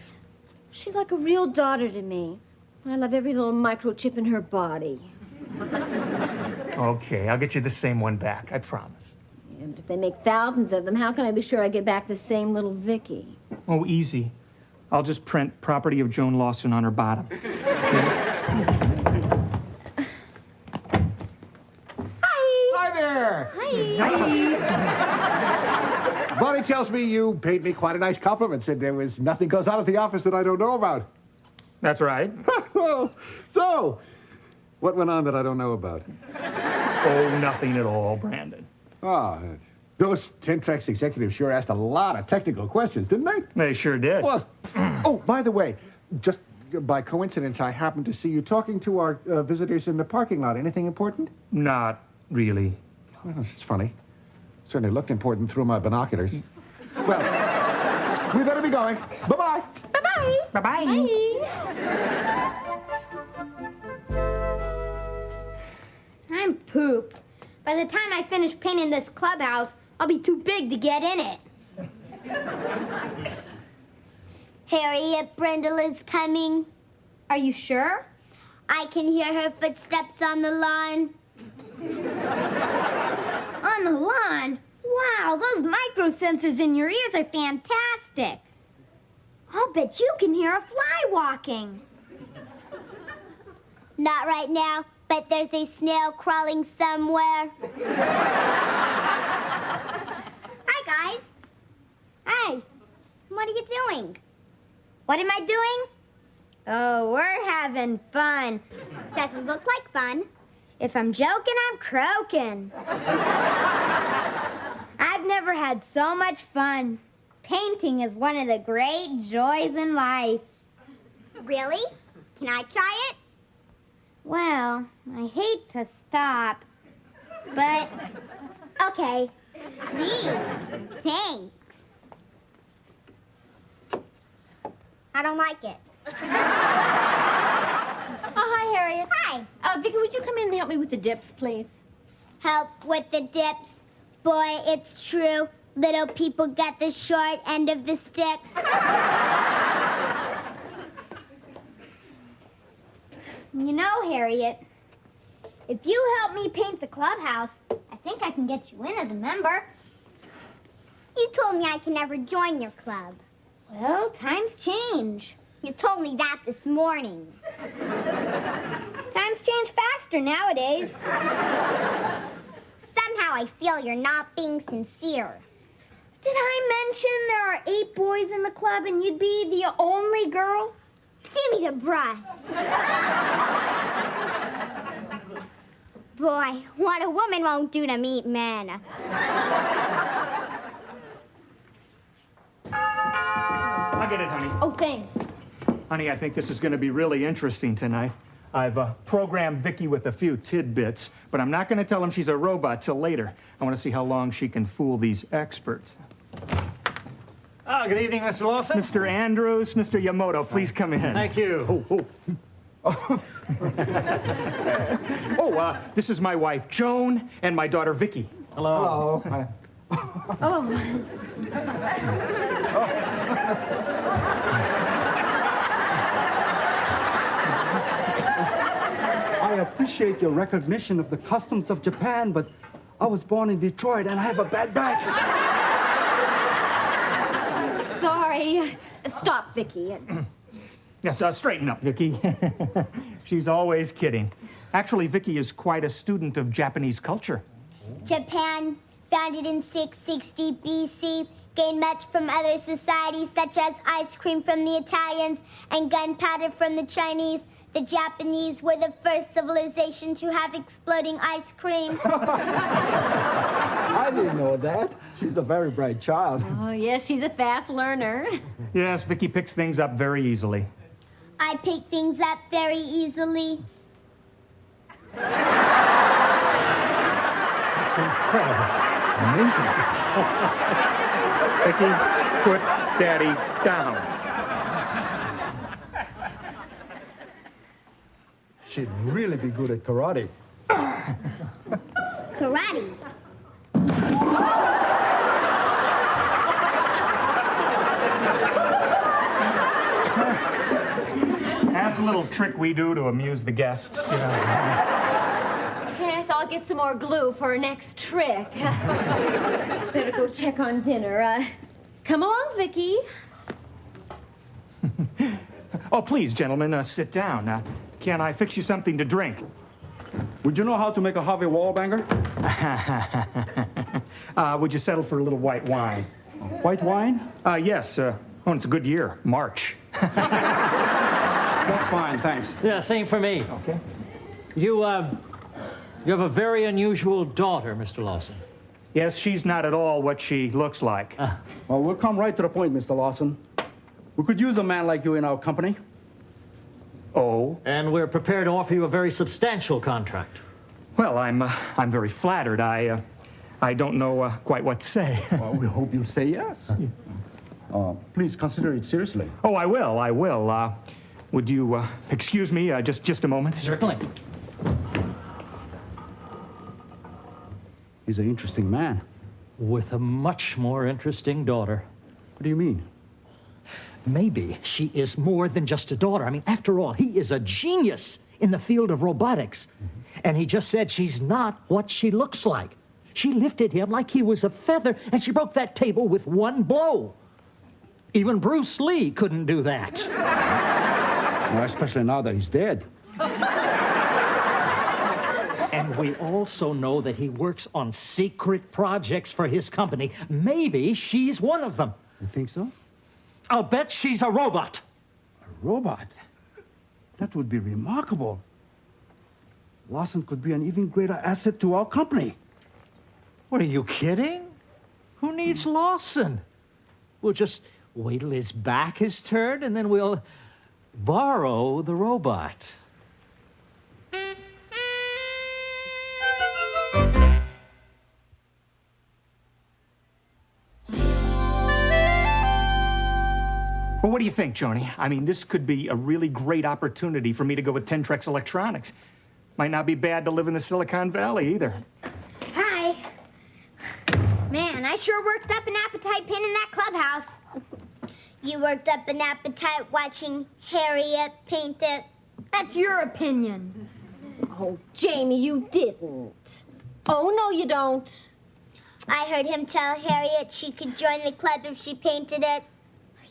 D: She's like a real daughter to me. I love every little microchip in her body.
B: Okay, I'll get you the same one back, I promise.
D: Yeah, but if they make thousands of them, how can I be sure I get back the same little Vicky?
B: Oh, easy. I'll just print property of Joan Lawson on her bottom.
L: Hi there.
D: Hi.
L: Bonnie tells me you paid me quite a nice compliment, said there was nothing goes on at the office that I don't know about.
B: That's right.
L: So, what went on that I don't know about?
B: Oh, nothing at all, Brandon.
L: Oh, those Tentrex executives sure asked a lot of technical questions, didn't they?
B: They sure did.
L: Well, oh, by the way, just by coincidence, I happened to see you talking to our visitors in the parking lot. Anything important?
B: Not really.
L: Well, it's funny. Certainly looked important through my binoculars. Well, we better be going. Bye-bye.
J: Bye-bye.
B: Bye-bye.
C: I'm pooped. By the time I finish painting this clubhouse, I'll be too big to get in it.
M: Harriet Brindle is coming.
C: Are you sure?
M: I can hear her footsteps on the lawn.
C: On the lawn? Wow, those micro sensors in your ears are fantastic. I'll bet you can hear a fly walking.
M: Not right now, but there's a snail crawling somewhere.
C: Hi, guys. Hi. What are you doing? What am I doing? Oh, we're having fun.
M: Doesn't look like fun.
C: If I'm joking, I'm croaking. I've never had so much fun. Painting is one of the great joys in life.
M: Really? Can I try it?
C: Well, I hate to stop, but
M: Okay. Gee, thanks. I don't like it.
D: Oh, hi, Harriet.
M: Hi.
D: Vicky, would you come in and help me with the dips, please?
M: Help with the dips. Boy, it's true. Little people get the short end of the stick.
C: you know, Harriet, if you help me paint the clubhouse, I think I can get you in as a member.
M: You told me I can never join your club.
C: Well, times change.
M: You told me that this morning.
C: Times change faster nowadays.
M: Somehow how I feel you're not being sincere.
C: Did I mention there are 8 boys in the club and you'd be the only girl?
M: Give me the brush. Boy, what a woman won't do to meet men.
B: I'll get it, honey.
C: Oh, thanks.
B: Honey, I think this is going to be really interesting tonight. I've programmed Vicky with a few tidbits, but I'm not going to tell him she's a robot till later. I want to see how long she can fool these experts.
N: Oh, good evening, Mr. Lawson.
B: Mr. Andrews, Mr. Yamamoto, please come in.
N: Thank you.
B: This is my wife, Joan, and my daughter, Vicky.
N: Hello.
L: Hello.
D: Oh.
O: I appreciate your recognition of the customs of Japan, but I was born in Detroit and I have a bad back.
D: Sorry. Stop, Vicky.
B: Yes, straighten up, Vicky. She's always kidding. Actually, Vicky is quite a student of Japanese culture.
M: Japan, founded in 660 BC, gained much from other societies such as ice cream from the Italians and gunpowder from the Chinese. The Japanese were the first civilization to have exploding ice cream.
O: I didn't know that. She's a very bright child.
D: Oh, yes, she's a fast learner.
B: Yes, Vicky picks things up very easily.
M: I pick things up very easily.
N: That's incredible.
O: Amazing.
B: Vicky, put Daddy down.
O: She'd really be good at karate.
M: Karate.
B: That's a little trick we do to amuse the guests, you know.
D: Yes, I'll get some more glue for our next trick. Better go check on dinner. Come along, Vicky.
B: Oh, please, gentlemen, sit down. Can I fix you something to drink?
O: Would you know how to make a Harvey Wallbanger?
B: Would you settle for a little white wine?
O: White wine?
B: Yes. It's a good year. March.
O: That's fine, thanks.
N: Yeah, same for me.
B: Okay.
N: You have a very unusual daughter, Mr. Lawson.
B: Yes, she's not at all what she looks like.
O: Well, we'll come right to the point, Mr. Lawson. We could use a man like you in our company.
B: Oh?
N: And we're prepared to offer you a very substantial contract.
B: Well, I'm very flattered. I don't know quite what to say.
O: Well, we hope you'll say yes. Please consider it seriously.
B: Oh, I will. Would you excuse me just a moment?
N: Certainly.
O: He's an interesting man.
N: With a much more interesting daughter.
O: What do you mean?
N: Maybe she is more than just a daughter. I mean, after all, he is a genius in the field of robotics. And he just said she's not what she looks like. She lifted him like he was a feather, and she broke that table with one blow. Even Bruce Lee couldn't do that.
O: Well, especially now that he's dead.
N: And we also know that he works on secret projects for his company. Maybe she's one of them.
O: You think so?
N: I'll bet she's a robot.
O: A robot? That would be remarkable. Lawson could be an even greater asset to our company.
N: What, are you kidding? Who needs Lawson? We'll just wait till his back is turned, and then we'll borrow the robot.
B: Well, what do you think, Joni? I mean, this could be a really great opportunity for me to go with Tentrex Electronics. Might not be bad to live in the Silicon Valley either.
C: Hi. Man, I sure worked up an appetite pain in that clubhouse.
M: You worked up an appetite watching Harriet paint it.
D: That's your opinion. Oh, Jamie, you didn't. Oh, no, you don't.
M: I heard him tell Harriet she could join the club if she painted it.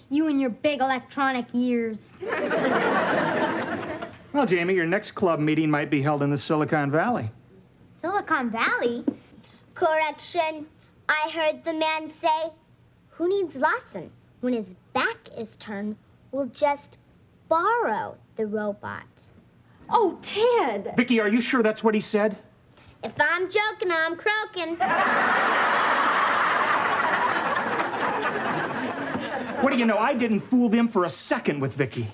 C: You and your big electronic ears.
B: Well, Jamie, your next club meeting might be held in the Silicon Valley.
C: Silicon Valley?
M: Correction. I heard the man say, who needs Lawson? When his back is turned, we'll just borrow the robot.
J: Oh, Ted!
B: Vicky, are you sure that's what he said?
M: If I'm joking, I'm croaking.
B: What do you know? I didn't fool them for a second with Vicky.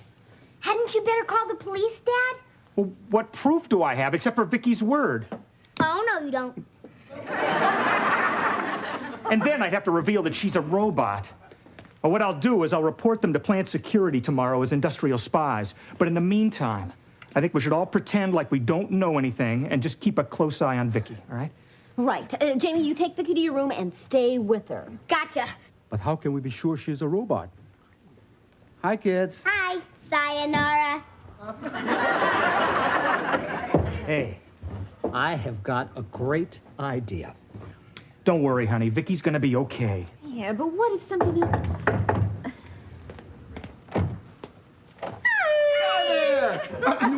M: Hadn't you better call the police, Dad?
B: Well, what proof do I have except for Vicky's word?
M: Oh, no, you don't.
B: And then I'd have to reveal that she's a robot. Well, what I'll do is I'll report them to plant security tomorrow as industrial spies. But in the meantime, I think we should all pretend like we don't know anything and just keep a close eye on Vicky, all right?
D: Right. Jamie, you take Vicky to your room and stay with her.
M: Gotcha.
O: But how can we be sure she's a robot? Hi, kids.
M: Hi. Sayonara.
N: Hey, I have got a great idea.
B: Don't worry, honey. Vicky's gonna be okay.
D: Yeah, but what if something else...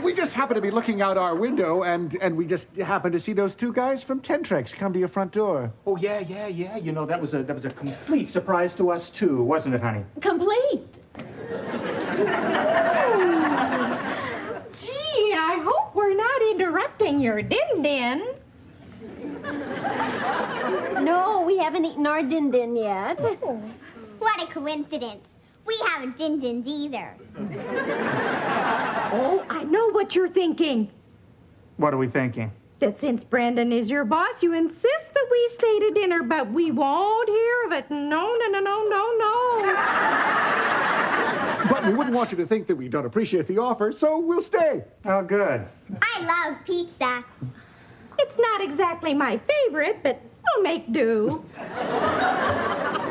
L: We just happened to be looking out our window, and we just happened to see those two guys from Tentrex come to your front door.
B: Oh, yeah. You know, that was a complete surprise to us, too, wasn't it, honey?
J: Complete. Gee, I hope we're not interrupting your din-din.
D: No, we haven't eaten our din-din yet.
M: What a coincidence. We haven't din-dins either.
J: Oh, I know what you're thinking.
B: What are we thinking?
J: That since Brandon is your boss, you insist that we stay to dinner, but we won't hear of it. No.
L: But we wouldn't want you to think that we don't appreciate the offer, so we'll stay.
B: Oh, good.
M: I love pizza.
J: It's not exactly my favorite, but we'll make do.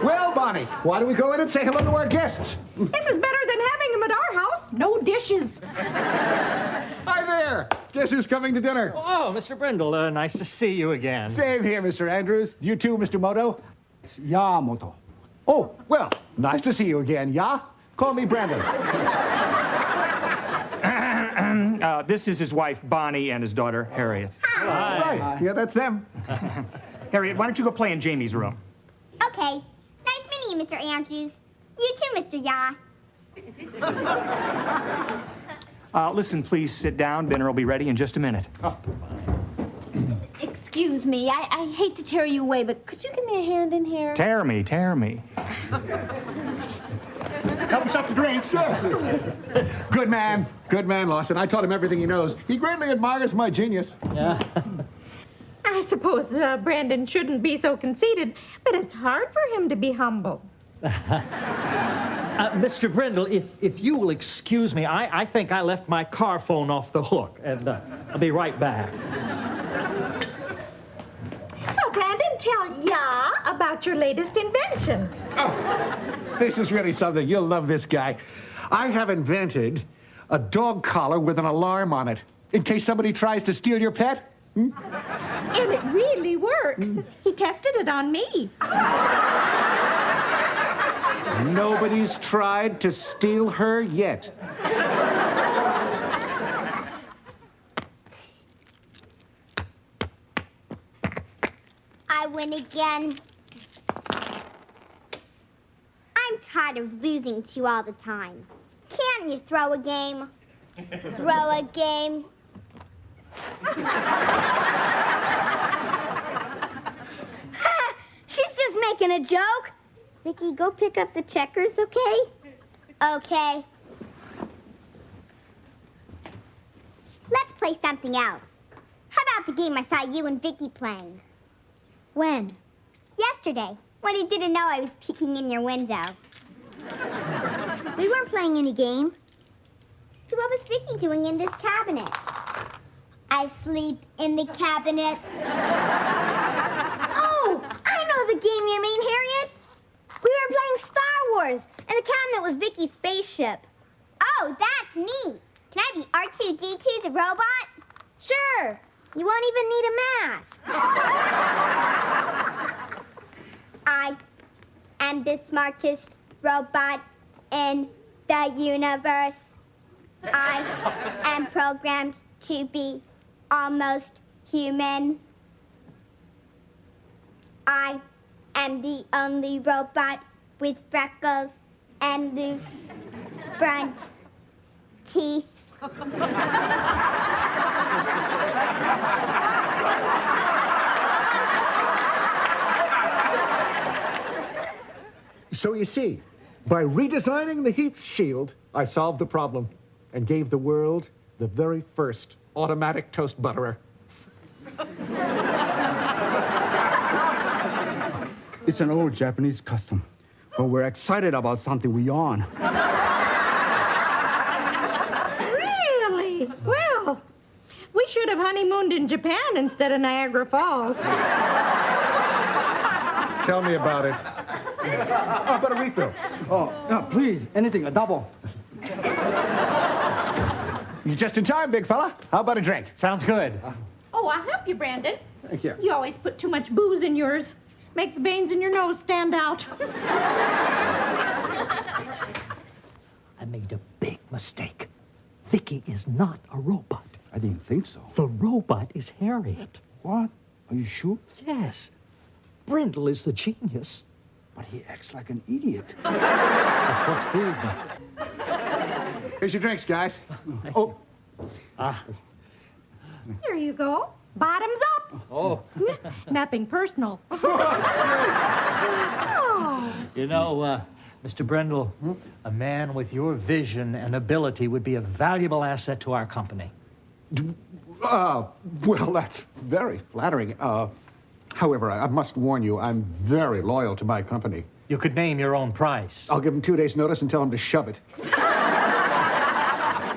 L: Well, Bonnie, why don't we go in and say hello to our guests?
J: This is better than having them at our house. No dishes.
L: Hi there. Guess who's coming to dinner?
N: Oh, Mr. Brindle, nice to see you again.
L: Same here, Mr. Andrews. You too, Mr. Moto?
O: It's Yamamoto.
L: Oh, well, nice to see you again, yeah? Call me Brandon.
B: This is his wife, Bonnie, and his daughter, Harriet.
L: Hi. Right. Yeah, that's them.
B: Harriet, why don't you go play in Jamie's room?
M: Okay. Nice meeting you, Mr. Andrews. You too, Mr. Ya.
B: Listen, please sit down. Dinner will be ready in just a minute. Oh.
D: Excuse me, I hate to tear you away, but could you give me a hand in here?
B: Tear me. Help us up the drinks.
L: Good man, Lawson. I taught him everything he knows. He greatly admires my genius.
N: Yeah.
J: I suppose Brandon shouldn't be so conceited, but it's hard for him to be humble.
N: Mr. Brindle, if you will excuse me, I think I left my car phone off the hook, and I'll be right back.
J: Well, Brandon, tell Ya about your latest invention.
L: Oh, this is really something. You'll love this guy. I have invented a dog collar with an alarm on it, in case somebody tries to steal your pet.
J: And it really works. He tested it on me.
L: Nobody's tried to steal her yet.
M: I win again. I'm tired of losing to you all the time. Can't you throw a game? Throw a game.
C: She's just making a joke. Vicky, go pick up the checkers, okay?
M: Okay. Let's play something else. How about the game I saw you and Vicky playing?
C: When?
M: Yesterday, when you didn't know I was peeking in your window.
C: We weren't playing any game.
M: So what was Vicky doing in this cabinet? I sleep in the cabinet.
C: Oh, I know the game you mean, Harriet. We were playing Star Wars, and the cabinet was Vicky's spaceship.
M: Oh, that's neat. Can I be R2-D2 the robot?
C: Sure. You won't even need a mask.
M: I am the smartest robot in the universe. I am programmed to be almost human. I am the only robot with freckles and loose front teeth.
L: So you see, by redesigning the heat shield, I solved the problem and gave the world the very first automatic toast butterer.
O: It's an old Japanese custom, but we're excited about something we own.
J: Really? Well, we should have honeymooned in Japan instead of Niagara Falls.
L: Tell me about it.
O: How about a refill? Oh, yeah, please, anything, a double.
L: You're just in time, big fella. How about a drink?
N: Sounds good.
J: Oh, I'll help you, Brandon.
L: Thank you.
J: You always put too much booze in yours. Makes the veins in your nose stand out.
N: I made a big mistake. Vicky is not a robot.
O: I didn't think so.
N: The robot is Harriet.
O: What? Are you sure?
N: Yes. Brindle is the genius.
O: But he acts like an idiot.
N: That's what fooled me.
L: Here's your drinks, guys. Oh.
J: Here you go. Bottoms up.
N: Oh.
J: Nothing personal.
N: You know, Mr. Brindle, a man with your vision and ability would be a valuable asset to our company.
L: Well, that's very flattering. However, I must warn you, I'm very loyal to my company.
N: You could name your own price.
L: I'll give him 2 days' notice and tell him to shove it.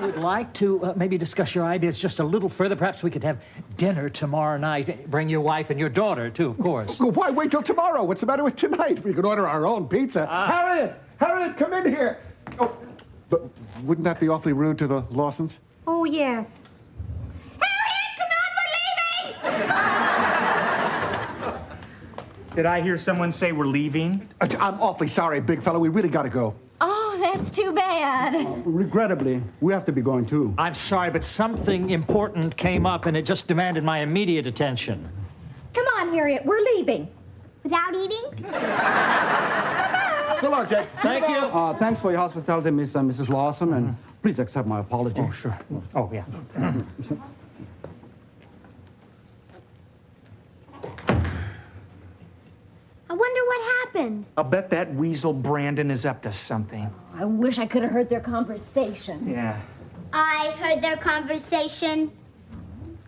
N: I would like to maybe discuss your ideas just a little further. Perhaps we could have dinner tomorrow night. Bring your wife and your daughter, too, of course.
L: Well, why wait till tomorrow? What's the matter with tonight? We could order our own pizza. Harriet, come in here. Oh, but wouldn't that be awfully rude to the Lawsons?
J: Oh, yes.
B: Did I hear someone say we're leaving?
L: I'm awfully sorry, big fella. We really got to go.
D: Oh, that's too bad.
O: Regrettably, we have to be going too.
N: I'm sorry, but something important came up and it just demanded my immediate attention.
J: Come on, Harriet. We're leaving.
M: Without eating?
L: So long, Jake.
N: Thank you.
O: Thanks for your hospitality, Miss and Mrs. Lawson, and please accept my apology.
B: Oh, sure. Oh, yeah.
C: I wonder what happened.
B: I'll bet that weasel Brandon is up to something.
D: I wish I could have heard their conversation.
B: Yeah.
M: I heard their conversation.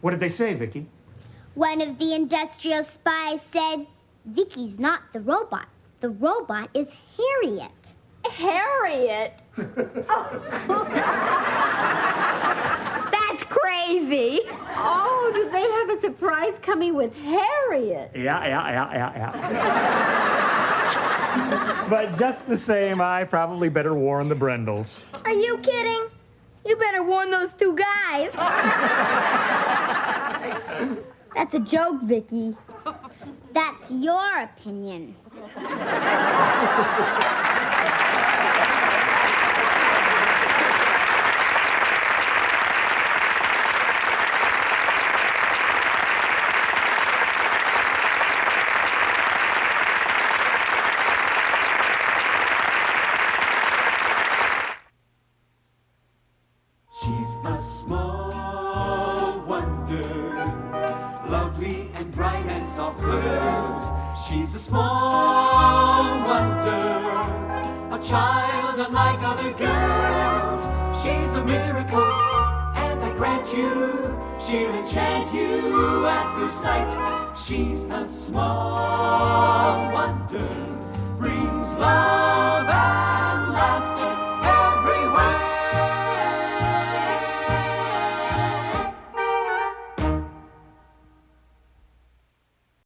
B: What did they say, Vicky?
M: One of the industrial spies said, Vicky's not the robot. The robot is Harriet.
D: Harriet? That's crazy. Oh, do they have a surprise coming with Harriet?
B: Yeah. But just the same, I probably better warn the Brindles.
C: Are you kidding? You better warn those two guys. That's a joke, Vicky.
M: That's your opinion.
A: She's a small wonder, lovely and bright and soft curves. She's a small wonder, a child unlike other girls. She's a miracle, and I grant you, she'll enchant you at first sight. She's a small wonder, brings love and